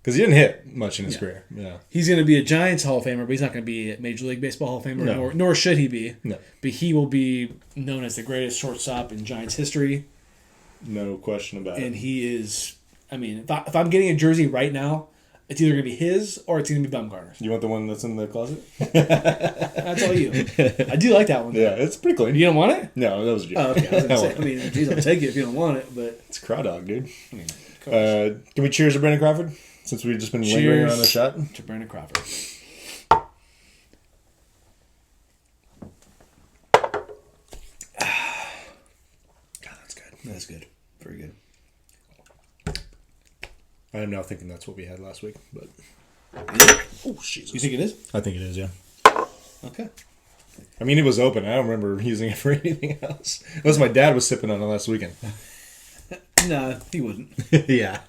[SPEAKER 2] Because he didn't hit much in his career. Yeah.
[SPEAKER 1] He's going to be a Giants Hall of Famer, but he's not going to be a Major League Baseball Hall of Famer, nor should he be.
[SPEAKER 2] No.
[SPEAKER 1] But he will be known as the greatest shortstop in Giants history.
[SPEAKER 2] No question about it.
[SPEAKER 1] And he is, I mean, if I'm getting a jersey right now, it's either going to be his or it's going to be Bumgarner's.
[SPEAKER 2] You want the one that's in the closet?
[SPEAKER 1] That's all you. I do like that one.
[SPEAKER 2] Yeah, it's pretty clean.
[SPEAKER 1] You don't want it?
[SPEAKER 2] No, that was a joke.
[SPEAKER 1] Oh, okay. I was going to say, I mean, geez, I'll take it if you don't want it, but...
[SPEAKER 2] It's Craw Dog, dude. Can we cheers to Brandon Crawford? Since we've just been lingering on the shot.
[SPEAKER 1] To Brandon Crawford. God, that's good. That's good. Very good.
[SPEAKER 2] I am now thinking that's what we had last week, but...
[SPEAKER 1] Oh, Jesus. You think it is?
[SPEAKER 2] I think it is, yeah.
[SPEAKER 1] Okay.
[SPEAKER 2] I mean, it was open. I don't remember using it for anything else. Unless my dad was sipping on it last weekend.
[SPEAKER 1] Nah, he wouldn't.
[SPEAKER 2] Yeah.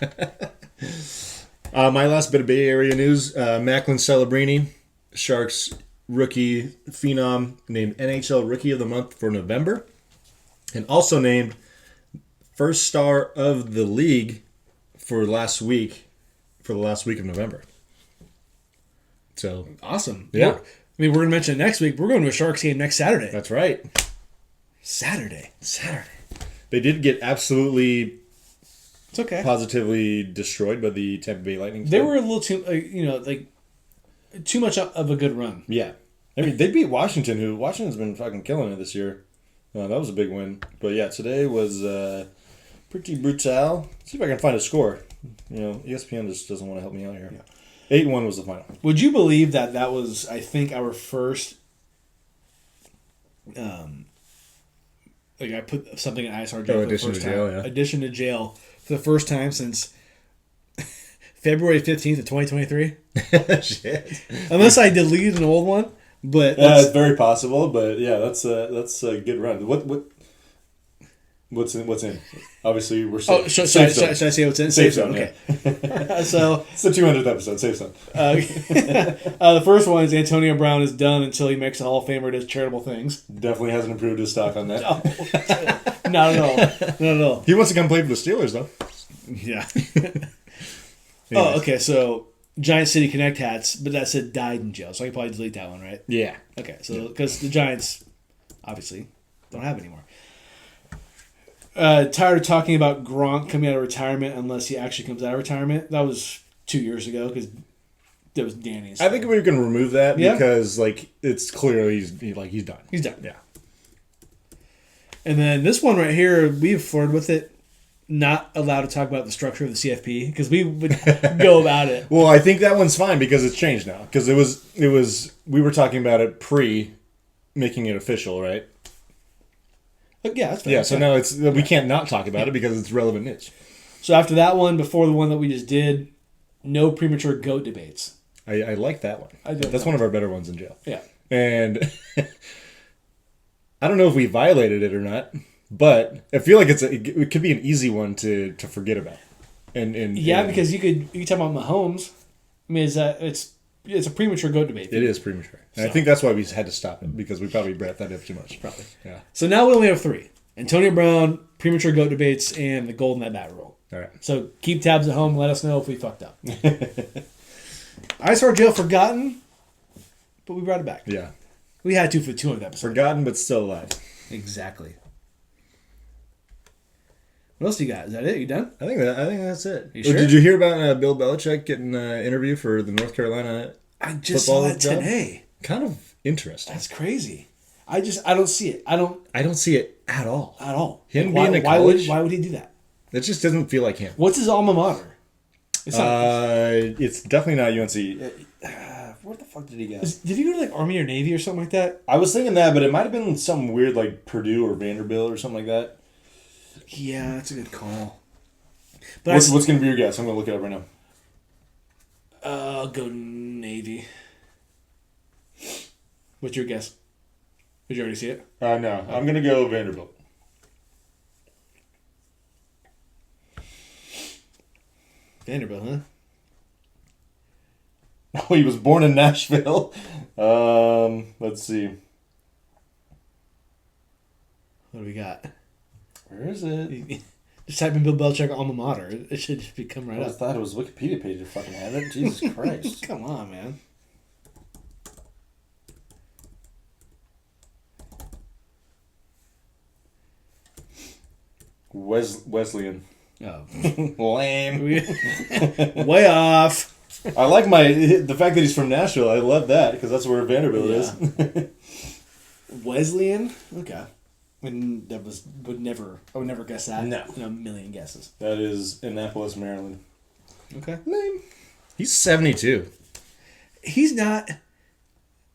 [SPEAKER 2] My last bit of Bay Area news, Macklin Celebrini, Sharks rookie phenom, named NHL Rookie of the Month for November, and also named first star of the league for the last week of November. So
[SPEAKER 1] awesome.
[SPEAKER 2] Yeah.
[SPEAKER 1] We're going to mention it next week. We're going to a Sharks game next Saturday.
[SPEAKER 2] That's right.
[SPEAKER 1] Saturday.
[SPEAKER 2] They did get absolutely...
[SPEAKER 1] It's okay.
[SPEAKER 2] Positively destroyed by the Tampa Bay Lightning.
[SPEAKER 1] They were a little too, too much of a good run.
[SPEAKER 2] Yeah. I mean, they beat Washington, Washington's been fucking killing it this year. That was a big win. But yeah, today was pretty brutal. Let's see if I can find a score. ESPN just doesn't want to help me out here. Yeah. 8-1 was the final.
[SPEAKER 1] Would you believe that was, I think, our first... I put something in ISR jail for the first time. Yeah. Addition to jail for the first time since February 15th of 2023.
[SPEAKER 2] Shit.
[SPEAKER 1] Unless I deleted an old one, but
[SPEAKER 2] it's very possible. But yeah, that's a good run. What's in? Obviously, we're safe.
[SPEAKER 1] Oh, should I say what's in?
[SPEAKER 2] Safe zone.
[SPEAKER 1] Okay.
[SPEAKER 2] Yeah.
[SPEAKER 1] So
[SPEAKER 2] it's the 200th episode. Safe zone.
[SPEAKER 1] The first one is Antonio Brown is done until he makes a Hall of Famer and does charitable things.
[SPEAKER 2] Definitely hasn't improved his stock on that.
[SPEAKER 1] Not at all.
[SPEAKER 2] He wants to come play for the Steelers, though.
[SPEAKER 1] Yeah. Oh, okay. So Giant City Connect hats, but that said died in jail, so I can probably delete that one, right?
[SPEAKER 2] Yeah.
[SPEAKER 1] Okay. So because the Giants obviously don't have it anymore. Tired of talking about Gronk coming out of retirement unless he actually comes out of retirement. That was 2 years ago because that was Danny's.
[SPEAKER 2] I think we can remove that because it's clear he's done.
[SPEAKER 1] He's done.
[SPEAKER 2] Yeah.
[SPEAKER 1] And then this one right here, we've flirted with it. Not allowed to talk about the structure of the CFP because we would go about it.
[SPEAKER 2] Well, I think that one's fine because it's changed now. Because it was we were talking about it pre making it official, right?
[SPEAKER 1] Yeah, that's fair.
[SPEAKER 2] Yeah, so now we can't not talk about it because it's relevant news.
[SPEAKER 1] So after that one, before the one that we just did, no premature GOAT debates.
[SPEAKER 2] I like that one.
[SPEAKER 1] That's
[SPEAKER 2] one of our better ones in jail.
[SPEAKER 1] Yeah.
[SPEAKER 2] And I don't know if we violated it or not, but I feel like it could be an easy one to forget about.
[SPEAKER 1] Because you could talk about Mahomes. I mean, it's a premature GOAT debate.
[SPEAKER 2] It is premature. And I think that's why we had to stop it, because we probably brought that up too much.
[SPEAKER 1] Probably.
[SPEAKER 2] Yeah.
[SPEAKER 1] So now we only have 3. Antonio Brown, premature GOAT debates, and the golden at bat rule.
[SPEAKER 2] All right.
[SPEAKER 1] So keep tabs at home. Let us know if we fucked up. ISR jail forgotten, but we brought it back.
[SPEAKER 2] Yeah.
[SPEAKER 1] We had to for the 200th episode.
[SPEAKER 2] Forgotten, but still alive.
[SPEAKER 1] Exactly. What else do you got? Is that it? You done?
[SPEAKER 2] I think that's it.
[SPEAKER 1] You sure?
[SPEAKER 2] Did you hear about Bill Belichick getting an interview for the North Carolina
[SPEAKER 1] I just saw that
[SPEAKER 2] job?
[SPEAKER 1] Today.
[SPEAKER 2] Kind of interesting.
[SPEAKER 1] That's crazy. I don't see it. I don't
[SPEAKER 2] see it at all.
[SPEAKER 1] At all.
[SPEAKER 2] Him being a college?
[SPEAKER 1] Why would he do that?
[SPEAKER 2] It just doesn't feel like him.
[SPEAKER 1] What's his alma mater?
[SPEAKER 2] It's definitely not UNC.
[SPEAKER 1] Where the fuck did he go? Did he go to like Army or Navy or something like that?
[SPEAKER 2] I was thinking that, but it might have been something weird like Purdue or Vanderbilt or something like that.
[SPEAKER 1] Yeah, that's a good call. But
[SPEAKER 2] what's going to be your guess? I'm going to look it up right now.
[SPEAKER 1] I'll go Navy. What's your guess? Did you already see it?
[SPEAKER 2] No. I'm going to go Vanderbilt.
[SPEAKER 1] Vanderbilt, huh?
[SPEAKER 2] Oh, he was born in Nashville. Let's see.
[SPEAKER 1] What do we got?
[SPEAKER 2] Where is it?
[SPEAKER 1] Just type in Bill Belichick alma mater. It should just come right
[SPEAKER 3] I
[SPEAKER 1] up.
[SPEAKER 3] thought it was Wikipedia page that fucking had it. Jesus Christ.
[SPEAKER 1] Come on, man.
[SPEAKER 3] Wesleyan.
[SPEAKER 1] Oh.
[SPEAKER 3] Lame.
[SPEAKER 1] Way off.
[SPEAKER 2] I like the fact that he's from Nashville. I love that because that's where Vanderbilt is.
[SPEAKER 1] Wesleyan? Okay. I would never guess that.
[SPEAKER 3] No.
[SPEAKER 1] In a million guesses.
[SPEAKER 3] That is Annapolis, Maryland.
[SPEAKER 1] Okay.
[SPEAKER 2] Lame. He's 72.
[SPEAKER 1] He's not.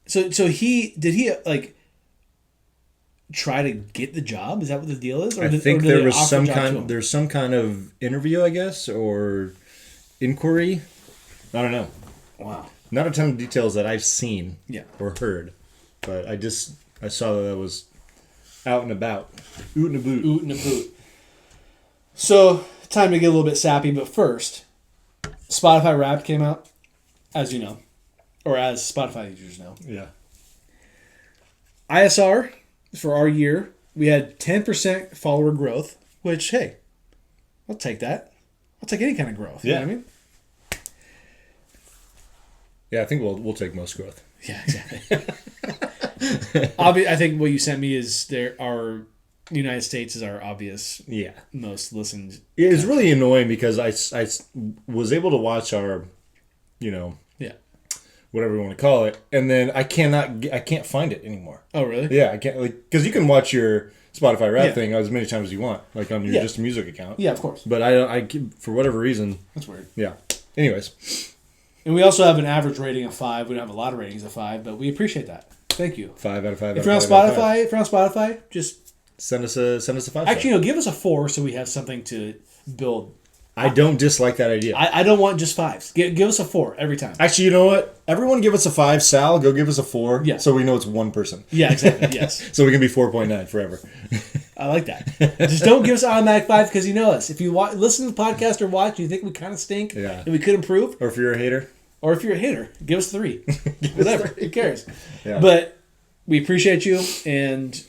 [SPEAKER 1] So he like try to get the job? Is that what the deal is?
[SPEAKER 2] I think there was there's some kind of interview, I guess, or inquiry. I don't know.
[SPEAKER 1] Wow.
[SPEAKER 2] Not a ton of details that I've seen
[SPEAKER 1] or
[SPEAKER 2] heard, but I saw that was out and about. Oot and a boot.
[SPEAKER 1] Oot and a boot. So, time to get a little bit sappy, but first, Spotify Wrapped came out, as you know, or as Spotify users know.
[SPEAKER 2] Yeah.
[SPEAKER 1] ISR, for our year, we had 10% follower growth, which, hey, I'll take that. I'll take any kind of growth. You know what I mean?
[SPEAKER 2] Yeah, I think we'll take most growth.
[SPEAKER 1] Yeah, exactly. I think what you sent me is our United States is our obvious most listened.
[SPEAKER 2] It's really annoying because I was able to watch our, whatever you want to call it, and then I can't find it anymore.
[SPEAKER 1] Oh, really?
[SPEAKER 2] Yeah, I can't, because you can watch your Spotify Wrapped thing as many times as you want, like on your Just Music account.
[SPEAKER 1] Yeah, of course.
[SPEAKER 2] But I for whatever reason.
[SPEAKER 1] That's weird.
[SPEAKER 2] Yeah. Anyways.
[SPEAKER 1] And we also have an average rating of 5. We don't have a lot of ratings of 5, but we appreciate that. Thank you.
[SPEAKER 2] 5 out of 5.
[SPEAKER 1] If you're on Spotify, just
[SPEAKER 2] send us a 5.
[SPEAKER 1] Actually, give us a 4 so we have something to build.
[SPEAKER 2] I don't dislike that idea.
[SPEAKER 1] I don't want just 5s. Give us a 4 every time.
[SPEAKER 2] Actually, you know what? Everyone give us a 5. Sal, go give us a 4.
[SPEAKER 1] Yeah.
[SPEAKER 2] So we know it's one person.
[SPEAKER 1] Yeah, exactly. Yes.
[SPEAKER 2] So we can be 4.9 forever.
[SPEAKER 1] I like that. Just don't give us automatic 5 because you know us. If you listen to the podcast or watch, you think we kind of stink and we could improve.
[SPEAKER 2] Or if you're a hater.
[SPEAKER 1] Or if you're a hater, give us 3. Whatever. Who cares?
[SPEAKER 2] Yeah.
[SPEAKER 1] But we appreciate you, and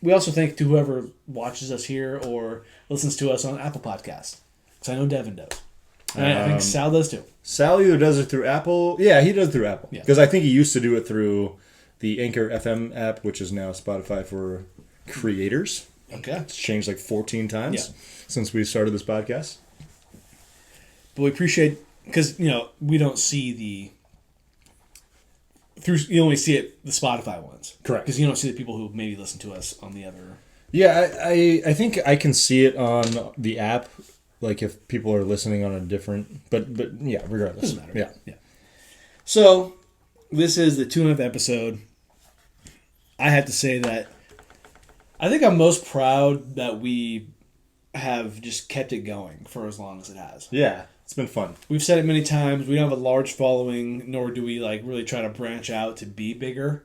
[SPEAKER 1] we also thank to whoever watches us here or listens to us on Apple Podcasts. Because I know Devin does. And I think Sal does too.
[SPEAKER 2] Sal either does it through Apple. Yeah, he does it through Apple. Because I think he used to do it through the Anchor FM app, which is now Spotify for creators.
[SPEAKER 1] Okay.
[SPEAKER 2] It's changed like 14 times since we started this podcast.
[SPEAKER 1] But we appreciate... Because, we don't see you only see the Spotify ones.
[SPEAKER 2] Correct.
[SPEAKER 1] Because you don't see the people who maybe listen to us on the other...
[SPEAKER 2] Yeah, I think I can see it on the app, like if people are listening on a different... But yeah, regardless.
[SPEAKER 1] Doesn't matter. Yeah. So, this is the 200th episode. I have to say that I think I'm most proud that we have just kept it going for as long as it has.
[SPEAKER 2] Yeah. It's been fun.
[SPEAKER 1] We've said it many times. We don't have a large following, nor do we really try to branch out to be bigger.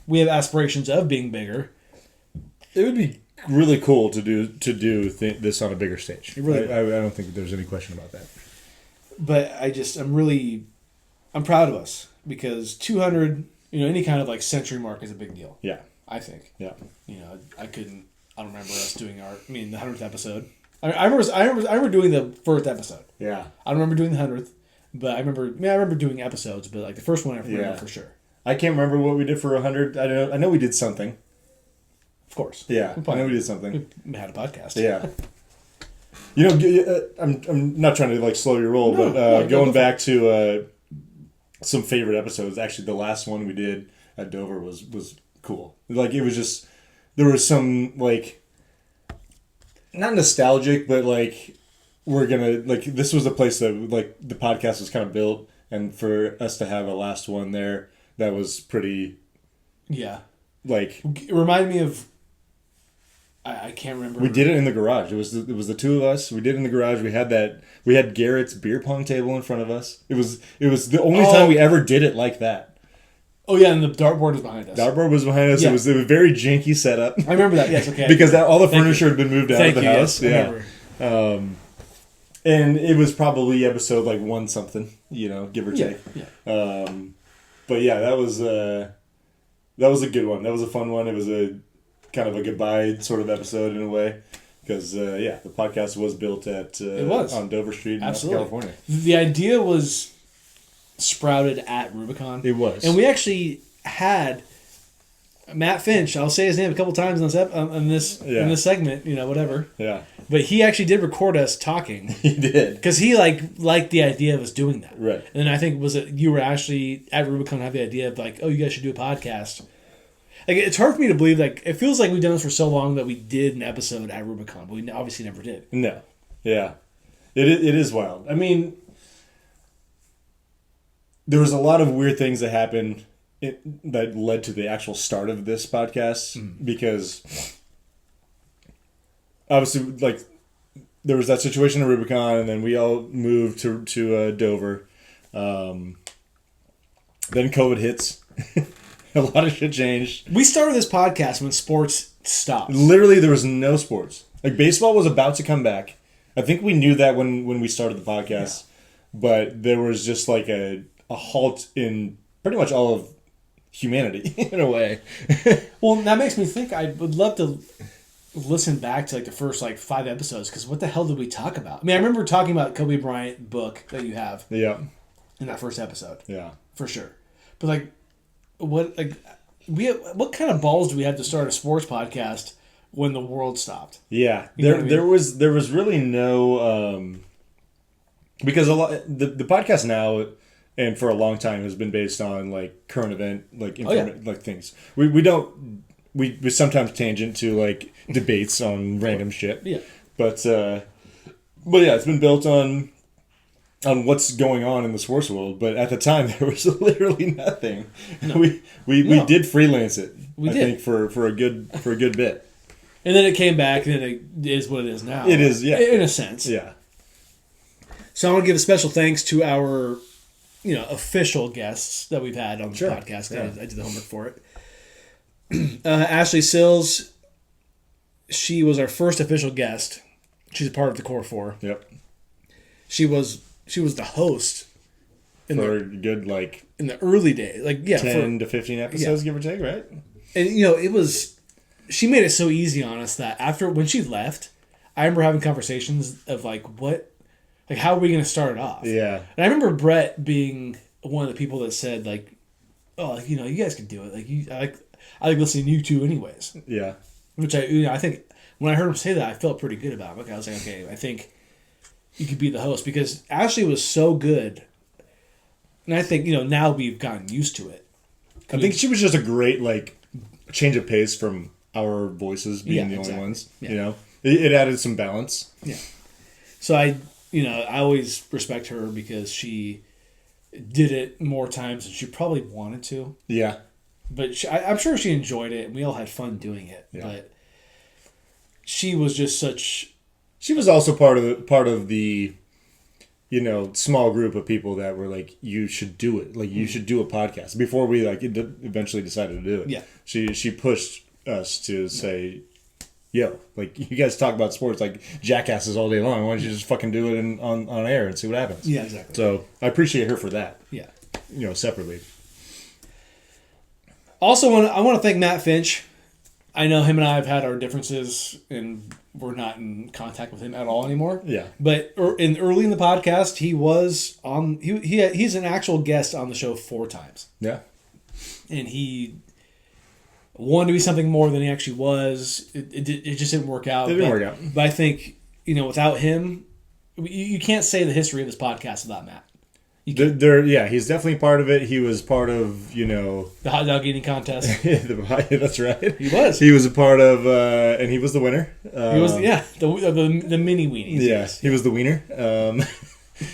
[SPEAKER 1] We have aspirations of being bigger.
[SPEAKER 2] It would be really cool to do this on a bigger stage.
[SPEAKER 1] It really
[SPEAKER 2] I don't think there's any question about that.
[SPEAKER 1] But I'm proud of us because 200, any kind of like century mark is a big deal.
[SPEAKER 2] Yeah,
[SPEAKER 1] I think.
[SPEAKER 2] Yeah.
[SPEAKER 1] I don't remember us doing the 100th episode. I remember doing the first episode.
[SPEAKER 2] Yeah.
[SPEAKER 1] I don't remember doing the 100th, but I remember doing episodes, but like the first one I remember for sure.
[SPEAKER 2] I can't remember what we did for 100. I know we did something.
[SPEAKER 1] Of course.
[SPEAKER 2] Yeah. I know we did something.
[SPEAKER 1] We had a podcast.
[SPEAKER 2] Yeah. I'm not trying to like slow your roll, but going back to some favorite episodes, actually the last one we did at Dover was cool. Like it was just there was some like not nostalgic, but like we're gonna like this was the place that like the podcast was kind of built, and for us to have a last one there, that was pretty.
[SPEAKER 1] Yeah.
[SPEAKER 2] Like
[SPEAKER 1] it reminded me of. I can't remember.
[SPEAKER 2] We did it in the garage. It was the two of us. We did it in the garage. We had Garrett's beer pong table in front of us. It was the only time we ever did it like that.
[SPEAKER 1] Oh yeah, and the dartboard was behind us.
[SPEAKER 2] Dartboard was behind us. Yeah. It was a very janky setup.
[SPEAKER 1] I remember that. Yes, okay.
[SPEAKER 2] Because all the furniture had been moved out of the house.
[SPEAKER 1] Yes,
[SPEAKER 2] yeah. And it was probably episode like 1 something, give or take.
[SPEAKER 1] Yeah.
[SPEAKER 2] But yeah, that was a good one. That was a fun one. It was a kind of a goodbye sort of episode in a way. Because the podcast was built at
[SPEAKER 1] It was.
[SPEAKER 2] on Dover Street in
[SPEAKER 1] Absolutely.
[SPEAKER 2] California.
[SPEAKER 1] The idea was sprouted at Rubicon.
[SPEAKER 2] It was.
[SPEAKER 1] And we actually had Matt Finch. I'll say his name a couple times in this segment, whatever.
[SPEAKER 2] Yeah.
[SPEAKER 1] But he actually did record us talking.
[SPEAKER 2] He did.
[SPEAKER 1] Because he liked the idea of us doing that.
[SPEAKER 2] Right.
[SPEAKER 1] And then I think you were actually at Rubicon had the idea of you guys should do a podcast. Like, it's hard for me to believe, it feels like we've done this for so long that we did an episode at Rubicon, but we obviously never did.
[SPEAKER 2] No. Yeah. It is wild. I mean, there was a lot of weird things that happened that led to the actual start of this podcast because obviously, there was that situation in Rubicon, and then we all moved to Dover. Then COVID hits. A lot of shit changed.
[SPEAKER 1] We started this podcast when sports stopped.
[SPEAKER 2] Literally, there was no sports. Baseball was about to come back. I think we knew that when we started the podcast. Yeah. But there was just a halt in pretty much all of humanity, in a way.
[SPEAKER 1] Well, that makes me think I would love to listen back to the first 5 episodes, because what the hell did we talk about? I mean, I remember talking about Kobe Bryant book that you have.
[SPEAKER 2] Yeah.
[SPEAKER 1] In that first episode.
[SPEAKER 2] Yeah.
[SPEAKER 1] For sure. But what kind of balls do we have to start a sports podcast when the world stopped?
[SPEAKER 2] Yeah, there was really no because a lot the podcast now and for a long time has been based on current event things. We sometimes tangent to debates on random shit.
[SPEAKER 1] Yeah,
[SPEAKER 2] but yeah, it's been built on what's going on in the sports world, but at the time there was literally nothing. No. We did freelance it. I think for a good bit.
[SPEAKER 1] And then it came back, and then it is what it is now.
[SPEAKER 2] It is, yeah,
[SPEAKER 1] in a sense.
[SPEAKER 2] Yeah.
[SPEAKER 1] So I want to give a special thanks to our, official guests that we've had on the podcast. Yeah. I did the homework for it. Ashley Sills, she was our first official guest. She's a part of the Core Four.
[SPEAKER 2] Yep. She was the host for a good in the early days, 10 to 15 episodes, give or take, right?
[SPEAKER 1] And it was, she made it so easy on us that when she left, I remember having conversations of what, how are we going to start it off?
[SPEAKER 2] Yeah. And
[SPEAKER 1] I remember Brett being one of the people that said oh, you guys can do it. I like listening to you two anyways.
[SPEAKER 2] Yeah.
[SPEAKER 1] Which I think when I heard him say that, I felt pretty good about it. I was like, okay, I think you could be the host, because Ashley was so good, and I think now we've gotten used to it.
[SPEAKER 2] I think she was just a great change of pace from our voices being the only ones. Yeah. It added some balance.
[SPEAKER 1] Yeah. So I always respect her because she did it more times than she probably wanted to.
[SPEAKER 2] Yeah.
[SPEAKER 1] But I'm sure she enjoyed it, and we all had fun doing it. Yeah. But she was just such.
[SPEAKER 2] She was also part of the, small group of people that were you should do it. You should do a podcast before we eventually decided to do it.
[SPEAKER 1] Yeah.
[SPEAKER 2] She pushed us to say, yo, you guys talk about sports jackasses all day long. Why don't you just fucking do it on air and see what happens?
[SPEAKER 1] Yeah, exactly.
[SPEAKER 2] So I appreciate her for that.
[SPEAKER 1] Yeah.
[SPEAKER 2] Separately.
[SPEAKER 1] Also, I want to thank Matt Finch. I know him and I have had our differences, and we're not in contact with him at all anymore.
[SPEAKER 2] Yeah.
[SPEAKER 1] But early in the podcast, he was on. He's an actual guest on the show 4 times.
[SPEAKER 2] Yeah.
[SPEAKER 1] And he wanted to be something more than he actually was. It just didn't work out.
[SPEAKER 2] It didn't work out.
[SPEAKER 1] But I think without him, you can't say the history of this podcast without Matt.
[SPEAKER 2] He's definitely part of it. He was part of,
[SPEAKER 1] the hot dog eating contest.
[SPEAKER 2] That's right.
[SPEAKER 1] He was.
[SPEAKER 2] He was a part of, and he was the winner.
[SPEAKER 1] He was, the mini weenies.
[SPEAKER 2] Yeah, he was the wiener.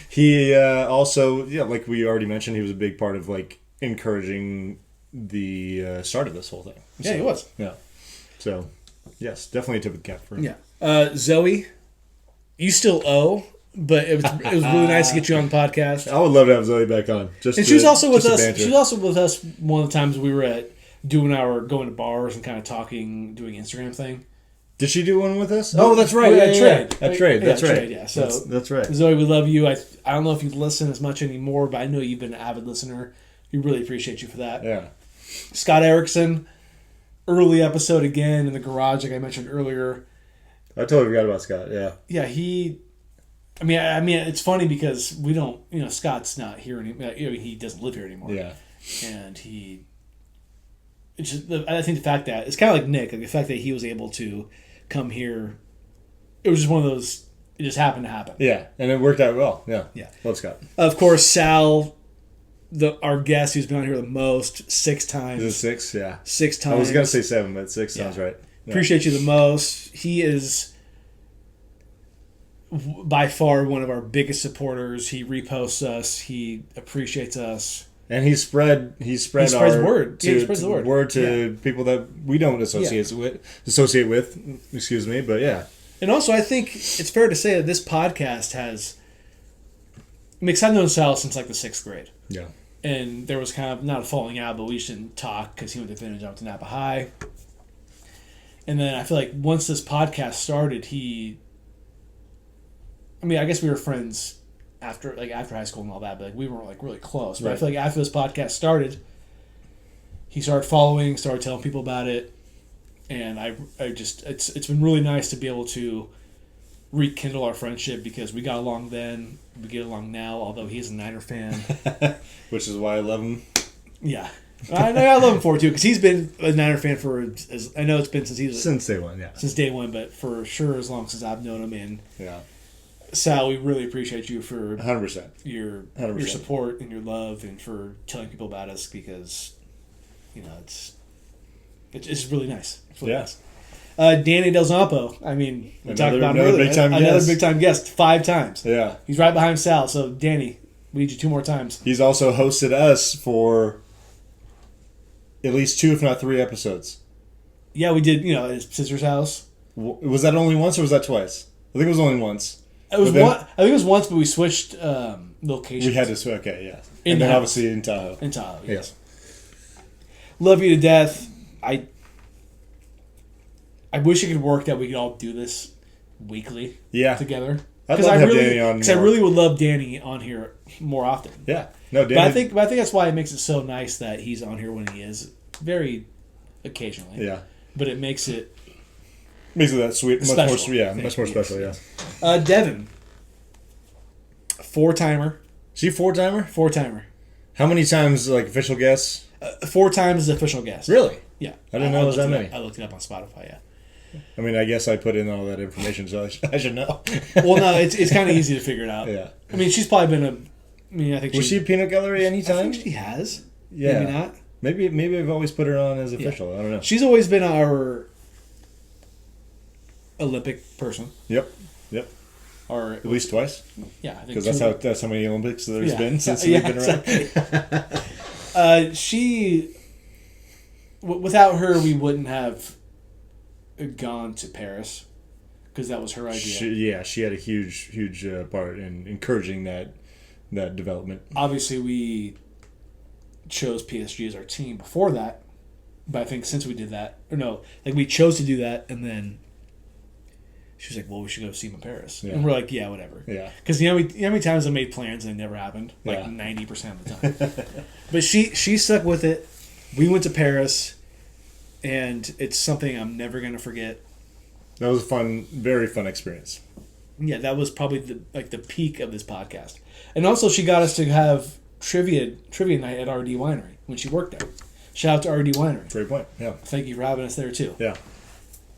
[SPEAKER 2] He also, like we already mentioned, he was a big part of encouraging the start of this whole thing.
[SPEAKER 1] Yeah, he was.
[SPEAKER 2] Yeah. So, yes, definitely a tip of the cap for him.
[SPEAKER 1] Yeah. Zoe, you still owe. But it was really nice to get you on the podcast.
[SPEAKER 2] I would love to have Zoe back on.
[SPEAKER 1] She was also with us. She was also with us one of the times we were going to bars and kind of talking, doing Instagram thing.
[SPEAKER 2] Did she do one with us? Oh, that's right. At Trade. That's right.
[SPEAKER 1] Yeah. So
[SPEAKER 2] that's right.
[SPEAKER 1] Zoe, we love you. I don't know if you listen as much anymore, but I know you've been an avid listener. We really appreciate you for that.
[SPEAKER 2] Yeah.
[SPEAKER 1] Scott Erickson, early episode again in the garage, like I mentioned earlier.
[SPEAKER 2] I totally forgot about Scott. Yeah.
[SPEAKER 1] Yeah, he. I mean, it's funny because we don't. Scott's not here anymore. He doesn't live here anymore.
[SPEAKER 2] Yeah.
[SPEAKER 1] And he. It's just, I think the fact that it's kind of like Nick, like the fact that he was able to come here. It was just one of those. It just happened to happen.
[SPEAKER 2] Yeah, and it worked out well. Yeah.
[SPEAKER 1] Yeah.
[SPEAKER 2] Love Scott.
[SPEAKER 1] Of course, Sal, our guest who's been on here the most, 6 times.
[SPEAKER 2] Is it 6? Yeah.
[SPEAKER 1] 6 times.
[SPEAKER 2] I was gonna say 7, but 6 sounds right. Yeah.
[SPEAKER 1] Appreciate you the most. He is by far one of our biggest supporters. He reposts us. He appreciates us.
[SPEAKER 2] And he spreads
[SPEAKER 1] our word.
[SPEAKER 2] To,
[SPEAKER 1] he spreads the word
[SPEAKER 2] to people that we don't associate with. Excuse me, but yeah.
[SPEAKER 1] And also, I think it's fair to say that this podcast has. I've known Sal since like the 6th grade.
[SPEAKER 2] Yeah.
[SPEAKER 1] And there was kind of not a falling out, but we just didn't talk because he went to Vintage, I went to Napa High. And then I feel like once this podcast started, I guess we were friends after high school and all that, but we weren't really close. But right. I feel like after this podcast started, he started following, started telling people about it, and it's been really nice to be able to rekindle our friendship because we got along then, we get along now. Although he's a Niner fan,
[SPEAKER 2] which is why I love him.
[SPEAKER 1] Yeah, I love him for it too because he's been a Niner fan I know it's been since
[SPEAKER 2] day one. Yeah,
[SPEAKER 1] since day one, but for sure as long since I've known him. And
[SPEAKER 2] yeah.
[SPEAKER 1] Sal, we really appreciate you for
[SPEAKER 2] 100%
[SPEAKER 1] your support and your love, and for telling people about us because, it's really nice. It's really nice. Danny Del Zampo. I mean, we talked about him earlier. Another big time guest 5 times.
[SPEAKER 2] Yeah,
[SPEAKER 1] he's right behind Sal. So Danny, we need you 2 more times.
[SPEAKER 2] He's also hosted us for at least 2, if not 3 episodes.
[SPEAKER 1] Yeah, we did. At his sister's house.
[SPEAKER 2] Was that only once or was that twice? I think it was only once.
[SPEAKER 1] I think it was once, but we switched locations.
[SPEAKER 2] We had to switch. Okay, yeah. And then obviously in Tahoe.
[SPEAKER 1] In Tahoe, yes. Yeah. Love you to death. I wish it could work that we could all do this weekly. Together.
[SPEAKER 2] I'd love to have Danny on.
[SPEAKER 1] Because I really would love Danny on here more often.
[SPEAKER 2] Yeah. No, Danny.
[SPEAKER 1] But I think that's why it makes it so nice that he's on here when he is, very occasionally.
[SPEAKER 2] Yeah.
[SPEAKER 1] But it makes it.
[SPEAKER 2] Makes it that sweet, much more special. Yeah.
[SPEAKER 1] Devin, 4-timer.
[SPEAKER 2] Is he 4-timer?
[SPEAKER 1] 4-timer.
[SPEAKER 2] How many times official guests?
[SPEAKER 1] 4 times as official guest.
[SPEAKER 2] Really?
[SPEAKER 1] Yeah.
[SPEAKER 2] I didn't know it was that many.
[SPEAKER 1] I looked it up on Spotify. Yeah.
[SPEAKER 2] I mean, I guess I put in all that information, so I should know.
[SPEAKER 1] Well, no, it's kind of easy to figure it out.
[SPEAKER 2] Yeah.
[SPEAKER 1] I mean, she's probably been I think
[SPEAKER 2] was she a peanut gallery anytime?
[SPEAKER 1] I think she has.
[SPEAKER 2] Yeah.
[SPEAKER 1] Maybe not.
[SPEAKER 2] Maybe I've always put her on as official. I don't know.
[SPEAKER 1] She's always been our Olympic person.
[SPEAKER 2] Yep.
[SPEAKER 1] Or
[SPEAKER 2] at least twice.
[SPEAKER 1] Yeah, I think
[SPEAKER 2] because that's how many Olympics there's been since we've been
[SPEAKER 1] around. She, without her, we wouldn't have gone to Paris because that was her idea.
[SPEAKER 2] She had a huge part in encouraging that development.
[SPEAKER 1] Obviously, we chose PSG as our team before that, but I think since we did that, we chose to do that, and then she was like, "Well, we should go see him in Paris," and we're like, "Yeah, whatever."
[SPEAKER 2] Yeah,
[SPEAKER 1] because how many times I made plans and it never happened, 90% of the time. But she stuck with it. We went to Paris, and it's something I'm never gonna forget.
[SPEAKER 2] That was a very fun experience.
[SPEAKER 1] Yeah, that was probably the peak of this podcast. And also, she got us to have trivia night at RD Winery when she worked there. Shout out to RD Winery.
[SPEAKER 2] Great point. Yeah.
[SPEAKER 1] Thank you for having us there too.
[SPEAKER 2] Yeah.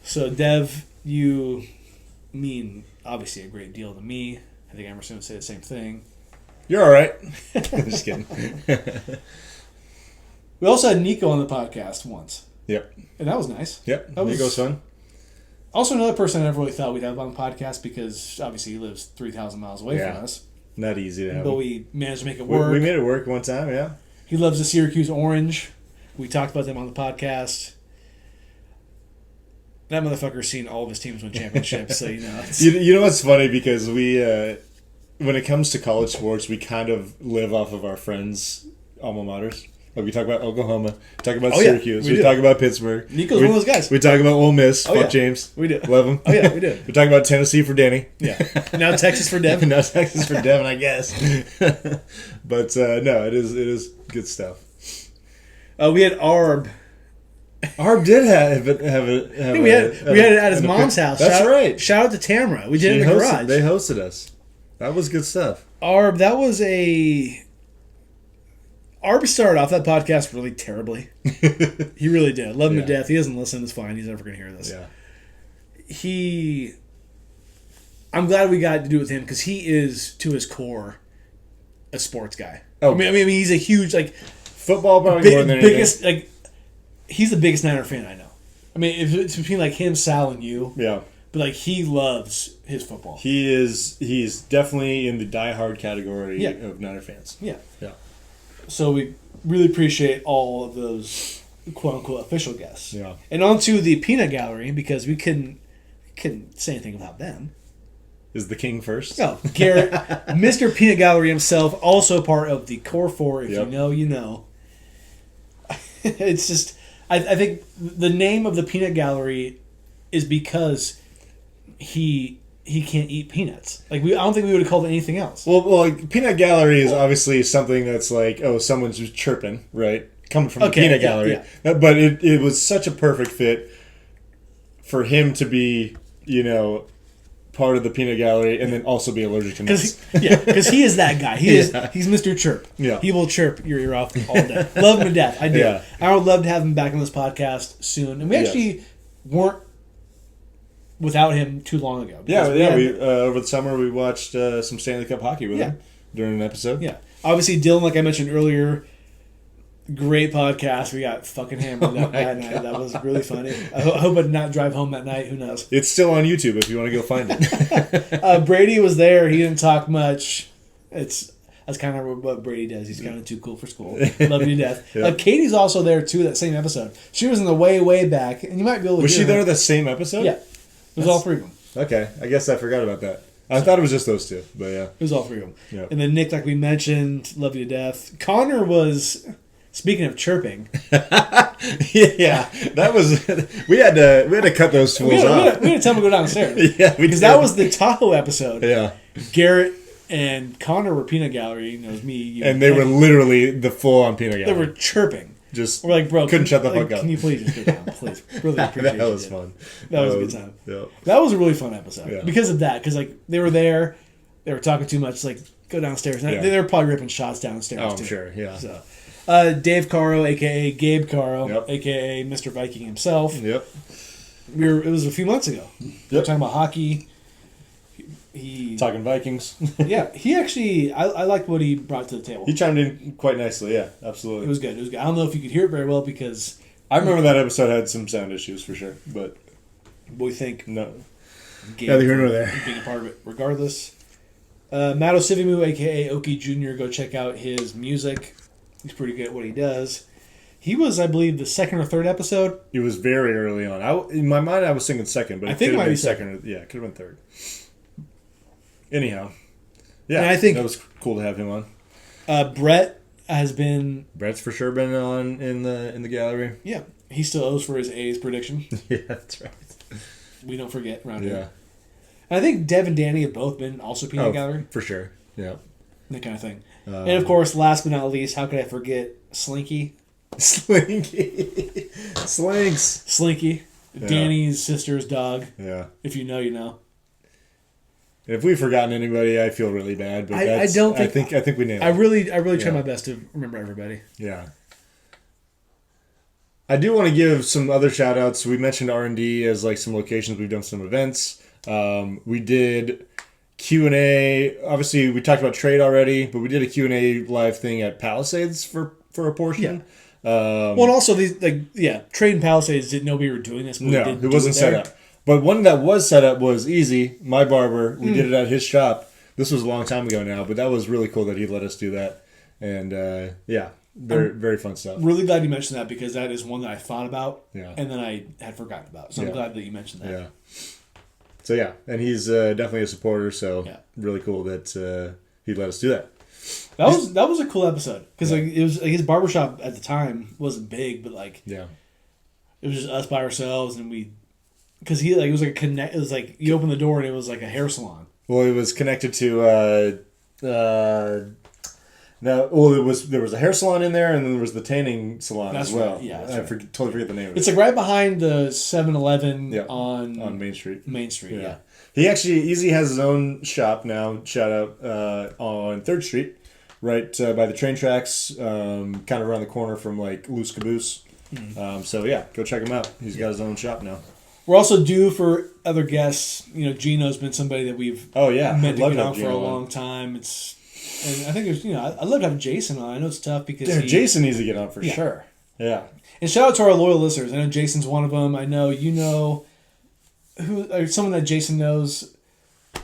[SPEAKER 1] So Dev, you mean obviously a great deal to me. I think Emerson would say the same thing.
[SPEAKER 2] You're all right. Just kidding.
[SPEAKER 1] We also had Nico on the podcast once.
[SPEAKER 2] Yep.
[SPEAKER 1] And that was nice.
[SPEAKER 2] Yep. Nico's fun.
[SPEAKER 1] Also, another person I never really thought we'd have on the podcast because obviously he lives 3,000 miles away from us.
[SPEAKER 2] Not easy to have.
[SPEAKER 1] But we managed to make it work.
[SPEAKER 2] We made it work one time, yeah.
[SPEAKER 1] He loves the Syracuse Orange. We talked about them on the podcast. That motherfucker's seen all of his teams win championships, so
[SPEAKER 2] You know what's funny? Because we, when it comes to college sports, we kind of live off of our friends' alma maters. Like we talk about Oklahoma, talk about Syracuse, we talk about Pittsburgh.
[SPEAKER 1] Nico's one of those guys.
[SPEAKER 2] We talk about Ole Miss. Fuck James.
[SPEAKER 1] We do.
[SPEAKER 2] Love him.
[SPEAKER 1] Oh yeah, we do.
[SPEAKER 2] We talk about Tennessee for Danny.
[SPEAKER 1] Yeah. Now Texas for Devin.
[SPEAKER 2] Now Texas for Devin, I guess. But no, it is good stuff.
[SPEAKER 1] We had Arb
[SPEAKER 2] Arb did have it.
[SPEAKER 1] We had it at his mom's house.
[SPEAKER 2] That's right.
[SPEAKER 1] Shout out to Tamara. We did it in the garage.
[SPEAKER 2] They hosted us. That was good stuff.
[SPEAKER 1] Arb, that was a... Arb started off that podcast really terribly. He really did. Love him to death. He doesn't listen. It's fine. He's never going to hear this.
[SPEAKER 2] Yeah.
[SPEAKER 1] I'm glad we got to do it with him because he is, to his core, a sports guy.
[SPEAKER 2] Oh,
[SPEAKER 1] I mean, he's a huge
[SPEAKER 2] football probably more than
[SPEAKER 1] biggest he's the biggest Niner fan I know. I mean, if it's between him, Sal, and you.
[SPEAKER 2] Yeah.
[SPEAKER 1] But he loves his football.
[SPEAKER 2] He's definitely in the diehard category of Niner fans.
[SPEAKER 1] Yeah.
[SPEAKER 2] Yeah.
[SPEAKER 1] So we really appreciate all of those quote unquote official guests.
[SPEAKER 2] Yeah.
[SPEAKER 1] And on to the peanut gallery because we couldn't say anything about them.
[SPEAKER 2] Is the king first?
[SPEAKER 1] No, Garrett, Mr. Peanut Gallery himself, also part of the Core 4. If you know, you know. It's just, I think the name of the Peanut Gallery is because he can't eat peanuts. I don't think we would have called it anything else.
[SPEAKER 2] Well, Peanut Gallery is obviously something that's someone's just chirping, right? Coming from the Peanut Gallery. Yeah. But it was such a perfect fit for him to be, part of the Peanut Gallery and then also be allergic to nuts.
[SPEAKER 1] Because he is that guy. He's Mr. Chirp.
[SPEAKER 2] Yeah.
[SPEAKER 1] He will chirp your ear off all day. Love him to death. I do. Yeah. I would love to have him back on this podcast soon. And we actually weren't without him too long ago.
[SPEAKER 2] We over the summer we watched some Stanley Cup hockey with him during an episode.
[SPEAKER 1] Yeah. Obviously, Dylan, like I mentioned earlier, great podcast. We got fucking hammered that night. That was really funny. I hope I did not drive home that night. Who knows?
[SPEAKER 2] It's still on YouTube if you want to go find it.
[SPEAKER 1] Brady was there. He didn't talk much. That's kind of what Brady does. He's kind of too cool for school. Love you to death. Yeah. Katie's also there too. That same episode. She was in the way back, and you might be able to.
[SPEAKER 2] Was she there the same episode?
[SPEAKER 1] Yeah, it was all three of them.
[SPEAKER 2] Okay, I guess I forgot about that. I thought it was just those two, but yeah,
[SPEAKER 1] it was all three of them.
[SPEAKER 2] Yeah.
[SPEAKER 1] And then Nick, like we mentioned, love you to death. Connor was. Speaking of chirping,
[SPEAKER 2] that was we had to cut those fools off.
[SPEAKER 1] We had to tell him to go downstairs.
[SPEAKER 2] Because
[SPEAKER 1] that was the Tahoe episode.
[SPEAKER 2] Yeah,
[SPEAKER 1] Garrett and Connor were Peanut Gallery. It was me, you,
[SPEAKER 2] and they were literally the full on Peanut Gallery.
[SPEAKER 1] They were chirping.
[SPEAKER 2] We're
[SPEAKER 1] like, bro,
[SPEAKER 2] couldn't shut the fuck up.
[SPEAKER 1] Can you please just go down, please? Really appreciate it.
[SPEAKER 2] That was fun.
[SPEAKER 1] That was a good time.
[SPEAKER 2] Yeah.
[SPEAKER 1] That was a really fun episode
[SPEAKER 2] Yeah.
[SPEAKER 1] because of that. Because they were there, they were talking too much. Go downstairs. And they were probably ripping shots downstairs.
[SPEAKER 2] Oh, I'm
[SPEAKER 1] too.
[SPEAKER 2] sure. Yeah.
[SPEAKER 1] So. Dave Caro, a.k.a. Gabe Caro, a.k.a. Mr. Viking himself.
[SPEAKER 2] Yep.
[SPEAKER 1] It was a few months ago. We were talking about hockey.
[SPEAKER 3] Talking Vikings.
[SPEAKER 1] Yeah, he actually, I liked what he brought to the table.
[SPEAKER 2] He chimed in quite nicely, yeah, absolutely.
[SPEAKER 1] It was good. I don't know if you could hear it very well because...
[SPEAKER 2] I remember that episode had some sound issues for sure, but...
[SPEAKER 1] we think...
[SPEAKER 2] No.
[SPEAKER 1] Gabe
[SPEAKER 2] Neither here nor there.
[SPEAKER 1] Being a part of it. Regardless. Matt Osivimu, a.k.a. Oki Jr., go check out his music. He's pretty good at what he does. He was, I believe, the second or third episode.
[SPEAKER 2] It was very early on. In my mind, I was thinking second, but
[SPEAKER 1] I think it might be
[SPEAKER 2] second. Yeah, it could have been third. Anyhow, yeah,
[SPEAKER 1] and I think
[SPEAKER 2] that was cool to have him on.
[SPEAKER 1] Brett has been.
[SPEAKER 2] Brett's for sure been on in the gallery.
[SPEAKER 1] Yeah, he still owes for his A's prediction.
[SPEAKER 2] Yeah, that's right.
[SPEAKER 1] We don't forget around here. And I think Dev and Danny have both been also Peanut Gallery
[SPEAKER 2] for sure. Yeah,
[SPEAKER 1] that kind of thing. And of course, last but not least, how could I forget Slinky?
[SPEAKER 2] Slinky.
[SPEAKER 1] Slinky. Yeah. Danny's sister's dog.
[SPEAKER 2] Yeah.
[SPEAKER 1] If you know, you know.
[SPEAKER 2] If we've forgotten anybody, I feel really bad. But
[SPEAKER 1] I don't think.
[SPEAKER 2] I think we nailed it.
[SPEAKER 1] I really try my best to remember everybody.
[SPEAKER 2] Yeah. I do want to give some other shout outs. We mentioned R&D as some locations. We've done some events. We did Q&A. Obviously, we talked about trade already, but we did a Q&A live thing at Palisades for a portion.
[SPEAKER 1] Yeah. Well, and also Trade and Palisades didn't know we were doing this. But
[SPEAKER 2] no, it wasn't set up. But one that was set up was Easy, my barber. We did it at his shop. This was a long time ago now, but that was really cool that he let us do that. And very fun stuff.
[SPEAKER 1] Really glad you mentioned that because that is one that I thought about
[SPEAKER 2] and
[SPEAKER 1] then I had forgotten about. So I'm glad that you mentioned that.
[SPEAKER 2] Yeah. So yeah, and he's definitely a supporter. So really cool that he let us do that.
[SPEAKER 1] That was a cool episode because it was his barbershop at the time wasn't big, but it was just us by ourselves and we. Because it was it was you open the door and it was like a hair salon.
[SPEAKER 2] Well, it was connected to No, well, there was a hair salon in there, and then there was the tanning salon
[SPEAKER 1] That's
[SPEAKER 2] as well.
[SPEAKER 1] right. Yeah, that's
[SPEAKER 2] I
[SPEAKER 1] right.
[SPEAKER 2] totally forget the name of it.
[SPEAKER 1] It's like right behind the 7-Eleven
[SPEAKER 2] on Main Street.
[SPEAKER 1] Main Street, yeah.
[SPEAKER 2] He actually Easy has his own shop now. Shout out on 3rd Street, right by the train tracks, kind of around the corner from like Loose Caboose. So yeah, go check him out. He's got his own shop now.
[SPEAKER 1] We're also due for other guests. You know, Gino's been somebody that we've meant to get on for a long time. And I think there's, I'd love to have Jason on. I know it's tough because
[SPEAKER 2] Jason needs to get on for sure. Yeah.
[SPEAKER 1] And shout out to our loyal listeners. I know Jason's one of them. I know who, or someone that Jason knows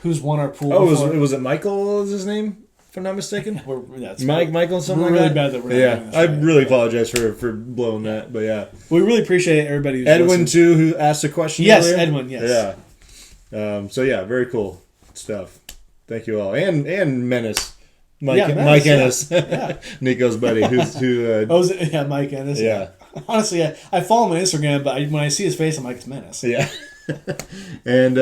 [SPEAKER 1] who's won our pool.
[SPEAKER 2] Oh, was it Michael? Is his name? If I'm not mistaken. Michael, something like
[SPEAKER 1] really
[SPEAKER 2] that.
[SPEAKER 1] Bad that we're not doing this
[SPEAKER 2] I
[SPEAKER 1] right.
[SPEAKER 2] really apologize for blowing that, but yeah.
[SPEAKER 1] We really appreciate everybody who's
[SPEAKER 2] Edwin
[SPEAKER 1] listened.
[SPEAKER 2] too, who asked a question.
[SPEAKER 1] Yes,
[SPEAKER 2] earlier.
[SPEAKER 1] Edwin. Yes.
[SPEAKER 2] Yeah. So yeah, very cool stuff. Thank you all, and Menace. Mike
[SPEAKER 1] Menace,
[SPEAKER 2] Ennis,
[SPEAKER 1] yeah.
[SPEAKER 2] Nico's buddy,
[SPEAKER 1] Mike Ennis.
[SPEAKER 2] Yeah.
[SPEAKER 1] Honestly, I follow him on Instagram, but when I see his face, I'm like, it's Menace.
[SPEAKER 2] Yeah. And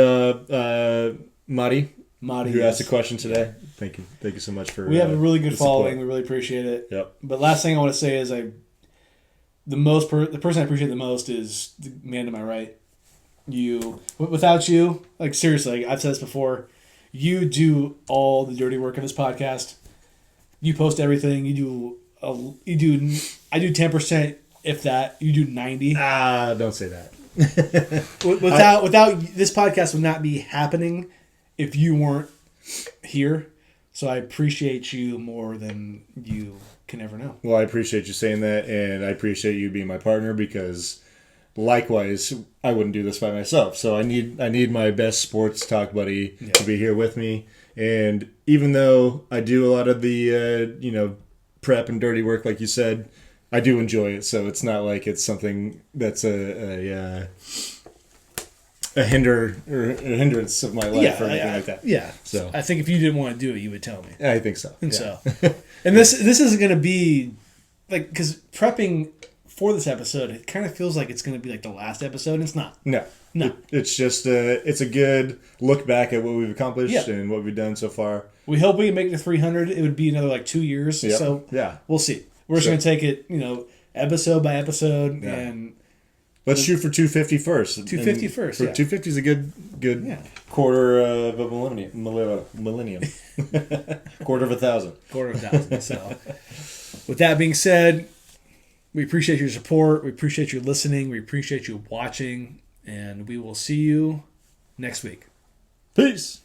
[SPEAKER 2] Marty, who asked a question today. Thank you so much for.
[SPEAKER 1] We have a really good following. We really appreciate it.
[SPEAKER 2] Yep.
[SPEAKER 1] But last thing I want to say is the person I appreciate the most is the man to my right. Without you, like seriously, I've said this before. You do all the dirty work of this podcast. You post everything. I do 10%, if that. You do 90.
[SPEAKER 2] Don't say that.
[SPEAKER 1] Without this podcast would not be happening if you weren't here. So I appreciate you more than you can ever know.
[SPEAKER 2] Well, I appreciate you saying that, and I appreciate you being my partner because, likewise, I wouldn't do this by myself. So I need my best sports talk buddy to be here with me. And even though I do a lot of the prep and dirty work, like you said, I do enjoy it. So it's not like it's something that's a hindrance of my life or anything like that.
[SPEAKER 1] Yeah.
[SPEAKER 2] So
[SPEAKER 1] I think if you didn't want to do it, you would tell me.
[SPEAKER 2] I think so.
[SPEAKER 1] And and this isn't going to be like, because prepping for this episode, it kind of feels like it's going to be like the last episode. And it's not.
[SPEAKER 2] No. It's just it's a good look back at what we've accomplished and what we've done so far.
[SPEAKER 1] We hope we can make it to 300. It would be another 2 years.
[SPEAKER 2] Yep.
[SPEAKER 1] So
[SPEAKER 2] yeah,
[SPEAKER 1] we'll see. We're just going to take it, episode by episode and.
[SPEAKER 2] Let's shoot for 250 first.
[SPEAKER 1] 250 first.
[SPEAKER 2] 250 is a good quarter of a millennium. Quarter of 1,000.
[SPEAKER 1] Quarter of 1,000. So, with that being said, we appreciate your support. We appreciate you listening. We appreciate you watching. And we will see you next week.
[SPEAKER 2] Peace.